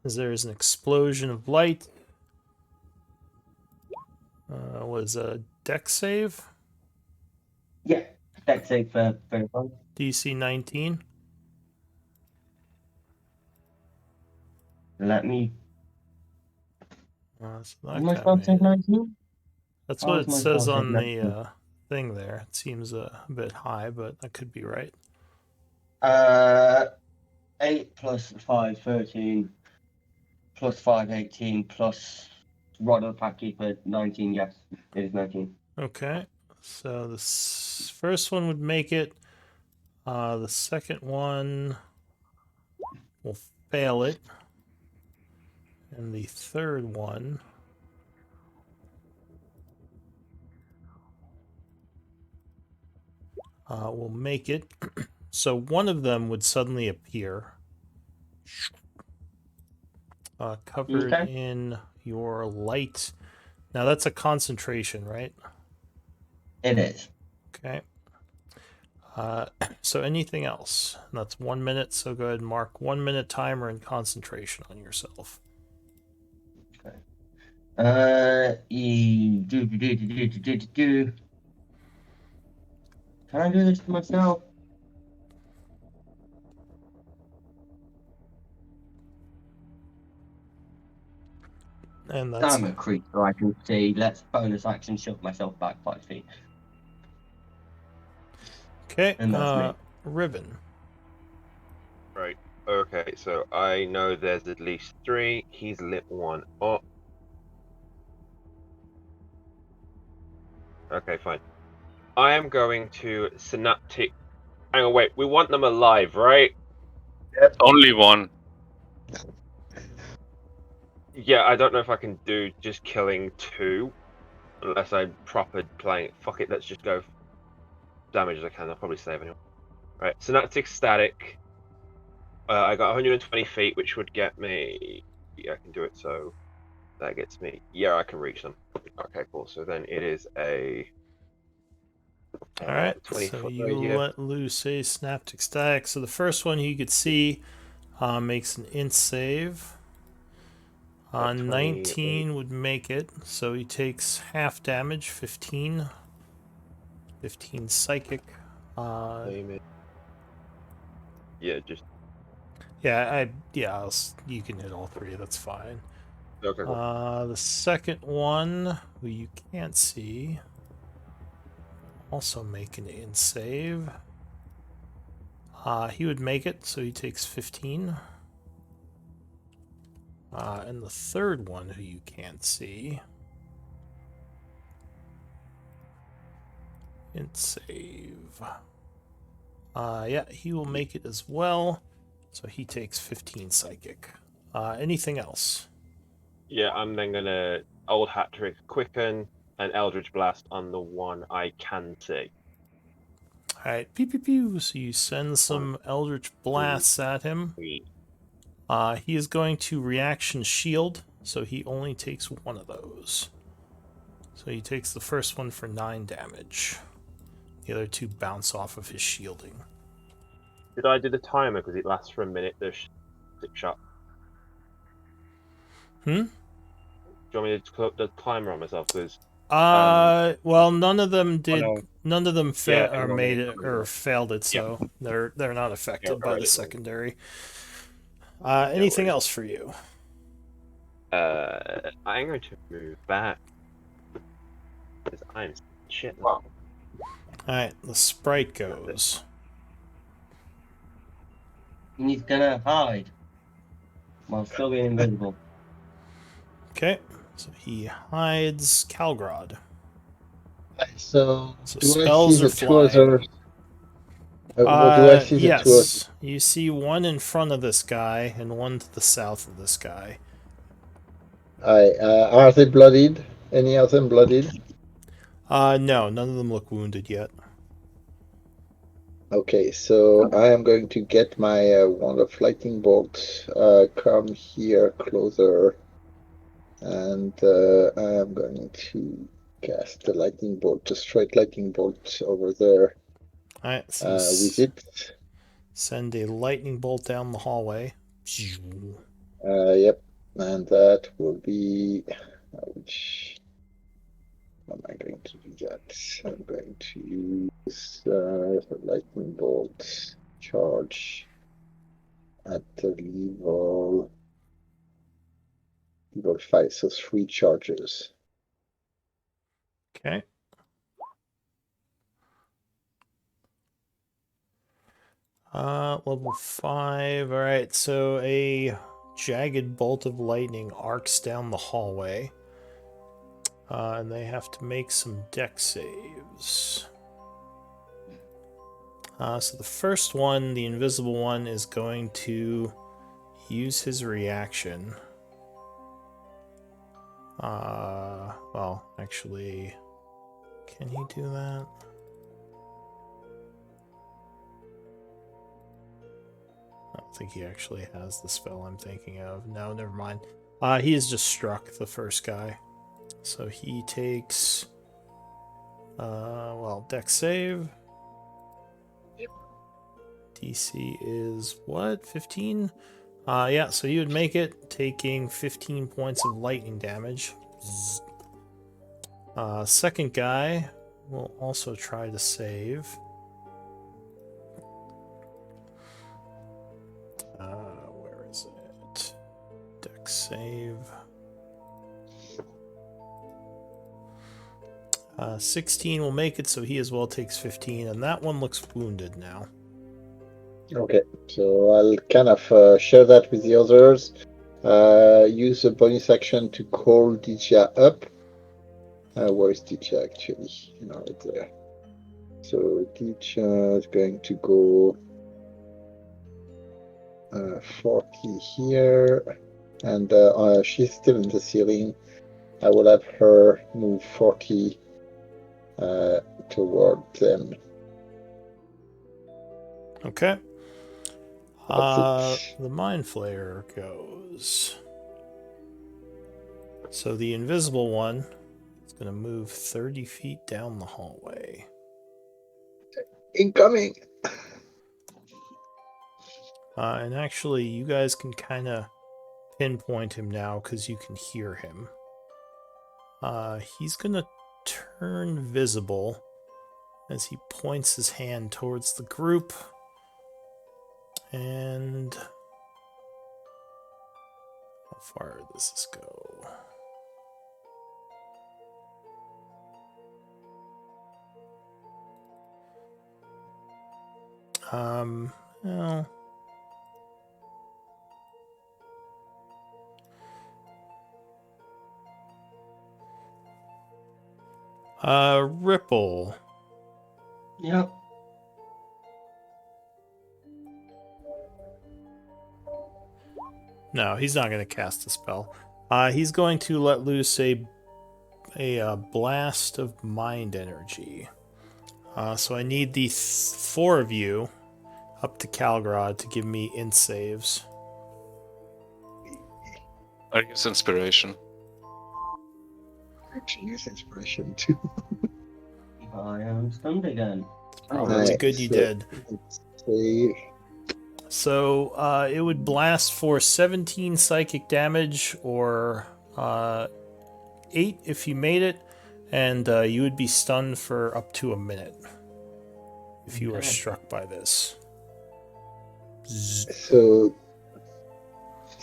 B: As there is an explosion of light. Was a dex save?
F: Yeah, dex save for 35.
B: DC 19.
F: Let me.
B: So that
F: Am I
B: guy
F: supposed to
B: made
F: save
B: it.
F: 19?
B: That's
F: How
B: what
F: is
B: it
F: my
B: says
F: spell save
B: on
F: 19?
B: the thing there. It seems a bit high, but that could be right.
F: 8 plus 5, 13. Plus 5, 18. Plus Rod of the Packkeeper, 19. Yes, it is 19.
B: Okay. So the first one would make it. The second one will fail it. And the third one will make it. So one of them would suddenly appear, covered
F: Okay.
B: in your light. Now that's a concentration, right?
F: It is.
B: Okay. So anything else? That's 1 minute. So go ahead and mark 1 minute timer and concentration on yourself.
F: Can I do this to myself?
B: And that's
F: I'm a creature, I can see. Let's bonus action shove myself back 5 feet.
B: okay.
F: And that's me.
B: Riven.
E: Right. Okay, so I know there's at least 3. He's lit one up. Okay, fine. I am going to synaptic. Hang on, wait. We want them alive, right?
D: Only one.
E: Yeah, I don't know if I can do just killing 2. Unless I'm proper playing. Fuck it, let's just go damage as I can. I'll probably save anyway. Right, synaptic static. I got 120 feet, which would get me. Yeah, I can do it. So that gets me. Yeah, I can reach them. Okay, cool. So then it is a.
B: All right.
E: 20
B: So
E: foot
B: you
E: radius.
B: let loose a synaptic static. So the first one you could see makes an int save. 19 would make it, so he takes half damage, 15. 15 psychic.
E: Yeah, just
B: Yeah, you can hit all 3. That's fine.
E: okay. Cool.
B: The second one, who you can't see, also make an int save. He would make it, so he takes 15. And the third one, who you can't see, int save. Yeah, he will make it as well. So he takes 15 psychic. Anything else?
E: Yeah, I'm then gonna old hat trick, quicken, and eldritch blast on the one I can see.
B: All right, pew pew pew. So you send some eldritch blasts at him. He is going to reaction shield, so he only takes one of those. So he takes the first one for 9 damage. The other two bounce off of his shielding.
E: Did I do the timer because it lasts for a minute? The shot.
B: Hmm?
E: Do you want me to put the timer on myself? Because
B: Well, none of them did.
E: no.
B: None of them
E: Yeah,
B: or
E: everyone
B: made
E: made
B: it or failed it,
E: Yeah.
B: so they're not affected
E: Yeah,
B: by
E: already
B: the
E: rolled.
B: secondary.
E: No
B: Anything
E: worries.
B: else for you?
E: I'm going to move back because I'm shit now.
B: All right, the sprite goes.
F: And he's gonna hide while still being invisible.
B: Okay, so he hides Calgrod.
A: So,
B: So
A: do I see
B: spells are
A: the two
B: flying.
A: others? What do I see the two others?
B: Yes, you see one in front of this guy and one to the south of this guy.
A: Are they bloodied? Any of them bloodied?
B: No, none of them look wounded yet.
A: Okay, so I am going to get my wand of lightning bolt, come here closer, and I am going to cast the lightning bolt, the straight lightning bolt over there.
B: All right, so
A: With it.
B: send a lightning bolt down the hallway.
A: Yep, and that will be which. How am I going to do that? I'm going to use the lightning bolt charge at the level 5, so 3 charges.
B: Okay. Level 5. All right, so a jagged bolt of lightning arcs down the hallway. And they have to make some dex saves. So the first one, the invisible one, is going to use his reaction. Well, actually, can he do that? I don't think he actually has the spell I'm thinking of. No, never mind. He has just struck the first guy. So he takes, dex save.
A: Yep.
B: DC is what? 15? Yeah, so you would make it, taking 15 points of lightning damage. Second guy will also try to save. Where is it? Dex save. 16 will make it, so he as well takes 15, and that one looks wounded now.
A: Okay, so I'll kind of share that with the others. Use a bonus action to call Dija up. Where is Dija actually? Right there. So Dija is going to go 40 here, and she's still in the ceiling. I will have her move 40 toward them.
B: Okay.
A: That's it.
B: The Mind Flayer goes. So the invisible one is going to move 30 feet down the hallway.
A: Incoming!
B: And actually, you guys can kind of pinpoint him now because you can hear him. He's going to turn visible as he points his hand towards the group. And how far does this go? Well, Ripple.
F: Yep.
B: No, he's not going to cast a spell. He's going to let loose a blast of mind energy. So I need the 4 of you up to Calgrod to give me int saves.
D: I use inspiration.
A: I actually use inspiration too.
F: I am stunned again.
B: Probably good you did.
A: Save.
B: So it would blast for 17 psychic damage, or 8 if you made it, and you would be stunned for up to a minute if you were struck by this.
A: So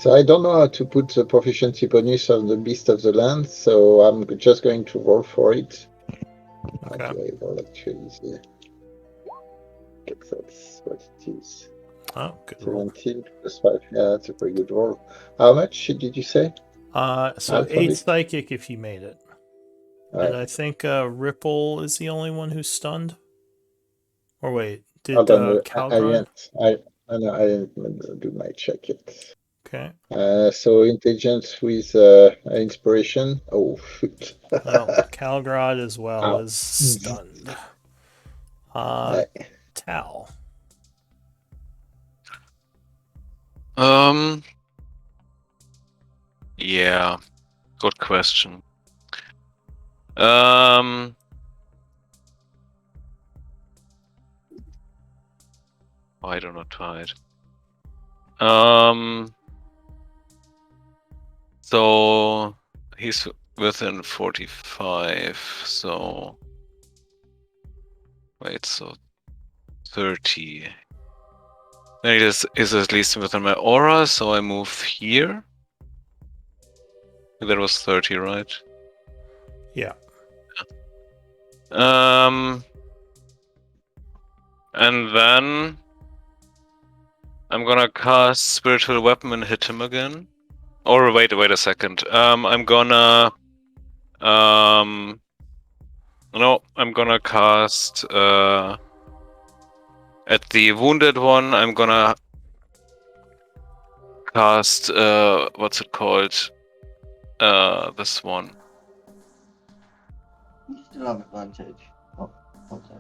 A: I don't know how to put the proficiency bonus on the Beast of the Land, so I'm just going to roll for it.
B: Okay.
A: How do I roll actually? That's what it is.
B: Oh, good roll.
A: 17 plus 5. Yeah, that's a pretty good roll. How much did you say?
B: So 8 psychic if you made it.
A: Right.
B: And I think Ripple is the only one who's stunned. Or wait, did
A: Hold on,
B: Calgron?
A: I didn't do my check yet.
B: Okay.
A: So intelligence with inspiration. Oh shoot.
B: Well, Calgrod as well
A: Ow.
B: is stunned.
A: Right.
B: Tal.
D: Yeah. Good question. I do not hide. So he's within 45. So wait, so 30. Then he is at least within my aura, so I move here. That was 30, right?
B: Yeah.
D: And then I'm gonna cast Spiritual Weapon and hit him again. Or wait a second. I'm gonna no, I'm gonna cast at the wounded one. I'm gonna cast what's it called? This one.
F: You still have advantage. Oh, okay.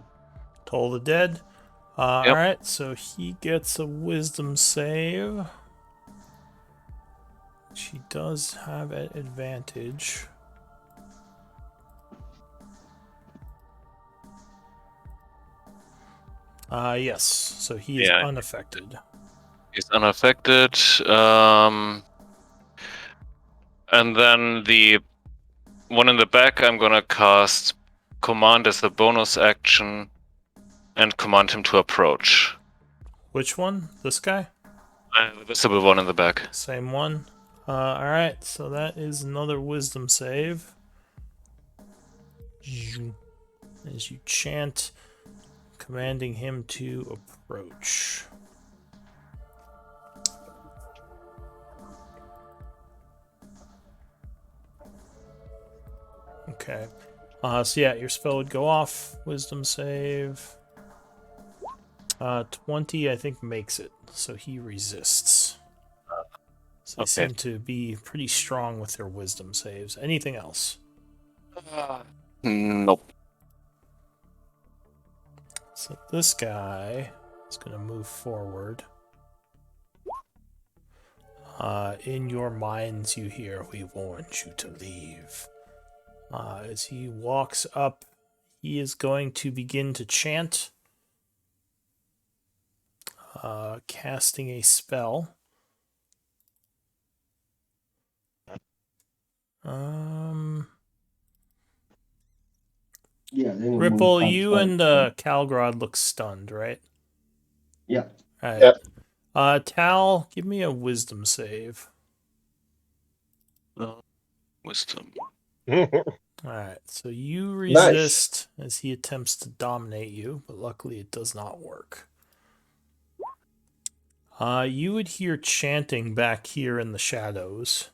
B: Toll the Dead.
D: Yep.
B: Alright, so he gets a wisdom save. She does have an advantage. Yes, so he is unaffected.
D: He's unaffected. And then the one in the back, I'm gonna cast Command as a bonus action and command him to approach.
B: Which one? This guy?
D: The visible one in the back.
B: Same one. Alright, so that is another wisdom save. As you chant, commanding him to approach. Okay. So yeah, your spell would go off. Wisdom save. 20, I think, makes it. So he resists. So they seem to be pretty strong with their wisdom saves. Anything else?
D: Nope.
B: So this guy is going to move forward. In your minds, you hear, "We warned you to leave." As he walks up, he is going to begin to chant, casting a spell.
F: Yeah.
B: Ripple, you and Calgrod look stunned, right?
F: Yeah.
B: All right.
A: Yep.
B: Tal, give me a wisdom save.
D: Wisdom.
B: Alright, so you resist as he attempts to dominate you, but luckily it does not work. You would hear chanting back here in the shadows.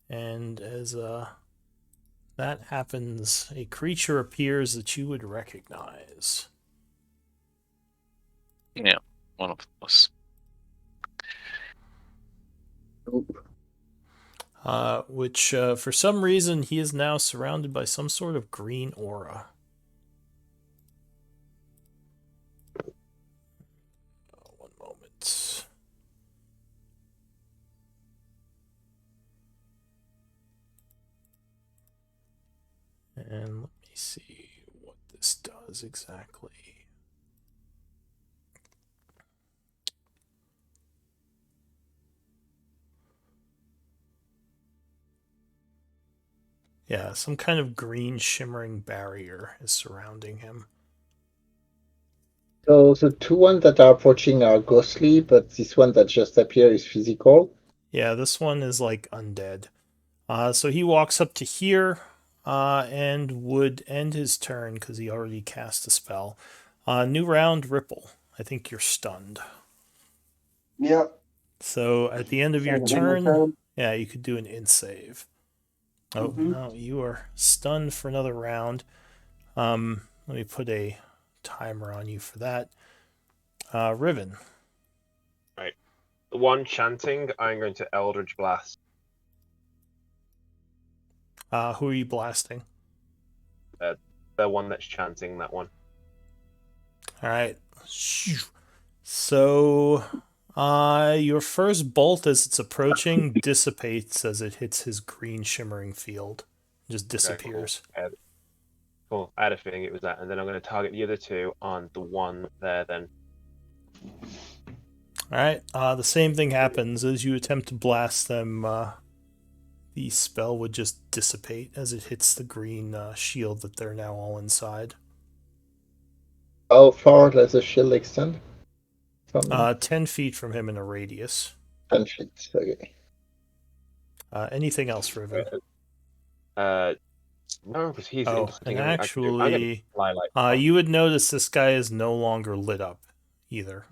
B: And as that happens, a creature appears that you would recognize.
D: Yeah, one of us.
B: Which, for some reason, he is now surrounded by some sort of green aura. One moment. And let me see what this does exactly. Yeah, some kind of green shimmering barrier is surrounding him.
A: So the two ones that are approaching are ghostly, but this one that just appeared is physical.
B: Yeah, this one is like undead. So he walks up to here and would end his turn because he already cast a spell. New round, Ripple. I think you're stunned.
F: Yep.
B: So at the end of your
F: So in my
B: turn,
F: turn.
B: yeah, you could do an int save. Oh,
F: Mhm.
B: no, you are stunned for another round. Let me put a timer on you for that. Riven.
E: Right. The one chanting, I'm going to Eldritch Blast.
B: Who are you blasting?
E: The one that's chanting, that one.
B: All right. So, your first bolt as it's approaching dissipates as it hits his green shimmering field. Just disappears.
E: Okay, cool. I had a feeling it was that. And then I'm going to target the other two on the one there then.
B: All right. The same thing happens as you attempt to blast them. The spell would just dissipate as it hits the green shield that they're now all inside.
A: How far does the shield extend from them?
B: 10 feet from him in a radius.
A: 10 feet. Okay.
B: Anything else, Riven?
E: No, because he's
B: Oh,
E: intercepting
B: and
E: everything. I'm going to
B: actually,
E: fly like
B: you would notice this guy is no longer lit up either.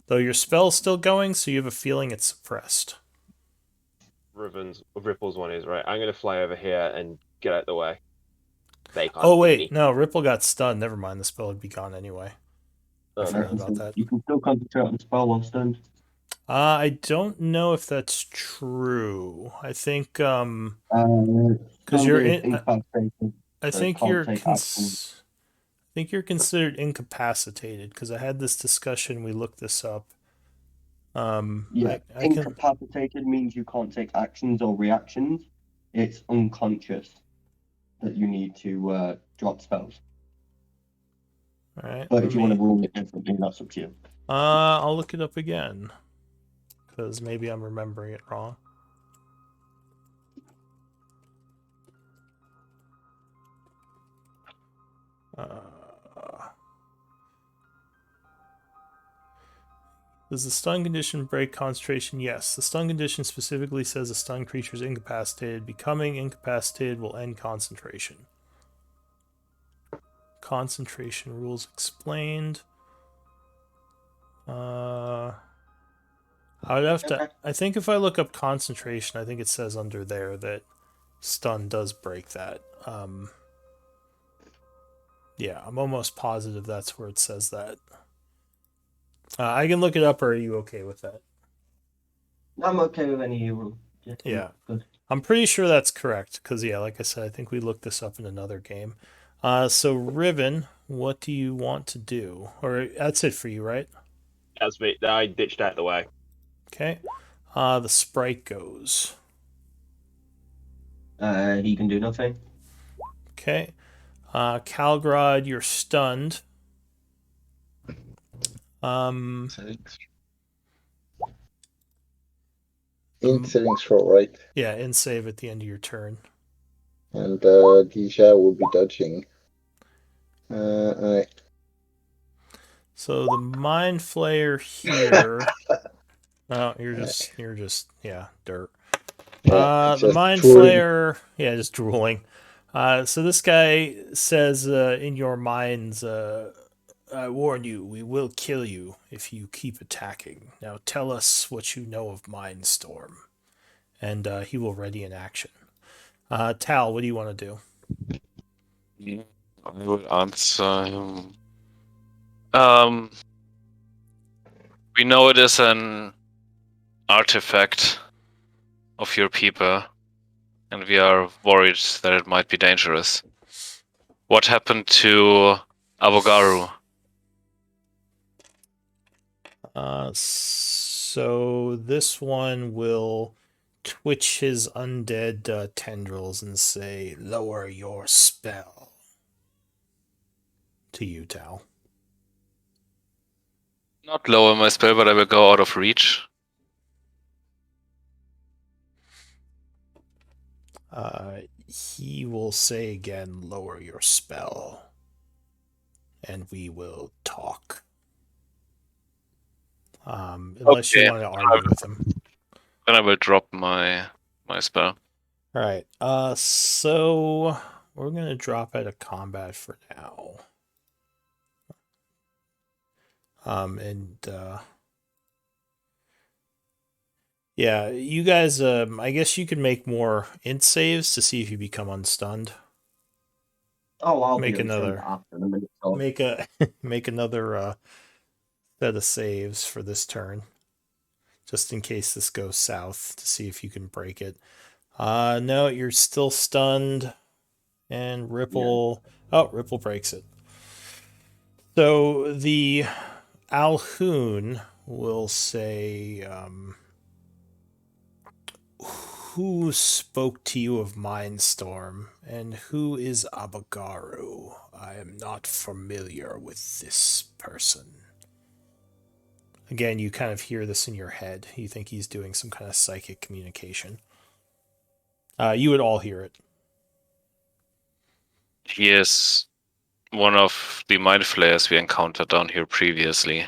B: Though your spell's still going, so you have a feeling it's suppressed.
E: Ripple's one is, right? I'm going to fly over here and get out the way. They can't
B: Oh,
E: see
B: wait.
E: me.
B: No, Ripple got stunned. Never mind. The spell would be gone anyway. I
E: Oh,
B: forgot
E: no.
B: about that.
F: You can still concentrate on the spell while stunned.
B: I don't know if that's true. I think because you're
F: Stunned is
B: in.
F: incapacitated.
B: I
F: So
B: think
F: can't
B: you're
F: take action.
B: I think you're considered incapacitated because I had this discussion. We looked this up.
F: Yeah,
B: I can.
F: incapacitated means you can't take actions or reactions. It's unconscious that you need to drop spells.
B: All right.
F: But if you want to rule it differently, that's up to you.
B: I'll look it up again because maybe I'm remembering it wrong. Does the stun condition break concentration? Yes. The stun condition specifically says a stun creature is incapacitated. Becoming incapacitated will end concentration. Concentration rules explained. I would have to.
F: Okay.
B: I think if I look up concentration, I think it says under there that stun does break that. Yeah, I'm almost positive that's where it says that. I can look it up, or are you okay with that?
F: I'm okay with any rule.
B: Yeah.
F: Good.
B: I'm pretty sure that's correct, because, yeah, like I said, I think we looked this up in another game. So, Riven, what do you want to do? Or that's it for you, right?
E: That's me. I ditched out the way.
B: Okay. The sprite goes.
F: He can do nothing.
B: Okay. Calgrod, you're stunned.
A: In savings throw, right?
B: Yeah, in save at the end of your turn.
A: And Dija will be dodging. Alright.
B: So the Mind Flayer here. Oh, you're just yeah, dirt.
A: Yeah,
B: The Mind
A: drooling.
B: Flayer, yeah, just drooling. So this guy says in your minds, I warn you, we will kill you if you keep attacking. Now tell us what you know of Mindstorm. And he will ready an action. Tal, what do you want to do?
D: I would answer him. We know it is an artifact of your people, and we are worried that it might be dangerous. What happened to Avogaru?
B: So this one will twitch his undead tendrils and say, lower your spell. to you, Tal.
D: Not lower my spell, but I will go out of reach.
B: He will say again, lower your spell, and we will talk. Unless you want to argue with him.
D: Then I will drop my spell.
B: All right. So we're gonna drop out of combat for now. Yeah, you guys. I guess you could make more int saves to see if you become unstunned.
F: Oh, I'll
B: Make
F: be
B: another.
F: after the minute. So.
B: Make another set of saves for this turn, just in case this goes south, to see if you can break it. No, you're still stunned, and Ripple. Yeah. Oh, Ripple breaks it. So the Alhoon will say, who spoke to you of Mindstorm, and who is Abagaru? I am not familiar with this person. Again, you kind of hear this in your head. You think he's doing some kind of psychic communication. You would all hear it.
D: He is one of the mind flayers we encountered down here previously.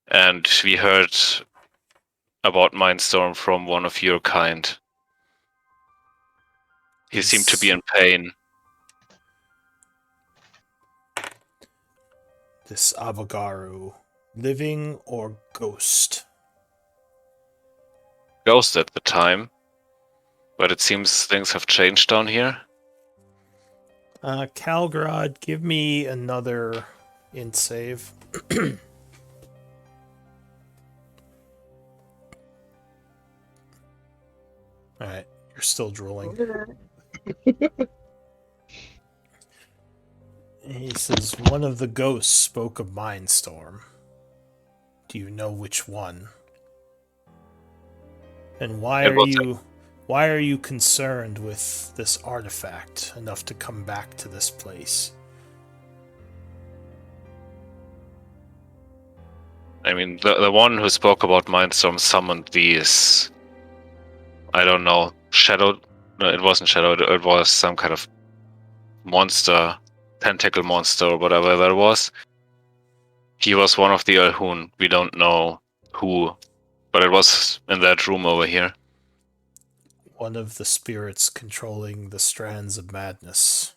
D: And we heard about Mindstorm from one of your kind. He seemed to be in pain.
B: This Abagaru, living or ghost?
D: Ghost at the time. But it seems things have changed down here.
B: Calgrad, give me another int save. Alright, you're still drooling. He says, one of the ghosts spoke of Mindstorm. Do you know which one? And why are you concerned with this artifact enough to come back to this place?
D: I mean, the one who spoke about Mindstorm summoned these... I don't know, Shadow... No, it wasn't Shadow, it was some kind of monster, tentacle monster or whatever that was. He was one of the Alhoon. We don't know who, but it was in that room over here.
B: One of the spirits controlling the strands of madness.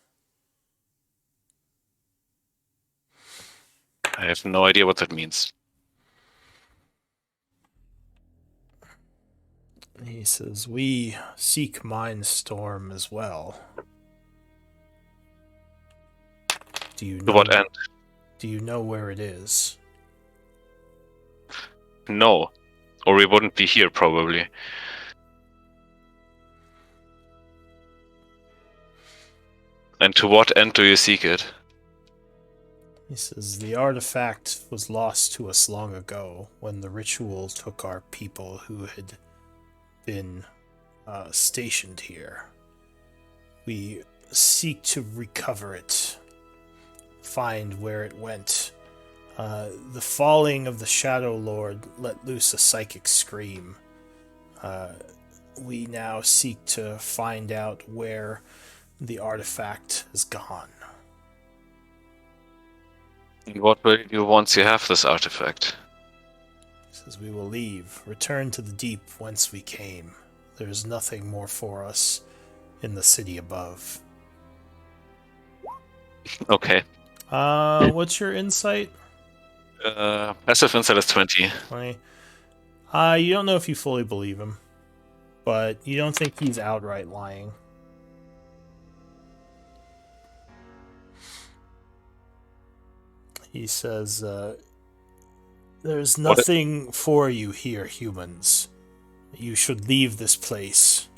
D: I have no idea what that means.
B: He says, we seek Mindstorm as well. Do you know,
D: to what end?
B: Do you know where it is?
D: No. Or we wouldn't be here, probably. And to what end do you seek it?
B: He says, the artifact was lost to us long ago when the ritual took our people who had been stationed here. We seek to recover it, find where it went. The falling of the Shadowlord let loose a psychic scream. We now seek to find out where the artifact has gone.
D: What will you do once you have this artifact?
B: He says, we will leave, return to the deep whence we came. There is nothing more for us in the city above.
D: Okay.
B: What's your insight?
D: Passive insight is 20.
B: 20. You don't know if you fully believe him, but you don't think he's outright lying. He says, there's nothing for you here, humans. You should leave this place.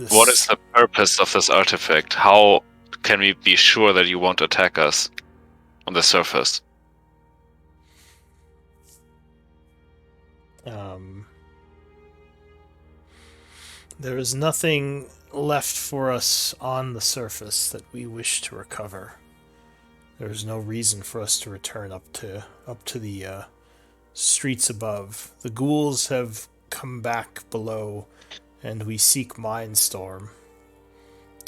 D: What is the purpose of this artifact? How can we be sure that you won't attack us on the surface?
B: There is nothing left for us on the surface that we wish to recover. There's no reason for us to return up to the streets above. The ghouls have come back below, and we seek Mindstorm.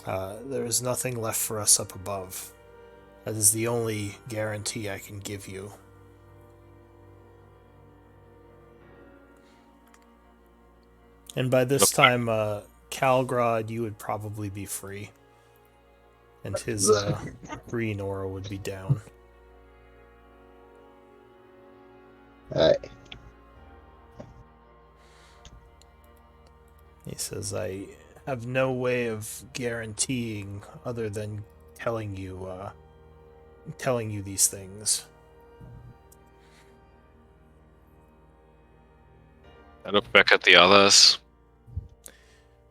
B: There is nothing left for us up above. That is the only guarantee I can give you. And by this time, Calgrod, you would probably be free. And his green aura would be down. He says, I have no way of guaranteeing other than telling you these things.
D: I look back at the others.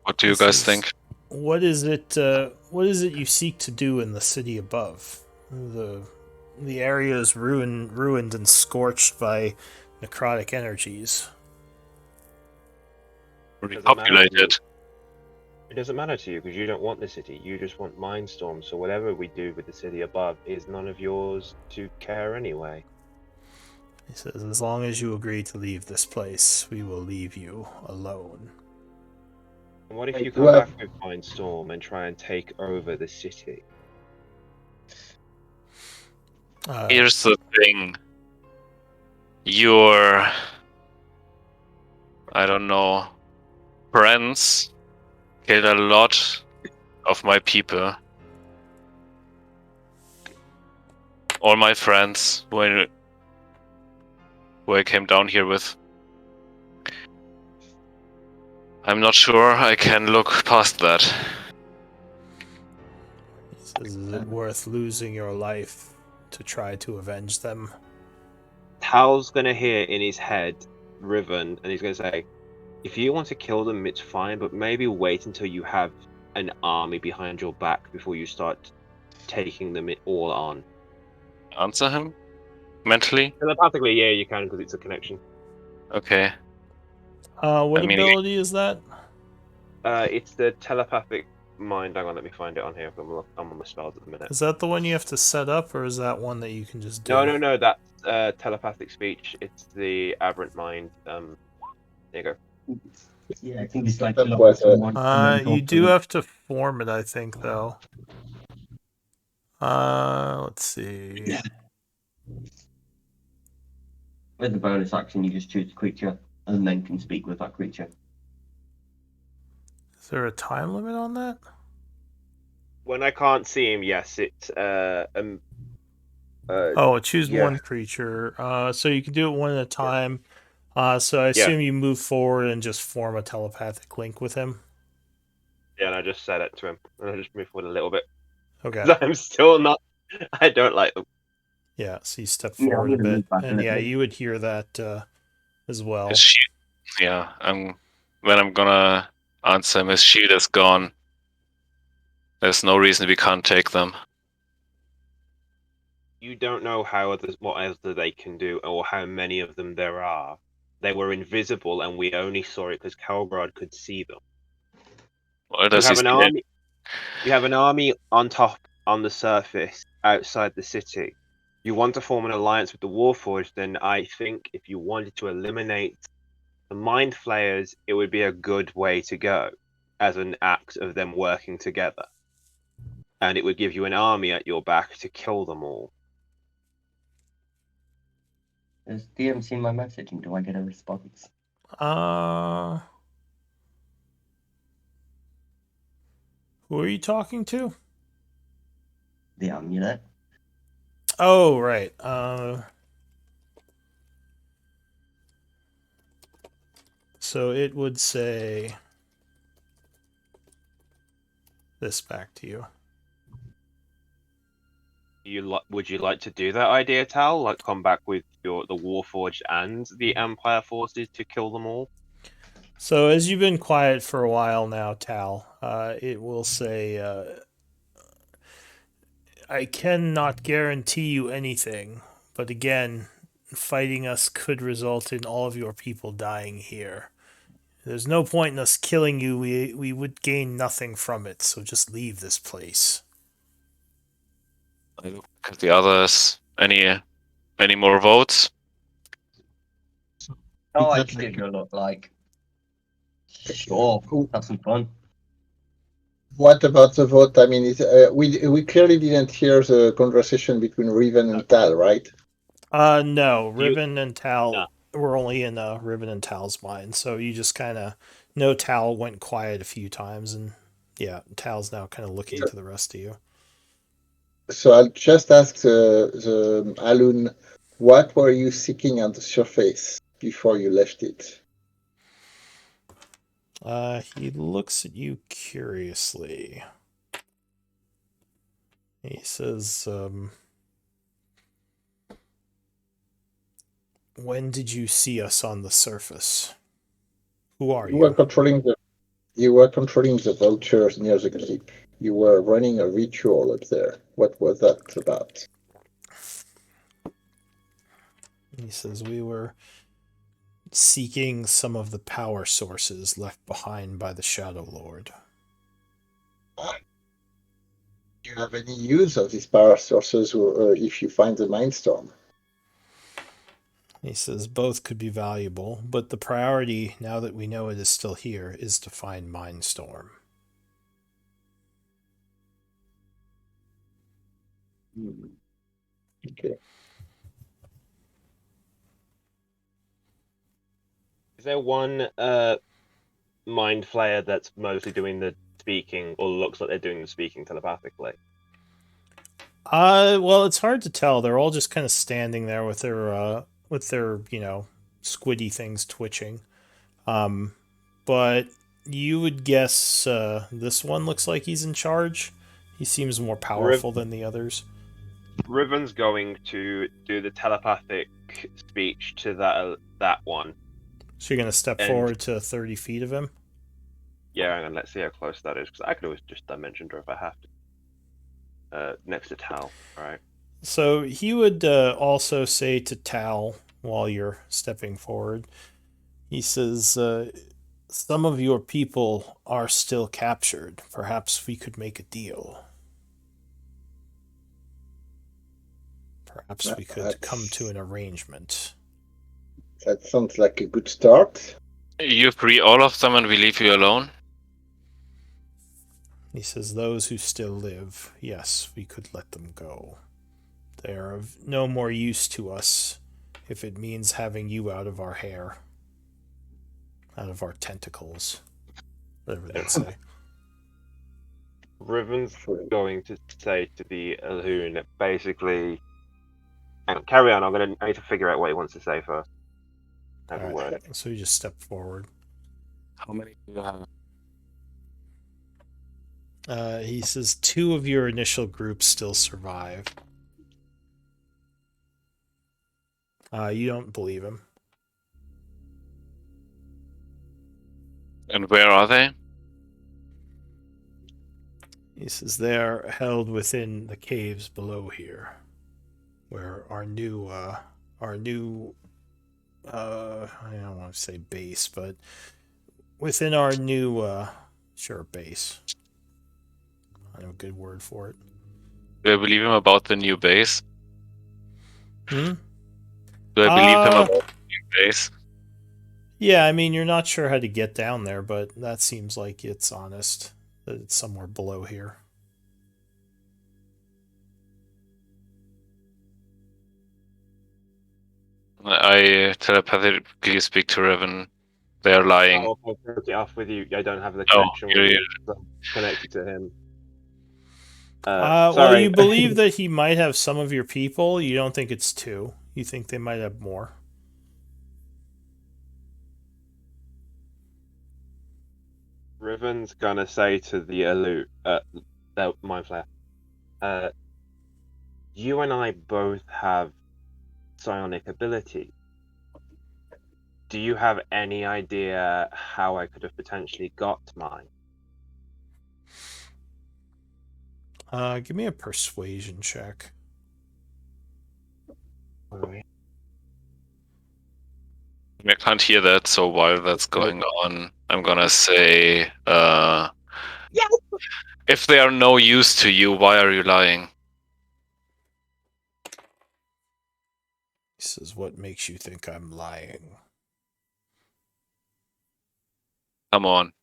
D: What do you guys think?
B: What is it you seek to do in the city above? The area is ruined and scorched by necrotic energies.
D: Repopulated.
E: It doesn't matter to you because you don't want the city. You just want Mindstorm. So whatever we do with the city above is none of yours to care anyway.
B: He says, as long as you agree to leave this place, we will leave you alone.
E: And what if you come back with Mindstorm and try and take over the city?
D: Here's the thing. Your, I don't know, friends killed a lot of my people. All my friends who I came down here with. I'm not sure I can look past that.
B: He says, is it worth losing your life to try to avenge them?
E: Tal's gonna hear in his head Riven, and he's gonna say, if you want to kill them, it's fine, but maybe wait until you have an army behind your back before you start taking them all on.
D: Answer him? Mentally?
E: Telepathically, yeah, you can because it's a connection.
D: Okay.
B: What ability is that?
E: It's the telepathic mind. Hang on, let me find it on here. I'm on my spells at the minute.
B: Is that the one you have to set up, or is that one that you can just do?
E: No, that's telepathic speech. It's the aberrant mind. There you go.
F: Yeah, I think it's like
B: you do have to form it, I think, though. Let's see.
F: With the bonus action, you just choose a creature and then can speak with that creature.
B: Is there a time limit on that?
E: When I can't see him, yes, it's
B: choose one creature. So you can do it one at a time. So I assume you move forward and just form a telepathic link with him.
E: Yeah, and I just said it to him, and I just move forward a little bit.
B: Okay.
E: I'm still not. I don't like them.
B: Yeah, so you step forward a bit, and you would hear that as well.
D: His shield, when I'm gonna answer him, his shield is gone. There's no reason we can't take them.
E: You don't know what else they can do, or how many of them there are. They were invisible, and we only saw it because Calgrod could see them.
D: Well, does
E: you have an army on top, on the surface, outside the city. You want to form an alliance with the Warforged, then I think if you wanted to eliminate the Mind Flayers, it would be a good way to go, as an act of them working together. And it would give you an army at your back to kill them all.
F: Has DM seen my message, and do I get a response?
B: Who are you talking to?
F: The amulet.
B: Oh, right. So it would say this back to you.
E: Would you like to do that idea, Tal? Like come back with the Warforged and the Empire forces to kill them all?
B: So as you've been quiet for a while now, Tal, it will say, I cannot guarantee you anything, but again, fighting us could result in all of your people dying here. There's no point in us killing you. We would gain nothing from it, so just leave this place.
D: I look at the others. Any more votes?
F: I like to give you a look like. Sure, have some fun.
A: What about the vote? I mean, we clearly didn't hear the conversation between Riven and Tal, right?
B: No,
E: You-
B: Riven and Tal were only in Riven and Tal's mind, so you just kind of know Tal went quiet a few times, and yeah, Tal's now kind of looking to the rest of you.
A: So I'll just ask the Alun, what were you seeking on the surface before you left it?
B: He looks at you curiously. He says, when did you see us on the surface? Who are
A: You were
B: you?
A: controlling the vultures near the keep. You were running a ritual up there. What was that about?
B: He says, we were seeking some of the power sources left behind by the Shadowlord.
A: Do you have any use of these power sources if you find the Mindstorm?
B: He says both could be valuable, but the priority, now that we know it is still here, is to find Mindstorm.
A: Okay.
E: Is there one mind flayer that's mostly doing the speaking, or looks like they're doing the speaking telepathically?
B: Well, it's hard to tell. They're all just kind of standing there with their squiddy things twitching. But you would guess this one looks like he's in charge. He seems more powerful than the others.
E: Riven's going to do the telepathic speech to that one.
B: So you're gonna step forward to 30 feet of him.
E: Yeah, and let's see how close that is, because I could always just dimension door if I have to. Next to Tal, right?
B: So he would also say to Tal while you're stepping forward, he says, some of your people are still captured. Perhaps we could make a deal. Perhaps we could come to an arrangement.
A: That sounds like a good start.
D: You free all of them and we leave you alone?
B: He says, those who still live, yes, we could let them go. They are of no more use to us if it means having you out of our hair, out of our tentacles, whatever they say.
E: Riven's going to say to the Alhoon, basically, hang on, carry on. I need to figure out what he wants to say first. Have a word.
B: So you just step forward.
D: How many do you have?
B: He says 2 of your initial group still survive. You don't believe him.
D: And where are they?
B: He says they're held within the caves below here, where our new I don't want to say base, but within our new base. I know a good word for it.
D: Do I believe him about the new base?
B: Hmm?
D: Do I believe him about the new base?
B: Yeah, I mean, you're not sure how to get down there, but that seems like it's honest that it's somewhere below here.
D: I telepathically speak to Riven. They are lying.
E: I'll put it off with you. I don't have the connection with you. So connected to him.
B: Well,
E: sorry.
B: you believe that he might have some of your people. You don't think it's 2. You think they might have more.
E: Riven's gonna say to the the mind flayer, you and I both have psionic ability. Do you have any idea how I could have potentially got mine?
B: Give me a persuasion check.
E: Alright.
D: I can't hear that, so while that's going on, I'm gonna say, if they are no use to you, why are you lying?
B: He says, "What makes you think I'm lying?"
D: Come on.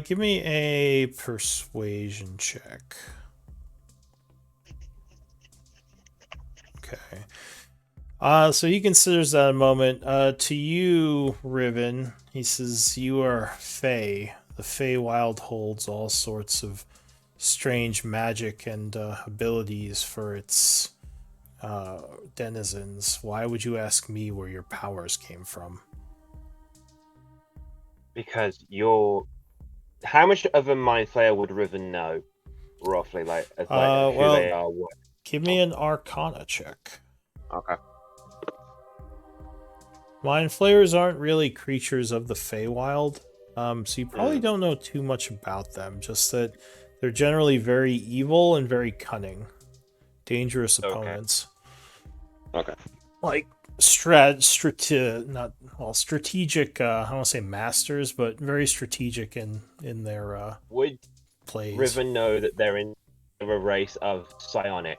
B: Give me a persuasion check. Okay. So he considers that a moment. To you, Riven, he says, "You are Fey. The Feywild holds all sorts of strange magic and abilities for its denizens. Why would you ask me where your powers came from?"
E: Because you're. How much of a mind flayer would Riven know, roughly, like as like who they
B: Well,
E: are? What?
B: give me an Arcana check.
E: Okay.
B: Mind flayers aren't really creatures of the Feywild, so you probably
E: Mm.
B: don't know too much about them. Just that they're generally very evil and very cunning, dangerous
E: Okay.
B: opponents.
E: Okay.
B: Like not well, strategic. I don't want to say masters, but very strategic in their
E: Would
B: plays.
E: Riven know that they're in a race of psionic?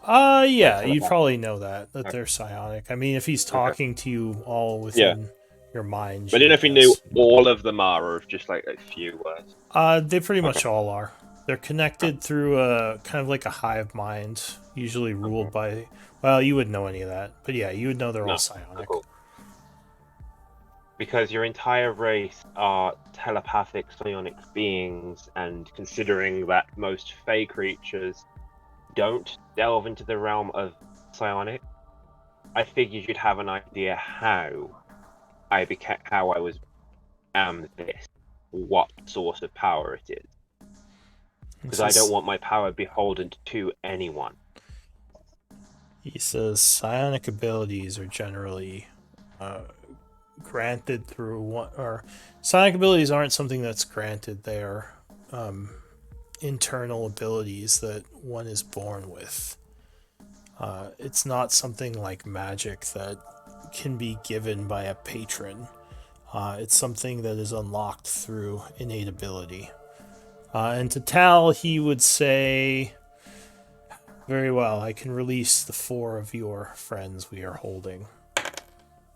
B: Yeah,
E: Like
B: you'd
E: telepathy?
B: probably know that
E: Okay.
B: they're psionic. I mean, if he's
E: Okay.
B: talking to you all within your mind,
E: But I didn't know if he knew all of them are, or if just like a few words.
B: They pretty much
E: Okay.
B: all are. They're connected through a kind of like a hive mind, usually ruled by. Well, you wouldn't know any of that, but yeah, you would know they're all
E: No.
B: psionic.
E: Cool. Because your entire race are telepathic psionic beings, and considering that most Fey creatures don't delve into the realm of psionic, I figured you'd have an idea how I am this, what source of power it is. Because I don't want my power beholden to anyone.
B: He says psionic abilities are generally granted through one, or psionic abilities aren't something that's granted. They are internal abilities that one is born with. It's not something like magic that can be given by a patron. It's something that is unlocked through innate ability. And to Tal, he would say, "Very well, I can release the 4 of your friends we are holding."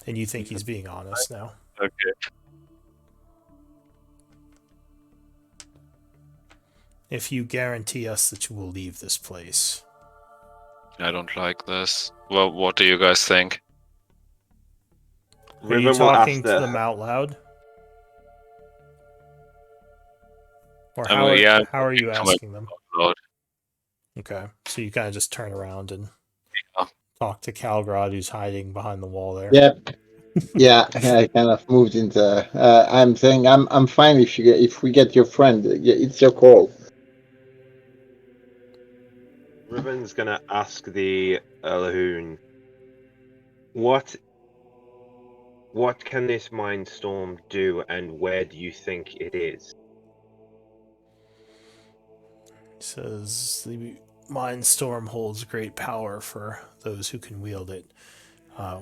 B: And you think he's being honest now?
D: Okay.
B: If you guarantee us that you will leave this place.
D: I don't like this. Well, what do you guys think?
B: Are you talking to them out loud? Or how are you asking them?
D: Loud.
B: Okay, so you kind of just turn around and
D: Yeah.
B: talk to Calgrad, who's hiding behind the wall there.
A: Yep. Yeah, I kind of moved into. I'm saying I'm fine if we get your friend. It's your call.
E: Riven's gonna ask the Ellahoon, what can this mind storm do, and where do you think it is?
B: He says the Mind Storm holds great power for those who can wield it.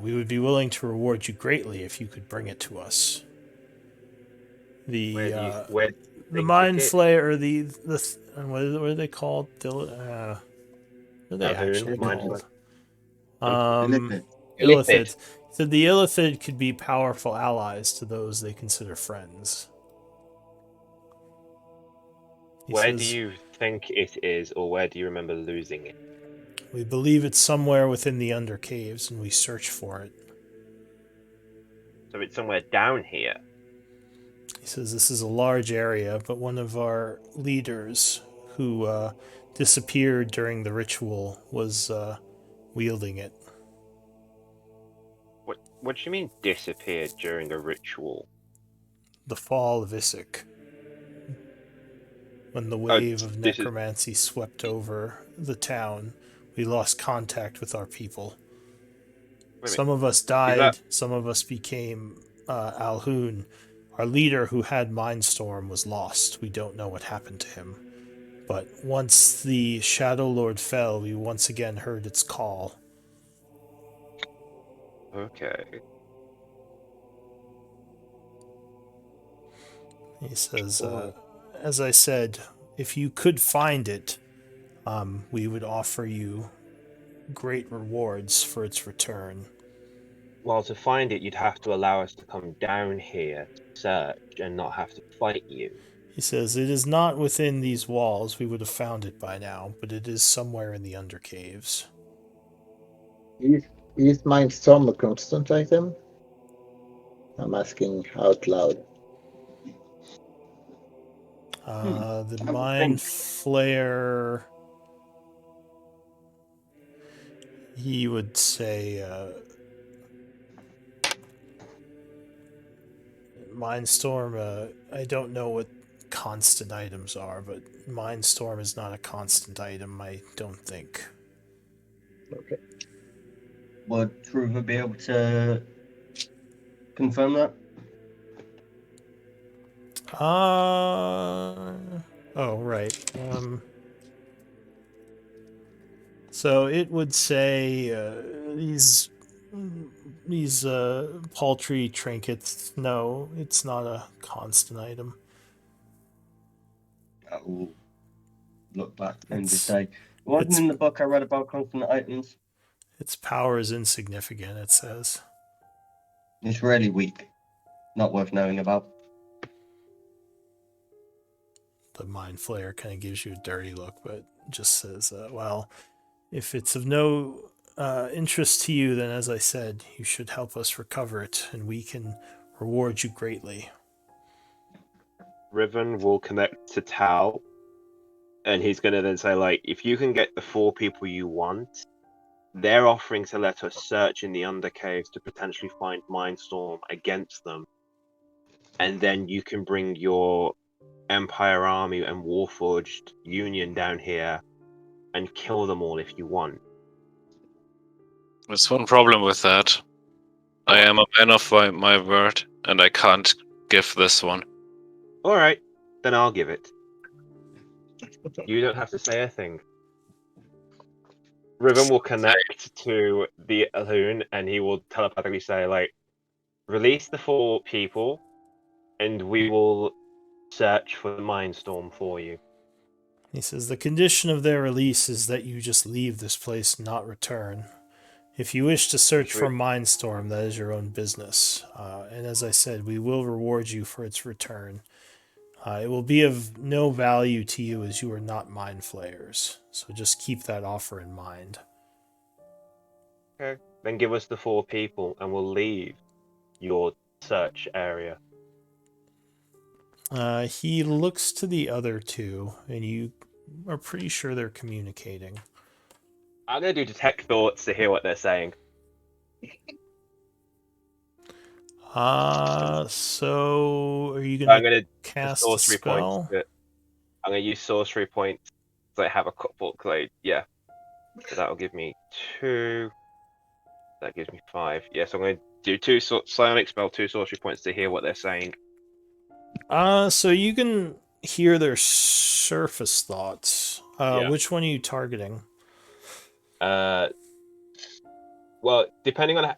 B: We would be willing to reward you greatly if you could bring it to us. The Mind Flayer, or what are they called? What are they actually called? Illithid. So the Illithid could be powerful allies to those they consider friends.
E: Where do you think it is, or where do you remember losing it?
B: We believe it's somewhere within the Undercaves, and we search for it.
E: So it's somewhere down here.
B: He says this is a large area, but one of our leaders who disappeared during the ritual was wielding it.
E: What do you mean disappeared during a ritual?
B: The fall of Isik. When the wave of necromancy swept over the town, we lost contact with our people. Some of us died, some of us became Alhoon. Our leader, who had Mindstorm, was lost. We don't know what happened to him. But once the Shadowlord fell, we once again heard its call.
E: Okay.
B: He says, as I said, if you could find it, we would offer you great rewards for its return.
E: Well, to find it, you'd have to allow us to come down here to search and not have to fight you.
B: He says, "It is not within these walls. We would have found it by now, but it is somewhere in the undercaves."
A: Is Mindstorm a constant item? I'm asking out loud.
B: The
F: I would
B: Mind
F: think.
B: Flayer, he would say, Mindstorm, I don't know what constant items are, but Mindstorm is not a constant item, I don't think.
A: Okay.
F: Would Truva be able to confirm that?
B: Oh, right. So it would say these paltry trinkets. No, it's not a constant item.
F: I will look back and just
B: It's
F: say, it wasn't
B: it's
F: in the book I read about constant items.
B: its power is insignificant. It says.
F: It's really weak. Not worth knowing about.
B: The Mind Flayer kind of gives you a dirty look, but just says, well, if it's of no interest to you, then as I said, you should help us recover it, and we can reward you greatly.
E: Riven will connect to Tal, and he's going to then say, like, if you can get the 4 people you want, they're offering to let us search in the undercaves to potentially find Mindstorm against them. And then you can bring your Empire Army and Warforged Union down here and kill them all if you want.
D: There's one problem with that. I am a man of my word, and I can't give this one.
E: Alright, then I'll give it. You don't have to say a thing. Riven will connect to the Alloon and he will telepathically say, like, release the 4 people and we will search for the Mindstorm for you.
B: He says the condition of their release is that you just leave this place and not return. If you wish to search for Mindstorm, that is your own business. And as I said, we will reward you for its return. It will be of no value to you as you are not Mind Flayers. So just keep that offer in mind.
E: Okay. Then give us the 4 people and we'll leave your search area.
B: He looks to the other 2, and you are pretty sure they're communicating.
E: I'm going to do detect thoughts to hear what they're saying.
B: So are you
E: I'm
B: going
E: going
B: to
E: to
B: cast a
E: sorcery points.
B: spell?
E: I'm going to use sorcery points because I have a couple. Yeah. So that will give me 2. That gives me 5. Yeah, so I'm going to do 2 psionic spell, 2 sorcery points to hear what they're saying.
B: So you can hear their surface thoughts.
E: Yeah.
B: Which one are you targeting?
E: Well, depending on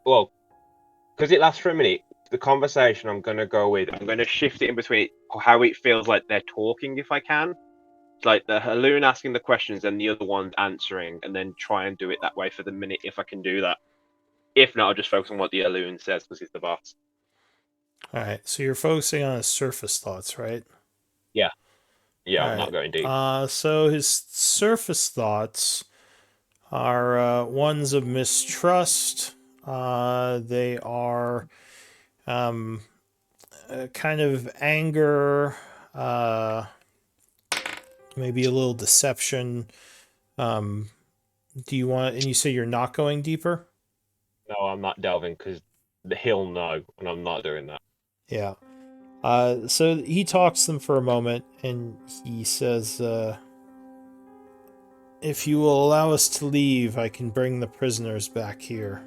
E: because it lasts for a minute. The conversation I'm going to shift it in between how it feels like they're talking if I can. Like the Haloon asking the questions and the other one answering, and then try and do it that way for the minute if I can do that. If not, I'll just focus on what the Haloon says because he's the boss.
B: All right, so you're focusing on his surface thoughts, right?
E: Yeah. Yeah,
B: All
E: I'm not going deep.
B: So his surface thoughts are ones of mistrust. They are kind of anger, maybe a little deception. Do you want? And you say you're not going deeper?
E: No, I'm not delving because he'll know, and I'm not doing that.
B: Yeah. So he talks to them for a moment, and he says, "If you will allow us to leave, I can bring the prisoners back here."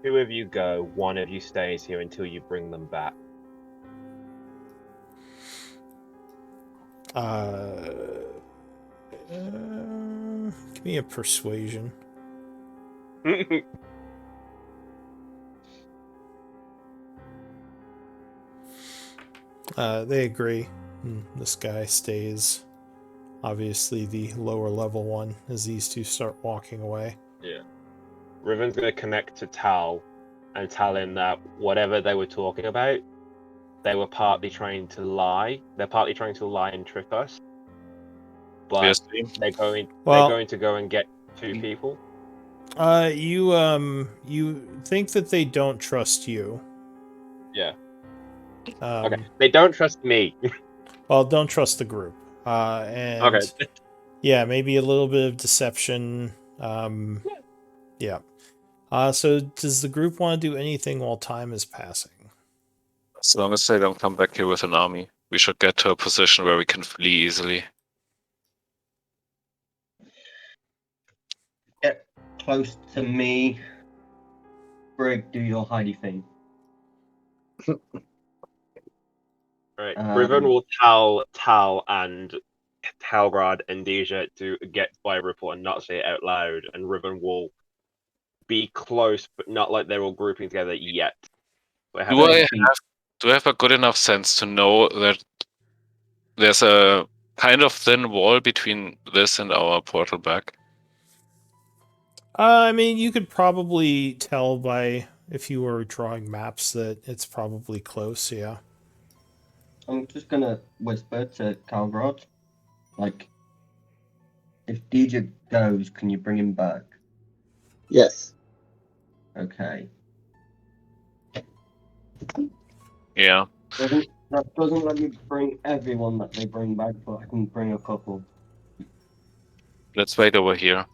E: 2 of you go, 1 of you stays here until you bring them back.
B: Give me a persuasion. They agree. This guy stays. obviously the lower level one, as these two start walking away.
E: Yeah. Riven's going to connect to Tal and tell him that whatever they were talking about, they were partly trying to lie. They're partly trying to lie and trick us. But
D: Obviously.
E: they're going
B: Well-
E: to go and get 2 people.
B: You think that they don't trust you.
E: Yeah.
B: Um,
E: Okay. They don't trust me.
B: Well, don't trust the group. And
E: Okay.
B: yeah, maybe a little bit of deception. Yeah. So does the group want to do anything while time is passing?
D: As long as they don't come back here with an army, we should get to a position where we can flee easily.
F: Get close to me. Brig, do your hidey thing.
E: Right.
F: Um,
E: Riven will tell Tal and Talgrad and Deja to get by report and not say it out loud, and Riven will be close, but not like they're all grouping together yet.
D: Do I have a good enough sense to know that there's a kind of thin wall between this and our portal back?
B: I mean, you could probably tell by if you were drawing maps that it's probably close. Yeah.
F: I'm just gonna whisper to Calgrod, like, if DJ goes, can you bring him back?
A: Yes.
F: Okay.
D: Yeah.
F: That doesn't let me bring everyone that they bring back, but I can bring a couple.
D: Let's wait over here.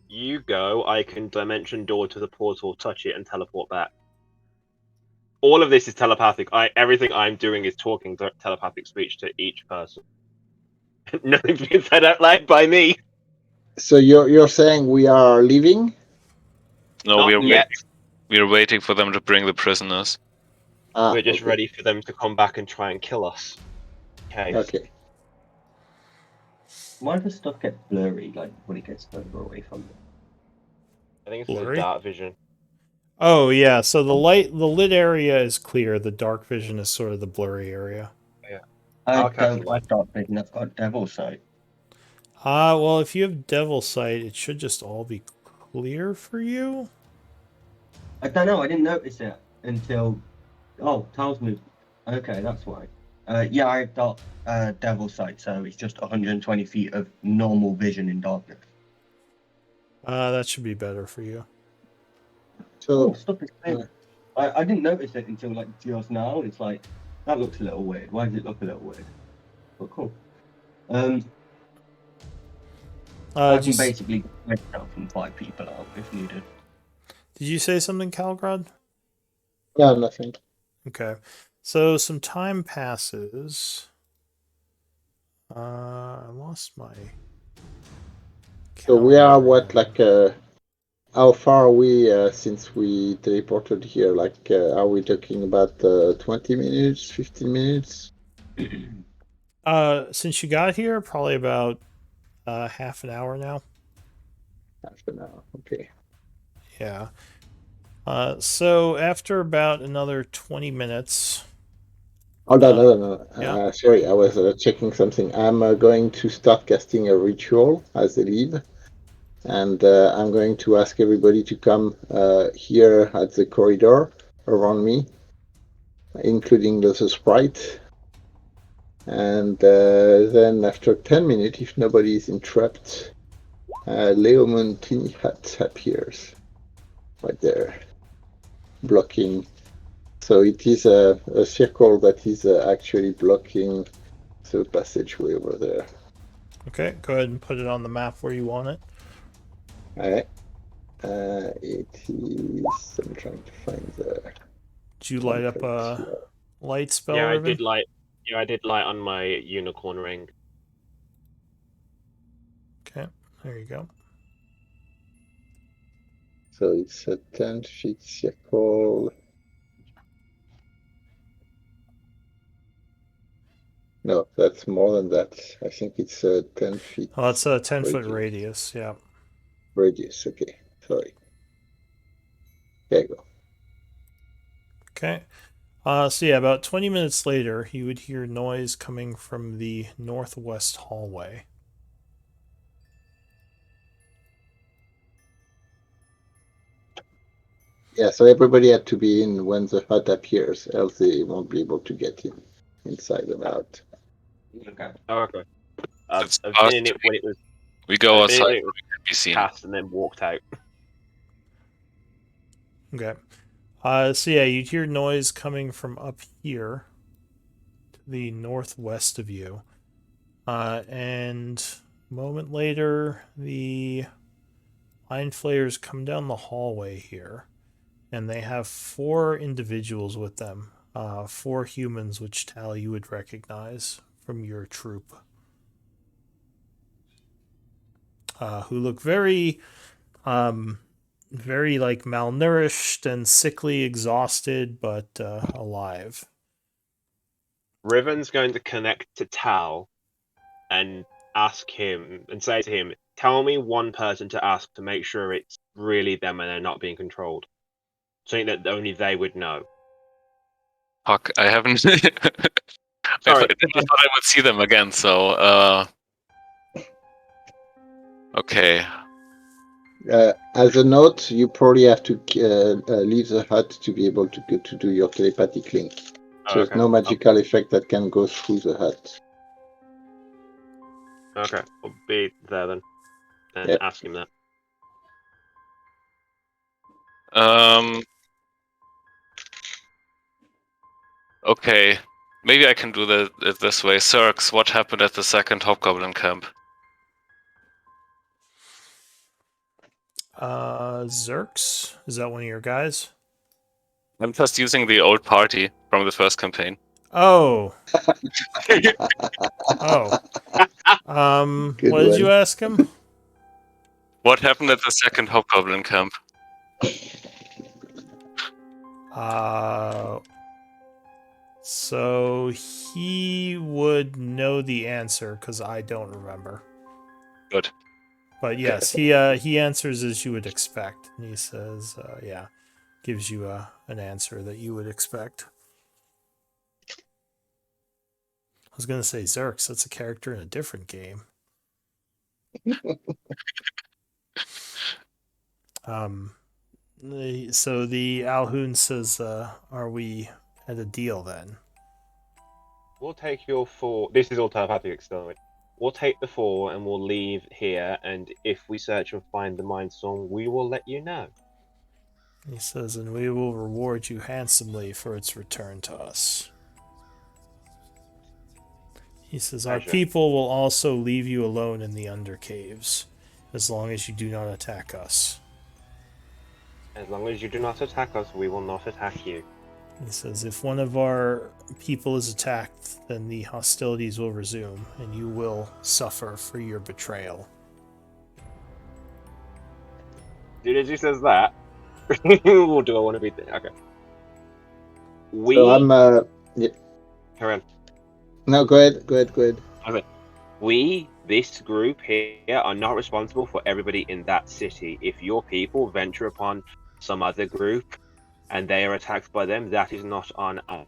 E: You go, I can dimension door to the portal, touch it, and teleport back. All of this is telepathic. Everything I'm doing is talking telepathic speech to each person. Nothing's been said out loud by me.
A: So you're saying we are leaving?
D: No,
E: Not
D: we're
E: yet.
D: we're waiting for them to bring the prisoners.
E: We're just
A: Okay.
E: ready for them to come back and try and kill us. Okay.
A: Okay.
F: Why does stuff get blurry, like, when it gets further away from them?
E: I think it's the
B: Blurry?
E: dark vision.
B: Oh yeah. So the lit area is clear. The dark vision is sort of the blurry area.
F: I
E: Okay,
F: don't
E: so
F: have dark vision, I've got devil sight.
B: Well, if you have devil sight, it should just all be clear for you.
F: I don't know, I didn't notice it until... Oh, Tal's moved. Okay, that's why. Yeah, I've got devil sight, so it's just 120 feet of normal vision in darkness.
B: That should be better for you.
F: Oh,
A: So
F: stuff is clear. I didn't notice it until, like, just now. It's like, that looks a little weird. Why does it look a little weird? But cool. I can
B: Just,
F: basically get myself from 5 people out if needed.
B: did you say something, Calgrad?
A: no, nothing.
B: Okay. So some time passes. I lost my.
A: So we are
B: calendar.
A: what, like, how far are we since we teleported here? Like, are we talking about 20 minutes, 15 minutes?
B: Since you got here, probably about half an hour now.
A: Half an hour. Okay.
B: Yeah. So after about another 20 minutes.
A: Hold on, no.
B: Yeah.
A: Sorry, I was checking something. I'm going to start casting a ritual as they leave. And I'm going to ask everybody to come here at the corridor around me, including the sprite. And then after 10 minutes, if nobody is interrupted, Leo Montini hat appears right there, blocking. So it is a circle that is actually blocking the passageway over there.
B: Okay, go ahead and put it on the map where you want it.
A: All right. It is. I'm trying to find the.
B: Did you light up a light spell?
E: Yeah,
B: Irvin?
E: I did light on my unicorn ring.
B: Okay, there you go.
A: So it's a 10-feet circle. No, that's more than that. I think it's a 10 feet.
B: Oh, that's a 10-foot radius. Yeah.
A: Radius. Okay. Sorry. There you go.
B: Okay. So yeah, about 20 minutes later, you would hear noise coming from the northwest hallway.
A: Yeah, so everybody had to be in when the hut appears, else they won't be able to get inside and out.
F: Okay.
E: Oh, okay.
D: It's
E: I've
D: supposed
E: been in
D: to
E: it when it was.
D: We go
E: I've been in it
D: outside
E: when
D: where
E: it was
D: we can be seen.
E: cast and then walked out.
B: Okay. So yeah, you hear noise coming from up here to the northwest of you. And a moment later, the Mind Flayers come down the hallway here, and they have 4 individuals with them. 4 humans, which Tal you would recognize from your troop. Who look very very like malnourished and sickly, exhausted, but alive.
E: Riven's going to connect to Tal and ask him and say to him, "Tell me one person to ask to make sure it's really them and they're not being controlled. Something that only they would know."
D: Fuck, I haven't.
E: Sorry.
D: I thought I would see them again. So, okay.
A: As a note, you probably have to leave the hut to be able to do your telepathic link. So there's no magical effect that can go through the hut.
E: Okay, I'll be there then and
A: Yep.
E: ask him that.
D: Okay, maybe I can do it this way. Cirx, what happened at the second Hobgoblin camp?
B: Zerx? Is that one of your guys?
D: I'm just using the old party from the first campaign.
B: Oh. Oh.
A: Good
B: What did
A: one.
B: you ask him?
D: What happened at the second Hobgoblin camp?
B: So he would know the answer because I don't remember.
D: Good.
B: But yes, he answers as you would expect. And he says, yeah, gives you an answer that you would expect. I was going to say Zerx, that's a character in a different game. So the Alhoon says, are we at a deal then?
E: We'll take your 4. This is all telepathic externally. We'll take the 4 and we'll leave here, and if we search and find the Mind Storm, we will let you know.
B: He says, and we will reward you handsomely for its return to us. He says, our people will also leave you alone in the Undercaves, as long as you do not attack us.
E: As long as you do not attack us, we will not attack you.
B: He says, if one of our people is attacked, then the hostilities will resume, and you will suffer for your betrayal.
E: Dude, as he says that, or do I want to be there? Okay.
A: So I'm, yeah.
E: Carry on.
A: No, go ahead.
E: Okay. We, this group here, are not responsible for everybody in that city. If your people venture upon some other group and they are attacked by them, that is not on us.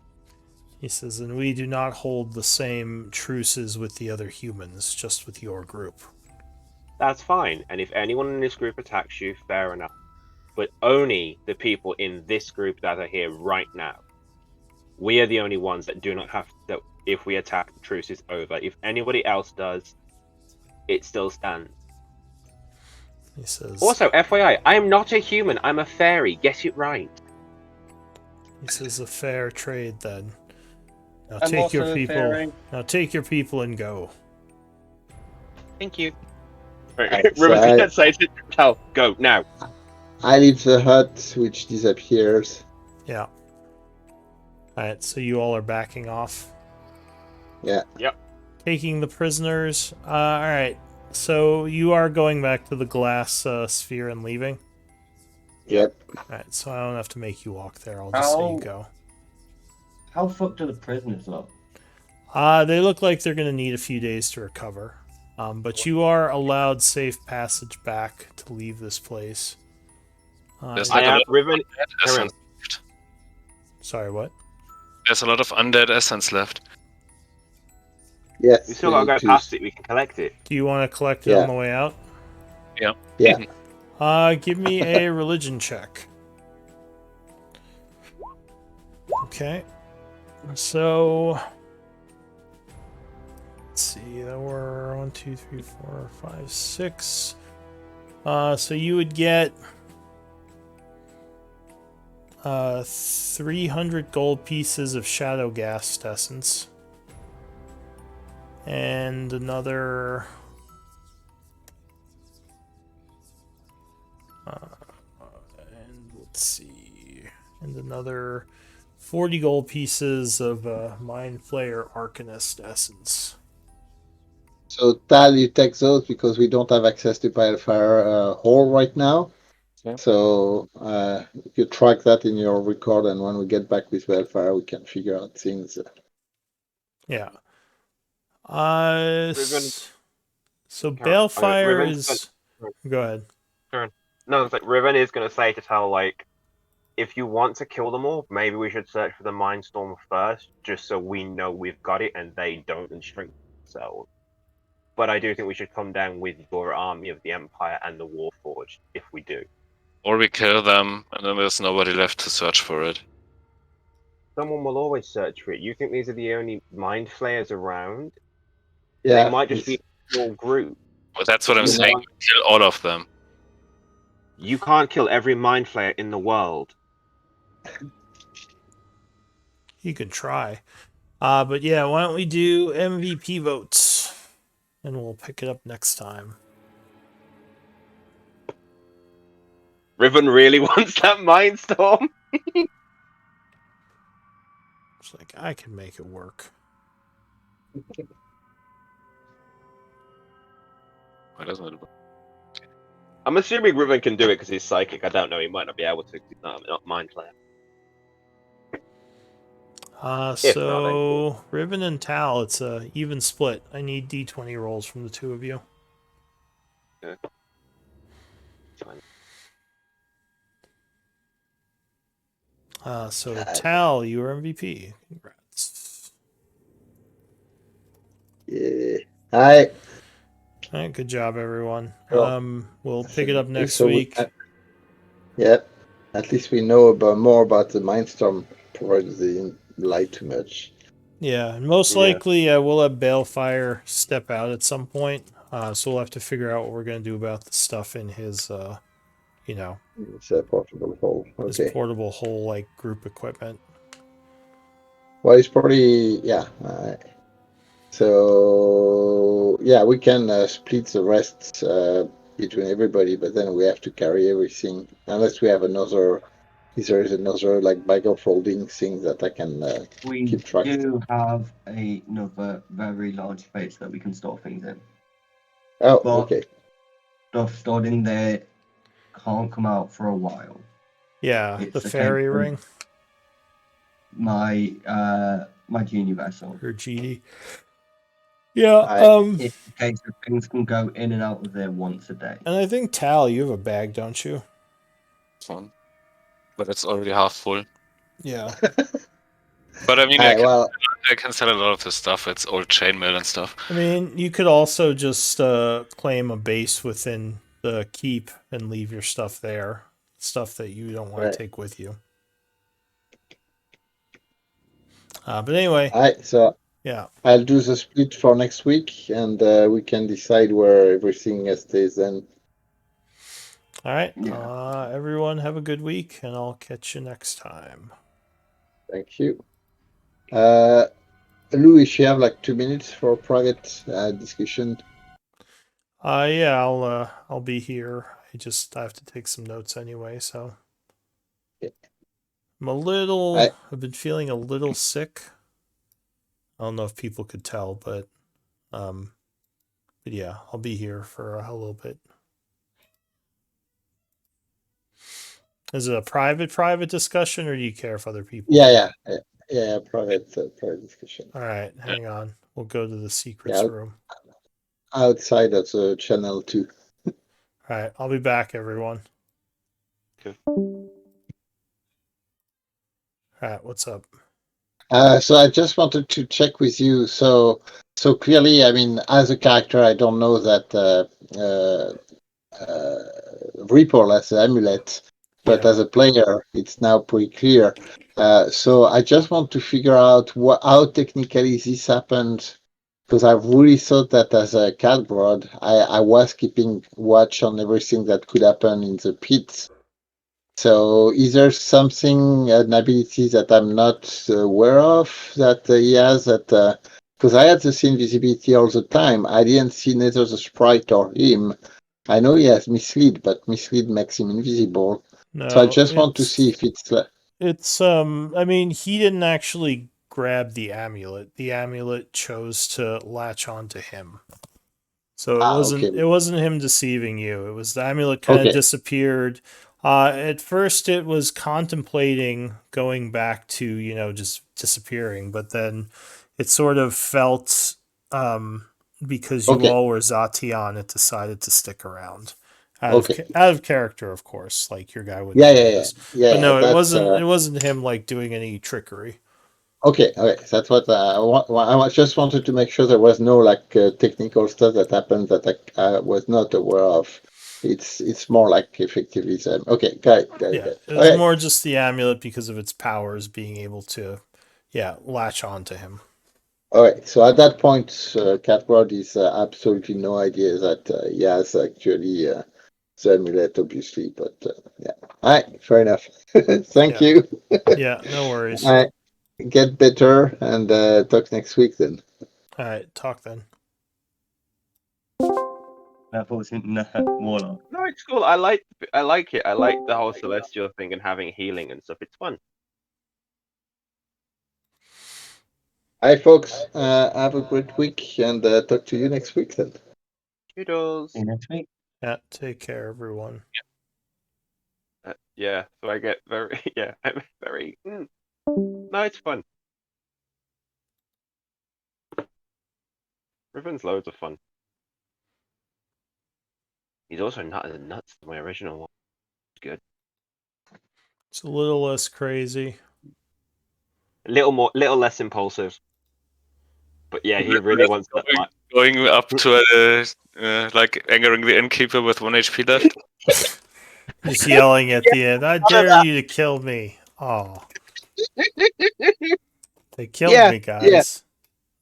B: He says, and we do not hold the same truces with the other humans, just with your group.
E: That's fine, and if anyone in this group attacks you, fair enough. But only the people in this group that are here right now. We are the only ones that do not have that. If we attack, the truce is over. If anybody else does, it still stands.
B: He says,
E: also, FYI, I am not a human. I'm a fairy. Get it right.
B: He says, a fair trade then. Now
F: I'm
B: take your
F: also a
B: people.
F: fairy.
B: Now take your people and go.
E: Thank you.
A: Right,
E: Riven's
A: so
E: gonna say to Tal, go now.
A: I leave the hut, which disappears.
B: Yeah. Alright, so you all are backing off.
A: Yeah.
E: Yep.
B: Taking the prisoners. Alright, so you are going back to the glass sphere and leaving?
A: Yep.
B: Alright, so I don't have to make you walk there. I'll just say you go.
F: How fucked are the prisoners look?
B: They look like they're going to need a few days to recover. But you are allowed safe passage back to leave this place.
D: There's
E: I
D: like a
E: have
D: lot of
E: Riven.
D: undead
E: Carry on.
D: essence left.
B: Sorry, what?
D: There's a lot of undead essence left.
A: Yes.
E: We still gotta go past it. We can collect it.
B: Do you want to collect it on the way out?
D: Yeah.
A: Yeah.
B: Give me a religion check. Okay. So let's see. There were 1, 2, 3, 4, 5, 6. So you would get 300 gold pieces of shadow gas essence, and another. And let's see, and another 40 gold pieces of Mind Flayer Arcanist essence.
A: So Tal, you take those because we don't have access to Wildfire Hall right now.
D: Yeah.
A: So you track that in your record, and when we get back with Wildfire, we can figure out things.
B: Yeah.
E: Riven-
B: So
E: Karen,
B: Balefire
E: Riven's
B: is. Go ahead.
E: No, it's like Riven is going to say to Tal, like, if you want to kill them all, maybe we should search for the Mindstorm first, just so we know we've got it and they don't and shrink themselves. But I do think we should come down with your army of the Empire and the Warforged, if we do.
D: Or we kill them, and then there's nobody left to search for it.
E: Someone will always search for it. You think these are the only Mind Flayers around?
A: Yeah,
E: They might just be a small group.
D: But that's what I'm
A: You
D: saying.
A: know-
D: Kill all of them.
E: You can't kill every Mind Flayer in the world.
B: You could try. But yeah, why don't we do MVP votes? And we'll pick it up next time.
E: Riven really wants that Mindstorm.
B: It's like, I can make it work.
D: Why doesn't it work?
E: I'm assuming Riven can do it because he's psychic. I don't know. He might not be able to. He's not Mind Flayer.
B: So Riven and Tal, it's a even split. I need D20 rolls from the two of you.
E: Okay. Fine.
B: So Tal, you are MVP. Congrats.
A: Yeah. Hi.
B: All right, good job, everyone.
A: Well,
B: We'll pick it up next
A: so
B: week.
A: Yeah. At least we know more about the Mindstorm, provided they didn't lie too much.
B: Yeah, and most likely we'll have Balefire step out at some point. So we'll have to figure out what we're going to do about the stuff in his,
A: It's a portable hole.
B: his
A: Okay.
B: portable whole like group equipment.
A: Well, it's probably so yeah, we can split the rest between everybody, but then we have to carry everything unless we have another. If there is another like bag of holding thing that I can
F: We
A: keep track.
F: do have another very large space that we can store things in.
A: Oh,
F: But
A: okay.
F: stuff stored in there can't come out for a while.
B: Yeah,
F: It's
B: the
F: a
B: fairy
F: case of
B: ring
F: my junior vessel.
B: or GD. Yeah,
F: It's a case of things can go in and out of there once a day.
B: and I think Tal, you have a bag, don't you?
D: Fun. But it's already half full.
B: Yeah.
D: But I mean,
A: I
D: can sell a lot of this stuff. It's old chainmail and stuff.
B: I mean, you could also just claim a base within the keep and leave your stuff there. Stuff that you don't want to take with you. But anyway.
A: So
B: yeah.
A: I'll do the split for next week, and we can decide where everything stays then.
B: All right.
F: Yeah.
B: Everyone have a good week, and I'll catch you next time.
A: Thank you. Louis, you have like 2 minutes for a private discussion.
B: Yeah, I'll be here. I have to take some notes anyway, so.
A: Okay.
B: I've been feeling a little sick. I don't know if people could tell, but yeah, I'll be here for a little bit. Is it a private discussion, or do you care if other people?
A: Yeah, private discussion.
B: All right, hang on. We'll go to the secrets room.
A: Outside of the channel 2.
B: All right, I'll be back, everyone.
E: Okay.
B: All right, what's up?
A: So I just wanted to check with you. So clearly, I mean, as a character, I don't know that Ripple has the amulet, but as a player, it's now pretty clear. So I just want to figure out how technically this happened, because I really thought that as a cat broad, I was keeping watch on everything that could happen in the pit. So is there something, an ability that I'm not aware of that he has that, because I had the same visibility all the time. I didn't see neither the sprite or him. I know he has mislead, but mislead makes him invisible. So I
B: No,
A: just want to see if it's
B: I mean, he didn't actually grab the amulet. The amulet chose to latch onto him. So
A: okay,
B: it wasn't him deceiving you. It was the amulet kind of
A: okay,
B: disappeared. At first it was contemplating going back to, just disappearing, but then it sort of felt because you
A: okay,
B: all were Zatian, it decided to stick around.
A: okay.
B: Out of character, of course. Like your guy wouldn't
A: Yeah,
B: do
A: yeah, yeah,
B: this. But
A: yeah.
B: no,
A: That's
B: it wasn't him like doing any trickery.
A: okay. Okay, that's what just wanted to make sure there was no like technical stuff that happened that I was not aware of. It's more like effectively them. Okay, got it, got it,
B: Yeah,
A: got it.
B: it was
A: Okay,
B: more just the amulet because of its powers being able to, latch on to him.
A: all right. So at that point, Catward is absolutely no idea that he has actually the amulet, obviously. But yeah, all right, fair enough. Thank
B: Yeah,
A: you.
B: yeah, no worries.
A: All right, get better and talk next week then.
B: All right, talk then.
F: That was in Warlock.
E: No, it's cool. I like it. I like the whole celestial thing and having healing and stuff. It's fun.
A: Hi, folks. Have a great week and talk to you next week then.
E: Toodles.
F: See you next week.
B: Yeah, take care, everyone.
E: Yeah, so I get very I'm very. No, it's fun. Riven's loads of fun. He's also not as nuts as my original one. Good.
B: It's a little less crazy.
E: A little less impulsive. But yeah, he really wants that.
D: Going up to like angering the innkeeper with 1 HP left.
B: Just yelling at the end, I dare you to kill me. Oh, they killed me,
E: Yeah.
B: guys.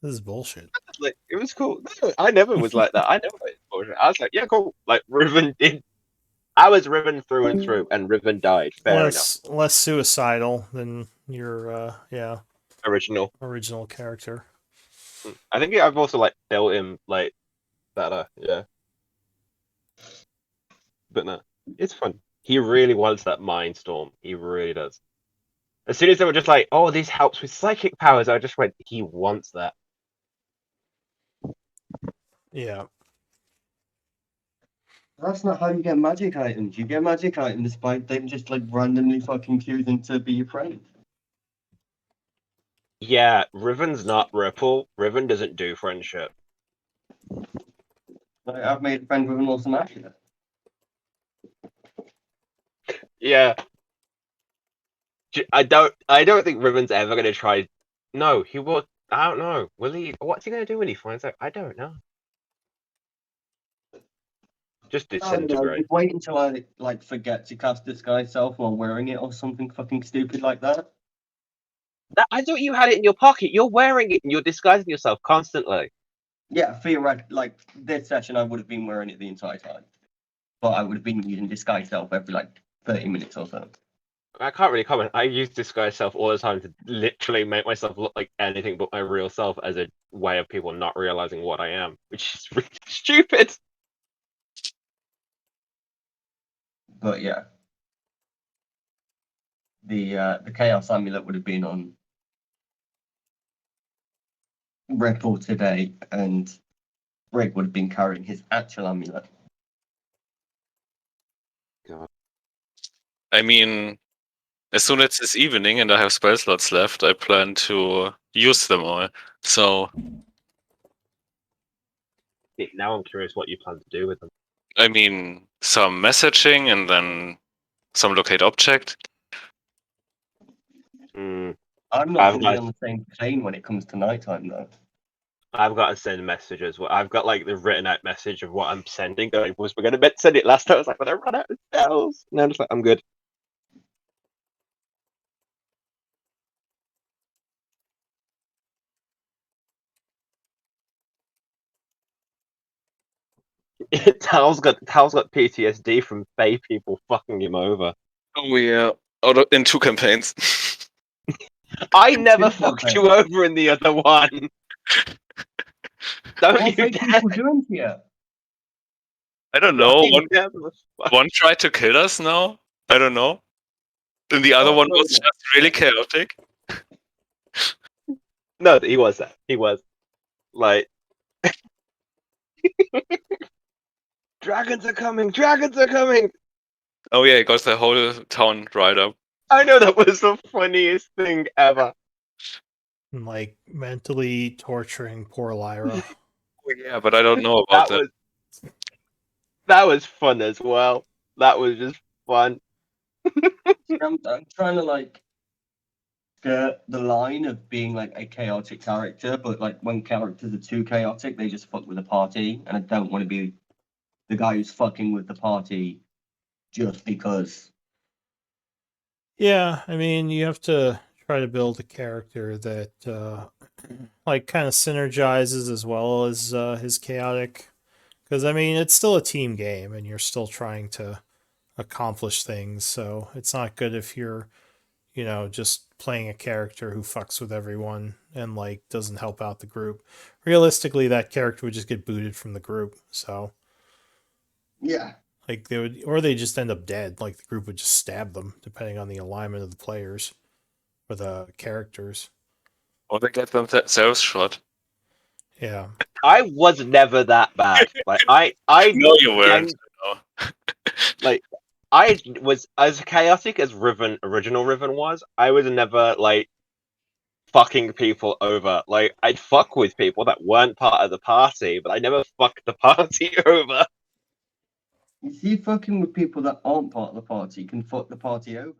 B: This is bullshit.
E: Like, it was cool. No, I never was like that. I never went bullshit. I was like, yeah, cool. Like Riven did. I was Riven through and through, and Riven died. Fair enough.
B: Less suicidal than your
E: Original.
B: character.
E: I think I've also like built him like better. Yeah. But no, it's fun. He really wants that mind storm. He really does. As soon as they were just like, "Oh, this helps with psychic powers," I just went, "He wants that."
B: Yeah.
F: That's not how you get magic items. You get magic items by them just like randomly fucking choosing to be your friend.
E: Yeah, Riven's not Ripple. Riven doesn't do friendship.
F: Like, I've made a friend with an awesome actor.
E: Yeah. I don't think Riven's ever gonna try. No, he will. I don't know. Will he? What's he gonna do when he finds out? I don't know. Just
F: I don't know.
E: disintegrate.
F: Just wait until I like forget to cast Disguise Self while wearing it or something fucking stupid like that.
E: I thought you had it in your pocket. You're wearing it and you're disguising yourself constantly.
F: Yeah, theoretically, like this session, I would have been wearing it the entire time, but I would have been using Disguise Self every like 30 minutes or so.
E: I can't really comment. I use disguise self all the time to literally make myself look like anything but my real self as a way of people not realizing what I am, which is really stupid.
F: But yeah, the Chaos Amulet would have been on Ripple today, and Rick would have been carrying his actual amulet.
E: God.
D: I mean, as soon as it's evening and I have spell slots left, I plan to use them all. So,
E: Now I'm curious what you plan to do with them.
D: I mean, some messaging and then some locate object.
E: Mm,
F: I'm not going to be on the same plane when it comes to nighttime, though.
E: I've got to send messages. I've got like the written out message of what I'm sending. Going, was we going to send it last time? I was like, but I run out of spells. And I'm just like, I'm good. Tal's got PTSD from Fey people fucking him over.
D: Oh yeah, in 2 campaigns.
E: I never
F: Simple
E: fucked
F: thing.
E: you over in the other one. Don't
F: What
E: you
F: fake
E: dare!
F: people doing to you?
D: I don't know.
E: I never fucked.
D: One tried to kill us now. I don't know. And the other
F: Oh,
D: one
F: no,
D: was
F: no.
D: just really chaotic.
E: No, he was that. He was like, dragons are coming! Dragons are coming!
D: Oh yeah, he got the whole town right up.
E: I know that was the funniest thing ever.
B: And, like mentally torturing poor Lyra.
D: Oh yeah, but I don't know about that.
E: That was fun as well. That was just fun.
F: I'm trying to like skirt the line of being like a chaotic character, but like when characters are too chaotic, they just fuck with the party, and I don't want to be the guy who's fucking with the party just because.
B: Yeah, I mean, you have to try to build a character that like kind of synergizes as well as his chaotic, because I mean, it's still a team game and you're still trying to accomplish things, so it's not good if you're, just playing a character who fucks with everyone and like doesn't help out the group. Realistically, that character would just get booted from the group, so
F: Yeah.
B: like they would, or they just end up dead. Like the group would just stab them, depending on the alignment of the players or the characters.
D: Or they get themselves shot.
B: Yeah.
E: I was never that bad. Like I
D: No, you weren't.
E: like I was as chaotic as original Riven was. I was never like fucking people over. Like I'd fuck with people that weren't part of the party, but I never fucked the party over.
F: You see, fucking with people that aren't part of the party can fuck the party over.